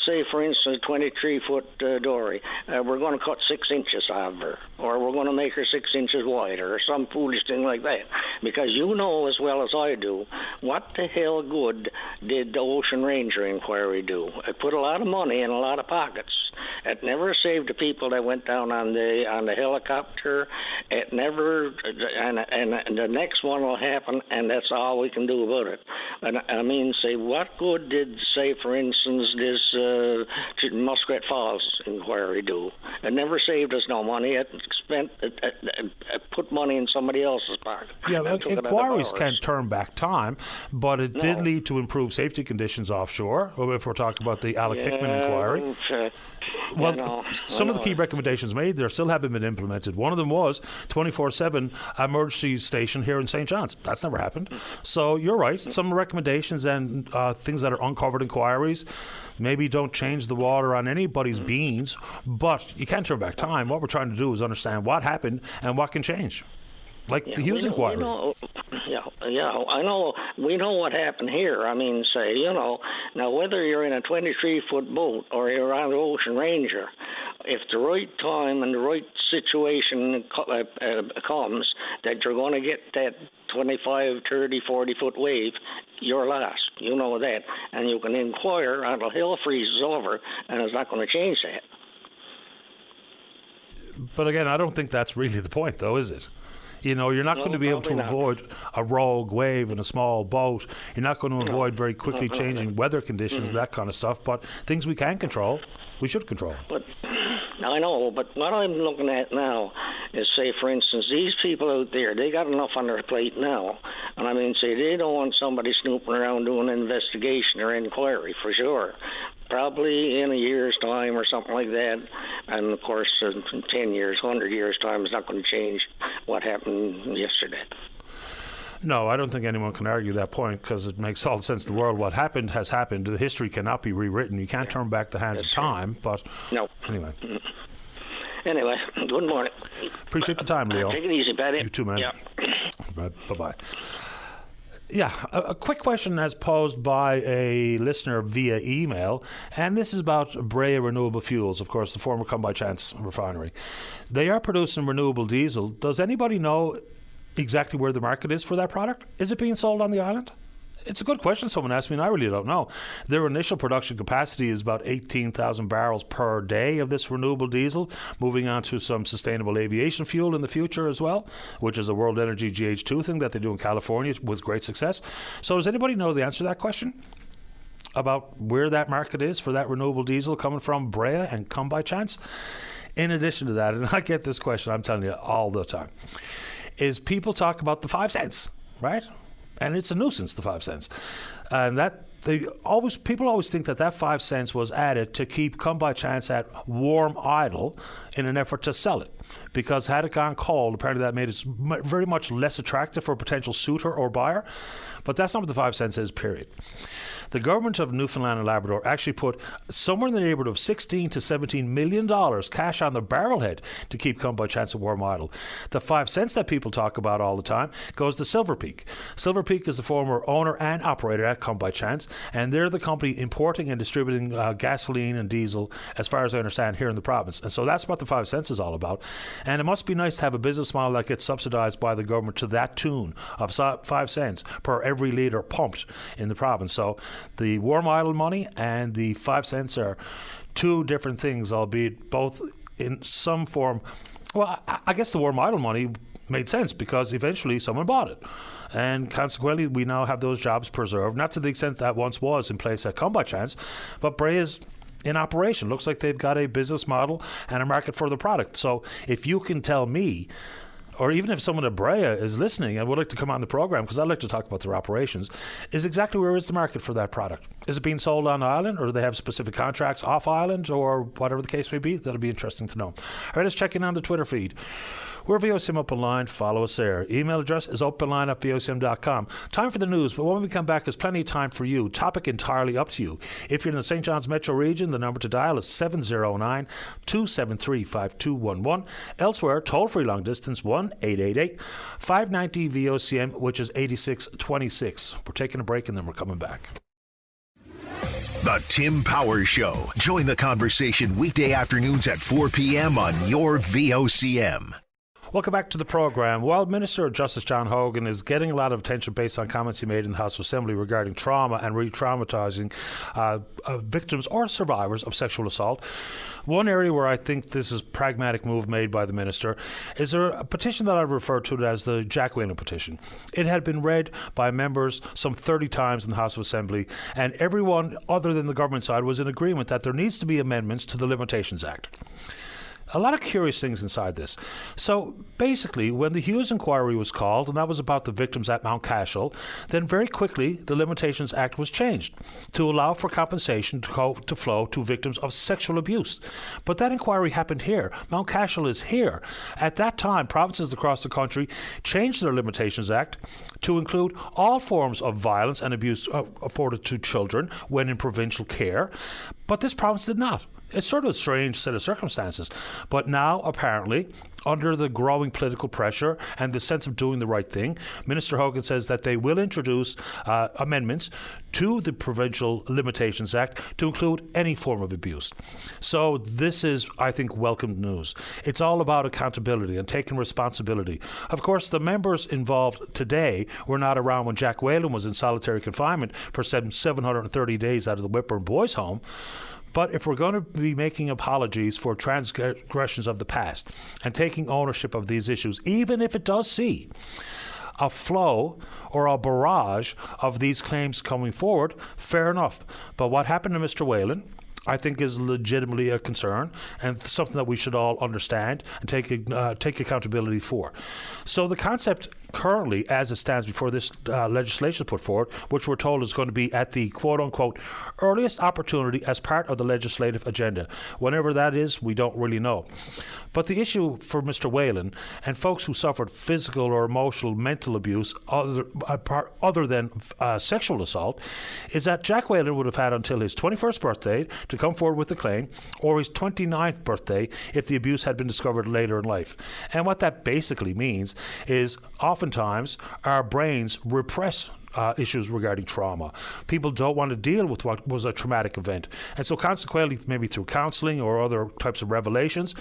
Say, for instance, a 23-foot dory. We're going to cut 6 inches out of her, or we're going to make her 6 inches wider, or some foolish thing like that. Because you know as well as I do, what the hell good did the Ocean Ranger inquiry do? It put a lot of money in a lot of pockets. It never saved the people that went down on the helicopter. It never, and the next one will happen, and that's all we can do about it. And say, what good did, say, for instance, this Muskrat Falls inquiry do? It never saved us no money. It put money in somebody else's pocket. Yeah, inquiries can turn back time, but it did lead to improved safety conditions offshore. If we're talking about the Alec Hickman inquiry. Some of the key recommendations made there still haven't been implemented. One of them was 24/7 emergency station here in St. John's. That's never happened. So you're right. Some recommendations and things that are uncovered inquiries maybe don't change the water on anybody's beans, but you can't turn back time. What we're trying to do is understand what happened and what can change. Like the Hughes inquiry. I know. We know what happened here. Now whether you're in a 23-foot boat or you're on the Ocean Ranger, if the right time and the right situation comes that you're going to get that 25, 30, 40-foot wave, you're lost. You know that. And you can inquire until hell freezes over, and it's not going to change that. But again, I don't think that's really the point, though, is it? You're not going to be able to avoid a rogue wave in a small boat. You're not going to avoid very quickly changing weather conditions, that kind of stuff. But things we can control, we should control. But I know, but what I'm looking at now is, say, for instance, these people out there, they got enough on their plate now. And say, they don't want somebody snooping around doing an investigation or inquiry, for sure. Probably in a year's time or something like that. And, of course, in 10 years, 100 years' time is not going to change what happened yesterday. No, I don't think anyone can argue that point because it makes all the sense in the world. What happened has happened. The history cannot be rewritten. You can't turn back the hands of time. But no. Anyway. Anyway, good morning. Appreciate the time, Leo. Take it easy, Patty. You too, man. Yeah. Bye-bye. Yeah, a quick question as posed by a listener via email, and this is about Brea Renewable Fuels, of course, the former Come By Chance refinery. They are producing renewable diesel. Does anybody know exactly where the market is for that product? Is it being sold on the island? It's a good question someone asked me, and I really don't know. Their initial production capacity is about 18,000 barrels per day of this renewable diesel, moving on to some sustainable aviation fuel in the future as well, which is a World Energy GH2 thing that they do in California with great success. So does anybody know the answer to that question? About where that market is for that renewable diesel coming from Brea and Come By Chance? In addition to that, and I get this question, I'm telling you all the time, is people talk about the 5 cents, right? And it's a nuisance, the 5 cents. And that people always think that 5 cents was added to keep Come By Chance at warm idle in an effort to sell it. Because had it gone cold, apparently that made it very much less attractive for a potential suitor or buyer. But that's not what the 5 cents is, period. The government of Newfoundland and Labrador actually put somewhere in the neighborhood of $16 to $17 million cash on the barrelhead to keep Come By Chance at warm idle. The 5 cents that people talk about all the time goes to Silver Peak. Silver Peak is the former owner and operator at Come By Chance, and they're the company importing and distributing gasoline and diesel, as far as I understand, here in the province. And so that's what the 5 cents is all about. And it must be nice to have a business model that gets subsidized by the government to that tune of 5 cents per every litre pumped in the province. So the warm idle money and the 5 cents are two different things, albeit both in some form. Well, I guess the warm idle money made sense because eventually someone bought it. And consequently, we now have those jobs preserved, not to the extent that once was in place at Come By Chance, but Brea is in operation. Looks like they've got a business model and a market for the product. So if you can tell me, or even if someone at Brea is listening and would like to come on the program, because I'd like to talk about their operations, is exactly where is the market for that product? Is it being sold on island, or do they have specific contracts off island, or whatever the case may be? That'll be interesting to know. All right, let's check in on the Twitter feed. We're VOCM Openline. Follow us there. Email address is openline@vocm.com. Time for the news, but when we come back, there's plenty of time for you. Topic entirely up to you. If you're in the St. John's metro region, the number to dial is 709-273-5211. Elsewhere, toll-free long distance 1 877-888-590-VOCM, which is 8626. We're taking a break and then we're coming back. The Tim Powers Show. Join the conversation weekday afternoons at 4 p.m. on your VOCM. Welcome back to the program. While Minister of Justice John Hogan is getting a lot of attention based on comments he made in the House of Assembly regarding trauma and re-traumatizing victims or survivors of sexual assault, one area where I think this is a pragmatic move made by the minister is there a petition that I refer to as the Jack Whalen petition. It had been read by members some 30 times in the House of Assembly, and everyone other than the government side was in agreement that there needs to be amendments to the Limitations Act. A lot of curious things inside this. So basically, when the Hughes inquiry was called, and that was about the victims at Mount Cashel, then very quickly the Limitations Act was changed to allow for compensation to flow to victims of sexual abuse. But that inquiry happened here. Mount Cashel is here. At that time, provinces across the country changed their Limitations Act to include all forms of violence and abuse afforded to children when in provincial care. But this province did not. It's sort of a strange set of circumstances. But now, apparently, under the growing political pressure and the sense of doing the right thing, Minister Hogan says that they will introduce amendments to the Provincial Limitations Act to include any form of abuse. So this is, I think, welcome news. It's all about accountability and taking responsibility. Of course, the members involved today were not around when Jack Whalen was in solitary confinement for 730 days out of the Whitburn Boys' Home. But if we're going to be making apologies for transgressions of the past and taking ownership of these issues, even if it does see a flow or a barrage of these claims coming forward, fair enough. But what happened to Mr. Whalen, I think, is legitimately a concern and something that we should all understand and take accountability for. So the concept currently, as it stands before this legislation put forward, which we're told is going to be at the quote-unquote earliest opportunity as part of the legislative agenda. Whenever that is, we don't really know. But the issue for Mr. Whalen and folks who suffered physical or emotional mental abuse other than sexual assault is that Jack Whalen would have had until his 21st birthday to come forward with the claim, or his 29th birthday if the abuse had been discovered later in life. And what that basically means is oftentimes our brains repress issues regarding trauma. People don't want to deal with what was a traumatic event. And so consequently, maybe through counseling or other types of revelations,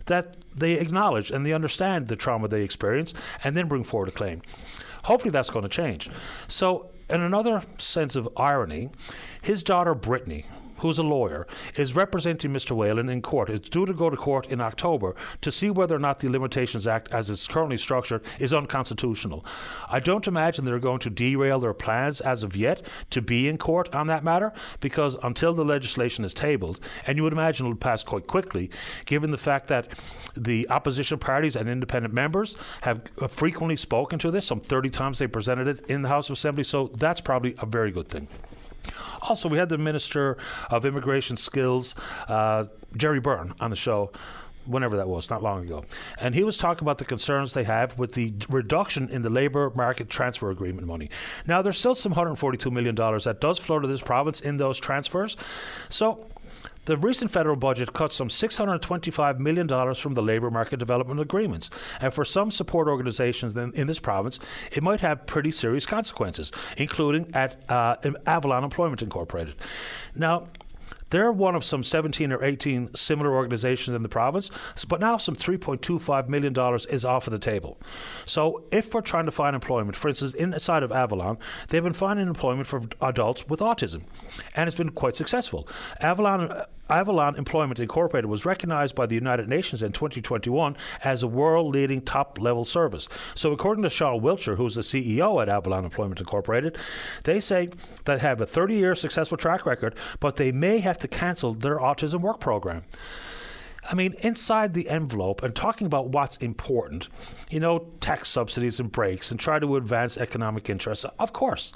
that they acknowledge and they understand the trauma they experienced and then bring forward a claim. Hopefully that's going to change. So in another sense of irony, his daughter Brittany, who's a lawyer, is representing Mr. Whalen in court. It's due to go to court in October to see whether or not the Limitations Act, as it's currently structured, is unconstitutional. I don't imagine they're going to derail their plans as of yet to be in court on that matter, because until the legislation is tabled, and you would imagine it will pass quite quickly, given the fact that the opposition parties and independent members have frequently spoken to this. Some 30 times they presented it in the House of Assembly, so that's probably a very good thing. Also, we had the Minister of Immigration Skills, Jerry Byrne, on the show, whenever that was, not long ago. And he was talking about the concerns they have with the reduction in the labour market transfer agreement money. Now, there's still some $142 million that does flow to this province in those transfers. So the recent federal budget cuts some $625 million from the labour market development agreements. And for some support organisations in this province, it might have pretty serious consequences, including at Avalon Employment Incorporated. Now, they're one of some 17 or 18 similar organizations in the province, but now some $3.25 million is off of the table. So if we're trying to find employment, for instance, inside of Avalon, they've been finding employment for adults with autism, and it's been quite successful. Avalon Employment Incorporated was recognized by the United Nations in 2021 as a world-leading top-level service. So according to Sean Wiltshire, who's the CEO at Avalon Employment Incorporated, they say they have a 30-year successful track record, but they may have to cancel their autism work program. I mean, inside the envelope and talking about what's important, you know, tax subsidies and breaks and try to advance economic interests, of course.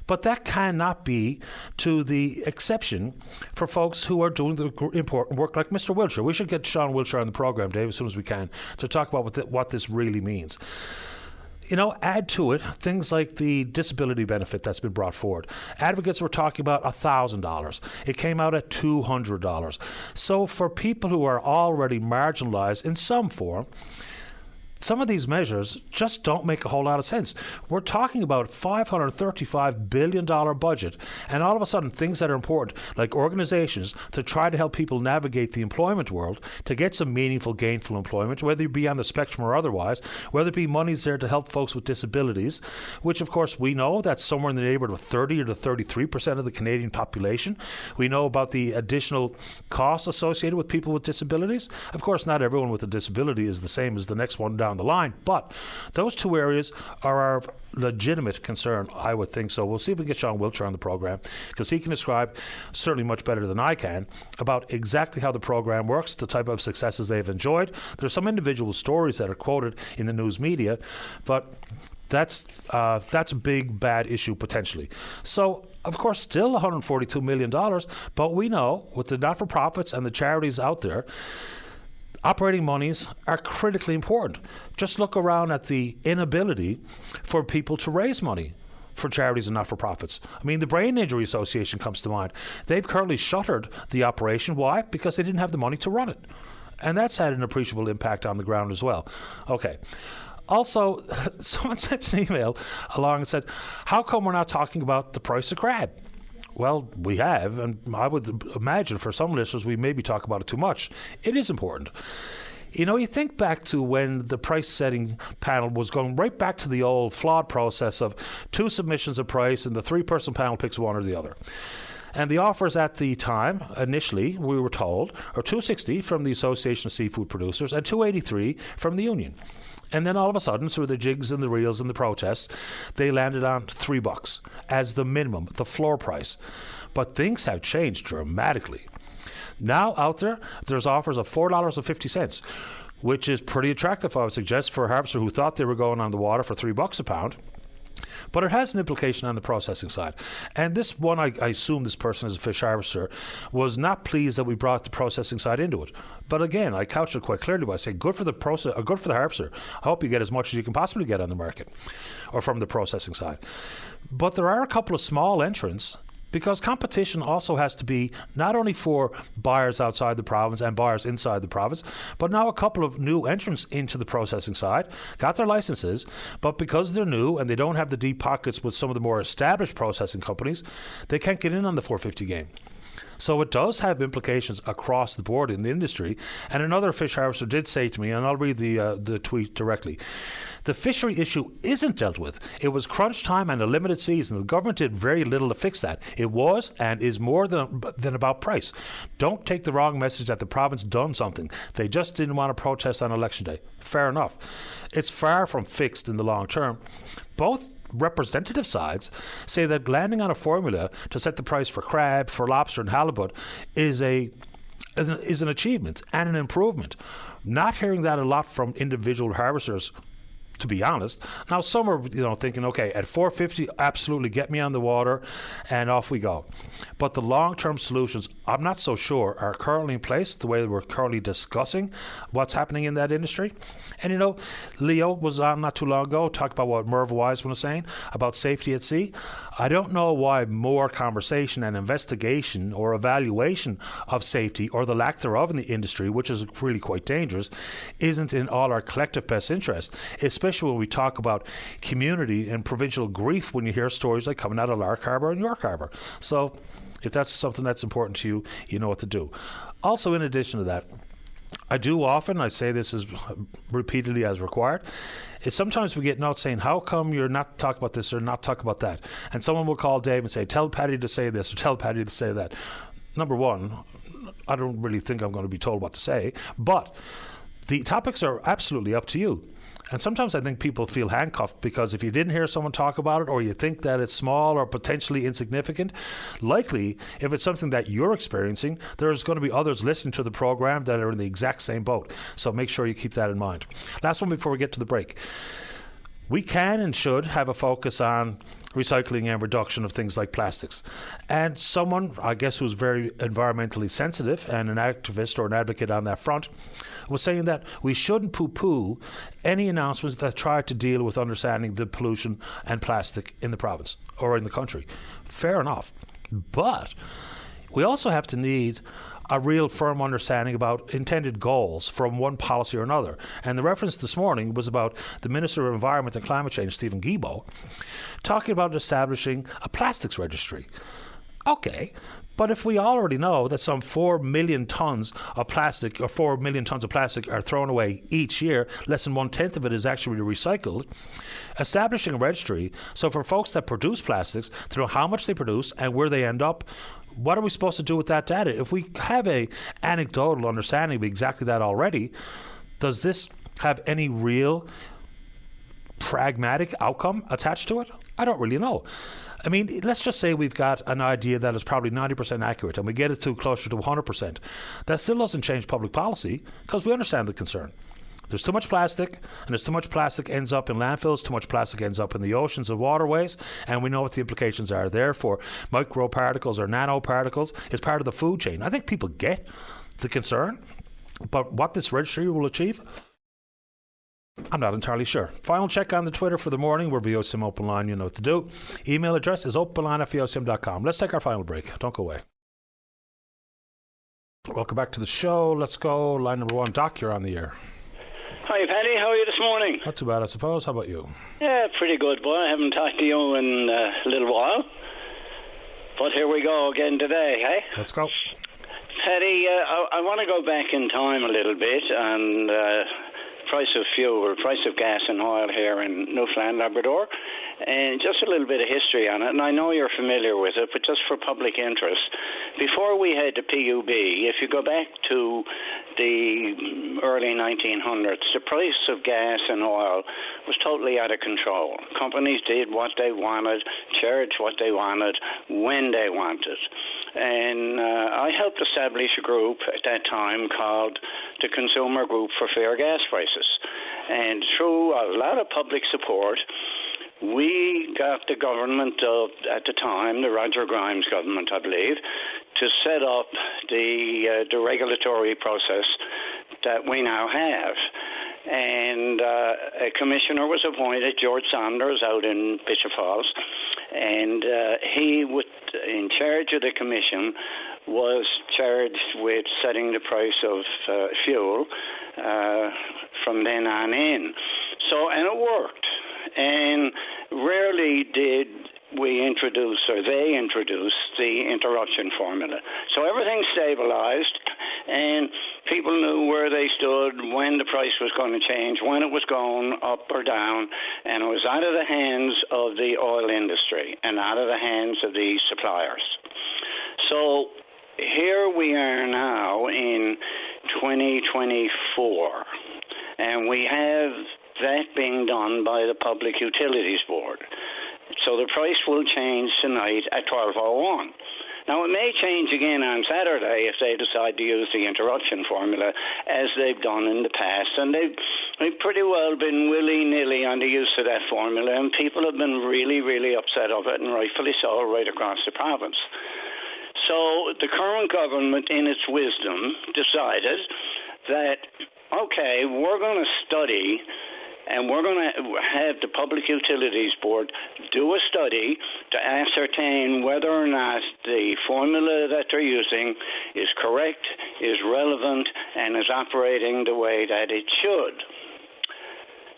But that cannot be to the exception for folks who are doing the important work like Mr. Wiltshire. We should get Sean Wiltshire on the program, Dave, as soon as we can, to talk about what this really means. You know, add to it things like the disability benefit that's been brought forward. Advocates were talking about $1,000. It came out at $200. So for people who are already marginalized in some form, some of these measures just don't make a whole lot of sense. We're talking about $535 billion budget, and all of a sudden things that are important, like organizations to try to help people navigate the employment world, to get some meaningful, gainful employment, whether you be on the spectrum or otherwise, whether it be monies there to help folks with disabilities, which of course we know that's somewhere in the neighborhood of 30 to 33% of the Canadian population. We know about the additional costs associated with people with disabilities. Of course, not everyone with a disability is the same as the next one down the line, but those two areas are our legitimate concern, I would think. So we'll see if we can get Sean Wiltshire on the program, because he can describe, certainly much better than I can, about exactly how the program works, the type of successes they've enjoyed. There's some individual stories that are quoted in the news media, but that's a big, bad issue potentially. So, of course, still $142 million, but we know with the not-for-profits and the charities out there, operating monies are critically important. Just look around at the inability for people to raise money for charities and not-for-profits. I mean, the Brain Injury Association comes to mind. They've currently shuttered the operation. Why? Because they didn't have the money to run it. And that's had an appreciable impact on the ground as well. Okay. Also, someone sent an email along and said, how come we're not talking about the price of crab? Well, we have, and I would imagine for some listeners we maybe talk about it too much. It is important. You know, you think back to when the price-setting panel was going right back to the old flawed process of 2 submissions of price and the 3-person panel picks one or the other. And the offers at the time, initially, we were told, are $2.60 from the Association of Seafood Producers and $2.83 from the union. And then all of a sudden, through the jigs and the reels and the protests, they landed on $3 as the minimum, the floor price. But things have changed dramatically. Now out there, there's offers of $4.50, which is pretty attractive, I would suggest, for a harvester who thought they were going on the water for $3 a pound. But it has an implication on the processing side. And this one, I assume this person is a fish harvester, was not pleased that we brought the processing side into it. But again, I couched it quite clearly by saying, good for the harvester. I hope you get as much as you can possibly get on the market or from the processing side. But there are a couple of small entrants, because competition also has to be not only for buyers outside the province and buyers inside the province, but now a couple of new entrants into the processing side, got their licenses, but because they're new and they don't have the deep pockets with some of the more established processing companies, they can't get in on the $4.50 game. So it does have implications across the board in the industry. And another fish harvester did say to me, and I'll read the tweet directly, the fishery issue isn't dealt with. It was crunch time and a limited season. The government did very little to fix that. It was and is more than about price. Don't take the wrong message that the province done something. They just didn't want to protest on election day. Fair enough. It's far from fixed in the long term. Both representative sides say that landing on a formula to set the price for crab, for lobster and halibut is an achievement and an improvement. Not hearing that a lot from individual harvesters, to be honest. Now, some are, thinking, okay, at $4.50, absolutely get me on the water, and off we go. But the long-term solutions, I'm not so sure, are currently in place, the way we're currently discussing what's happening in that industry. And, Leo was on not too long ago, talked about what Merv Wiseman was saying about safety at sea. I don't know why more conversation and investigation or evaluation of safety, or the lack thereof in the industry, which is really quite dangerous, isn't in all our collective best interest, especially when we talk about community and provincial grief when you hear stories like coming out of Lark Harbour and York Harbour. So if that's something that's important to you, you know what to do. Also, in addition to that, I say this as repeatedly as required, is sometimes we get notes saying, how come you're not talking about this or not talking about that? And someone will call Dave and say, tell Paddy to say this or tell Paddy to say that. Number one, I don't really think I'm going to be told what to say, but the topics are absolutely up to you. And sometimes I think people feel handcuffed because if you didn't hear someone talk about it, or you think that it's small or potentially insignificant, likely if it's something that you're experiencing, there's going to be others listening to the program that are in the exact same boat. So make sure you keep that in mind. Last one before we get to the break. We can and should have a focus on recycling and reduction of things like plastics. And someone, I guess, who's very environmentally sensitive and an activist or an advocate on that front was saying that we shouldn't poo-poo any announcements that try to deal with understanding the pollution and plastic in the province or in the country. Fair enough. But we also have to need a real firm understanding about intended goals from one policy or another. And the reference this morning was about the Minister of Environment and Climate Change, Stephen Guilbeault, talking about establishing a plastics registry. Okay, but if we already know that some 4 million tons of plastic or 4 million tons of plastic are thrown away each year, less than 1/10 of it is actually recycled, establishing a registry so for folks that produce plastics to know how much they produce and where they end up, what are we supposed to do with that data? If we have a anecdotal understanding of exactly that already, does this have any real pragmatic outcome attached to it? I don't really know. I mean, let's just say we've got an idea that is probably 90% accurate and we get it to closer to 100%. That still doesn't change public policy because we understand the concern. There's too much plastic, and there's too much plastic ends up in landfills, too much plastic ends up in the oceans and waterways, and we know what the implications are there for microparticles or nanoparticles. It's part of the food chain. I think people get the concern, but what this registry will achieve, I'm not entirely sure. Final check on the Twitter for the morning. We're VOCM Openline. You know what to do. Email address is openline@vocm.com. Let's take our final break. Don't go away. Welcome back to the show. Let's go. Line number 1. Doc, you're on the air. Hi, Paddy. How are you this morning? Not too bad, I suppose. How about you? Yeah, pretty good, boy. I haven't talked to you in a little while. But here we go again today, hey? Let's go. Paddy, I want to go back in time a little bit and price of fuel, price of gas and oil here in Newfoundland, Labrador, and just a little bit of history on it. And I know you're familiar with it, but just for public interest, before we had the PUB, if you go back to the early 1900s, the price of gas and oil was totally out of control. Companies did what they wanted, charged what they wanted, when they wanted. And I helped establish a group at that time called the Consumer Group for Fair Gas Prices. And through a lot of public support, we got the government of, at the time, the Roger Grimes government, I believe, to set up the regulatory process that we now have. And a commissioner was appointed, George Saunders, out in Bishop Falls, and he, in charge of the commission, was charged with setting the price of fuel from then on in. So, and it worked. And rarely did we introduce, or they introduced, the interruption formula. So everything stabilized, and people knew where they stood, when the price was going to change, when it was going up or down, and it was out of the hands of the oil industry and out of the hands of the suppliers. So here we are now in 2024, and we have that being done by the Public Utilities Board. So the price will change tonight at 12:01. Now, it may change again on Saturday if they decide to use the interruption formula, as they've done in the past. And they've pretty well been willy-nilly on the use of that formula, and people have been really, really upset of it, and rightfully so, right across the province. So the current government, in its wisdom, decided that, okay, we're going to study, and we're going to have the Public Utilities Board do a study to ascertain whether or not the formula that they're using is correct, is relevant, and is operating the way that it should.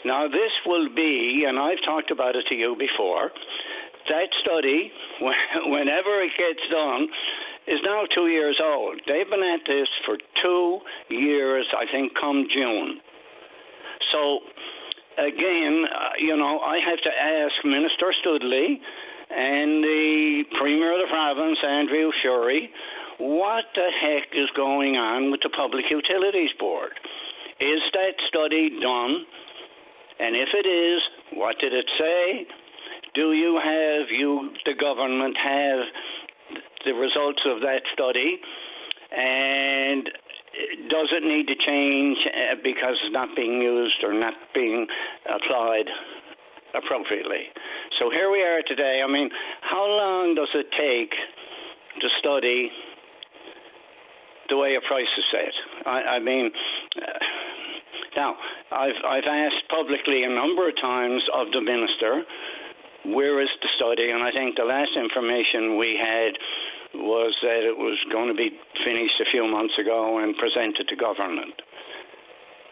Now, this will be, and I've talked about it to you before, that study, whenever it gets done, is now 2 years old. They've been at this for 2 years, I think, come June. So, again, I have to ask Minister Studley and the Premier of the province, Andrew Shurey, what the heck is going on with the Public Utilities Board? Is that study done? And if it is, what did it say? Do the government have the results of that study? And does it need to change because it's not being used or not being applied appropriately? So here we are today. I mean, how long does it take to study the way a price is set? Now, I've asked publicly a number of times of the minister, where is the study? And I think the last information we had was that it was going to be finished a few months ago and presented to government.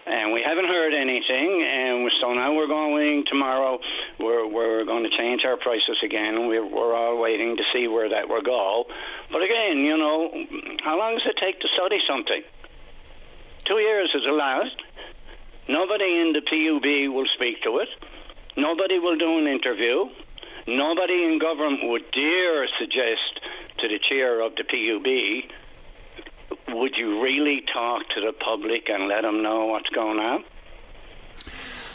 And we haven't heard anything, and so now we're going tomorrow. We're going to change our prices again. We're all waiting to see where that will go. But again, you know, how long does it take to study something? 2 years is the last. Nobody in the PUB will speak to it. Nobody will do an interview. Nobody in government would dare suggest to the chair of the PUB, would you really talk to the public and let them know what's going on?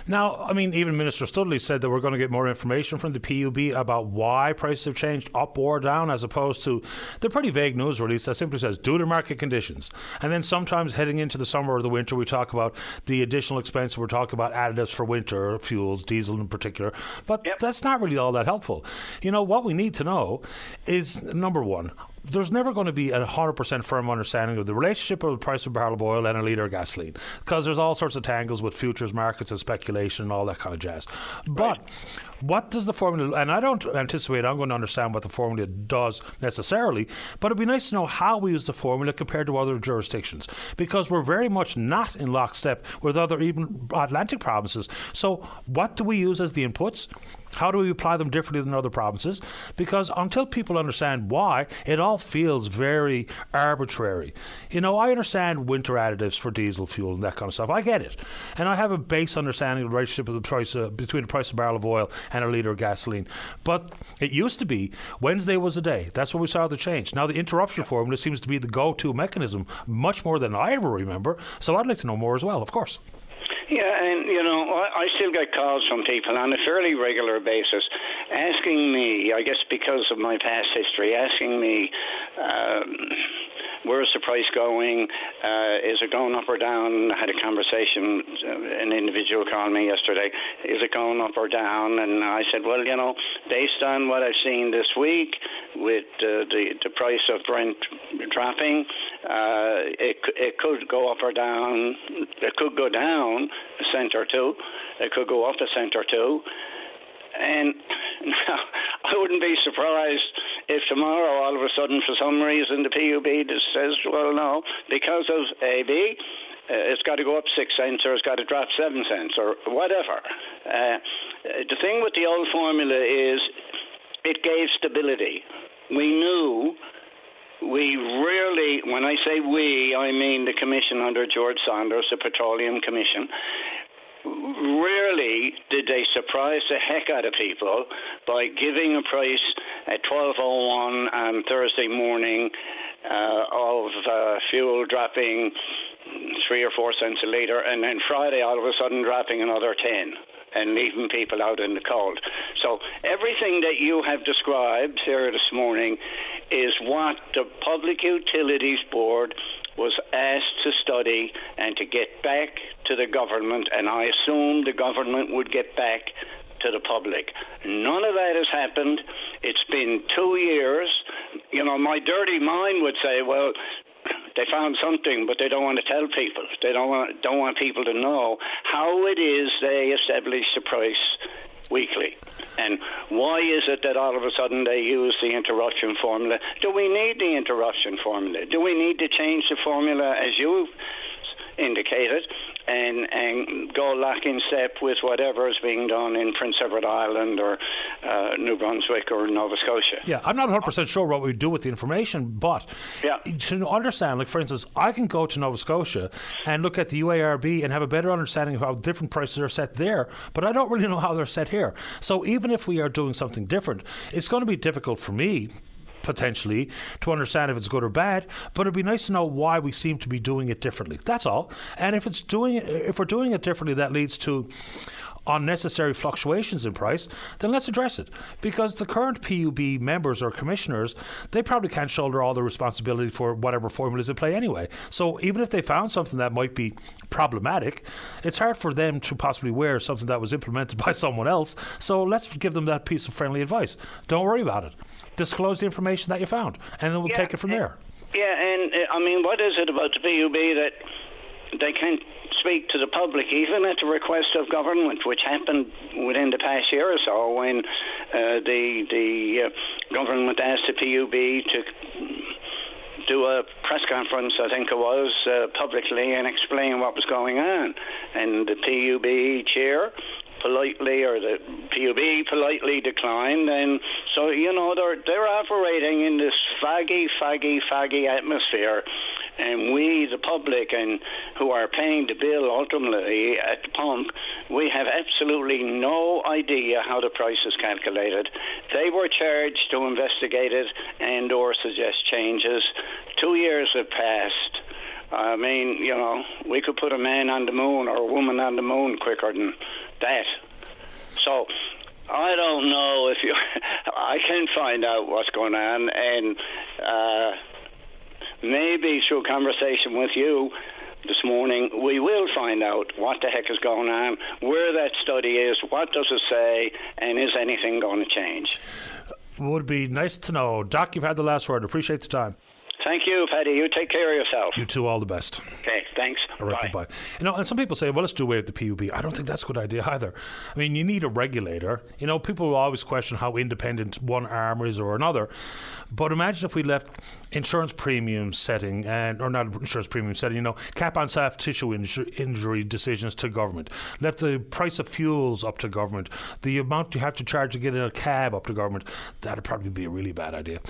Now, I mean, even Minister Studley said that we're going to get more information from the PUB about why prices have changed up or down, as opposed to the pretty vague news release that simply says, due to market conditions. And then sometimes heading into the summer or the winter, we talk about the additional expense. We're talking about additives for winter fuels, diesel in particular. But that's not really all that helpful. You know, what we need to know is, number one, there's never going to be a 100% firm understanding of the relationship of the price of a barrel of oil and a litre of gasoline, because there's all sorts of tangles with futures markets and speculation and all that kind of jazz. But what does the formula, and I don't anticipate I'm going to understand what the formula does necessarily, but it'd be nice to know how we use the formula compared to other jurisdictions, because we're very much not in lockstep with other even Atlantic provinces. So what do we use as the inputs? How do we apply them differently than other provinces? Because until people understand why, it all feels very arbitrary. You know, I understand winter additives for diesel fuel and that kind of stuff. I get it. And I have a base understanding of the relationship of the price between the price of a barrel of oil and a litre of gasoline. But it used to be Wednesday was the day. That's when we saw the change. Now the interruption formula seems to be the go-to mechanism, much more than I ever remember. So I'd like to know more as well, of course. Yeah, and, you know, I still get calls from people on a fairly regular basis asking me, I guess because of my past history, asking me, where's the price going? Is it going up or down? I had a conversation, an individual called me yesterday, is it going up or down? And I said, well, you know, based on what I've seen this week with the price of Brent dropping, it could go up or down. It could go down a cent or two. It could go up a cent or two. And I wouldn't be surprised if tomorrow, all of a sudden, for some reason, the PUB just says, well, no, because of AB, it's got to go up 6 cents or it's got to drop 7 cents or whatever. The thing with the old formula is it gave stability. We rarely, when I say we, I mean the commission under George Saunders, the Petroleum Commission, rarely did they surprise the heck out of people by giving a price at 12:01 on Thursday morning of fuel dropping 3 or 4 cents a litre, and then Friday all of a sudden dropping another 10 and leaving people out in the cold. So everything that you have described here this morning is what the Public Utilities Board was asked to study and to get back to the government, and I assume the government would get back to the public. None of that has happened. It's been 2 years. You know, my dirty mind would say, well, they found something, but they don't want to tell people. They don't want people to know how it is they establish the price weekly. And why is it that all of a sudden they use the interruption formula? Do we need the interruption formula? Do we need to change the formula, as you indicated, and go lock in step with whatever is being done in Prince Edward Island or New Brunswick or Nova Scotia? Yeah, I'm not 100% sure what we do with the information, but to understand, like for instance, I can go to Nova Scotia and look at the UARB and have a better understanding of how different prices are set there, but I don't really know how they're set here. So even if we are doing something different, it's going to be difficult for me potentially to understand if it's good or bad, but it'd be nice to know why we seem to be doing it differently. That's all. And if we're doing it differently, that leads to unnecessary fluctuations in price, then let's address it. Because the current PUB members or commissioners, they probably can't shoulder all the responsibility for whatever formula is in play anyway. So even if they found something that might be problematic, it's hard for them to possibly wear something that was implemented by someone else. So let's give them that piece of friendly advice. Don't worry about it. Disclose the information that you found, and then we'll take it from there. Yeah, and I mean, what is it about the PUB that they can't speak to the public, even at the request of government, which happened within the past year or so when the government asked the PUB to do a press conference, I think it was, publicly and explain what was going on. And the PUB chair politely, or the PUB politely declined, and so they're operating in this foggy atmosphere, and we, the public, and who are paying the bill ultimately at the pump, we have absolutely no idea how the price is calculated. They were charged to investigate it and or suggest changes. 2 years have passed. I mean, we could put a man on the moon or a woman on the moon quicker than that. So I don't know if I can find out what's going on, and maybe through conversation with you this morning, we will find out what the heck is going on, where that study is, what does it say, and is anything going to change? Would be nice to know. Doc, you've had the last word. Appreciate the time. Thank you, Paddy. You take care of yourself. You too. All the best. Okay, thanks. All right, Bye. bye. And some people say, well, let's do away with the PUB. I don't think that's a good idea either. I mean, you need a regulator. People will always question how independent one arm is or another. But imagine if we left insurance premium setting, or not insurance premium setting, cap on soft tissue injury decisions to government. Left the price of fuels up to government. The amount you have to charge to get in a cab up to government. That'd probably be a really bad idea.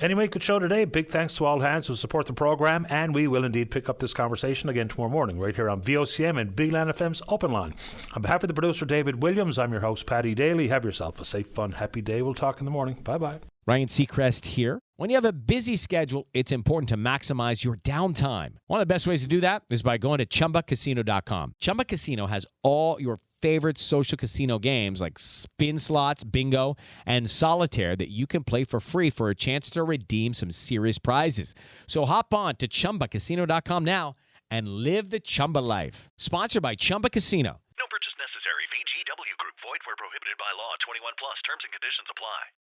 Anyway, good show today. Big thanks to all hands who support the program, and we will indeed pick up this conversation again tomorrow morning right here on VOCM and Big Land FM's Open Line. On behalf of the producer David Williams, I'm your host Paddy Daly. Have yourself a safe, fun, happy day. We'll talk in the morning. Bye-bye. Ryan Seacrest here. When you have a busy schedule, it's important to maximize your downtime. One of the best ways to do that is by going to ChumbaCasino.com. Chumba Casino has all your favorite social casino games like spin slots, bingo, and solitaire that you can play for free for a chance to redeem some serious prizes. So hop on to ChumbaCasino.com now and live the Chumba life. Sponsored by Chumba Casino.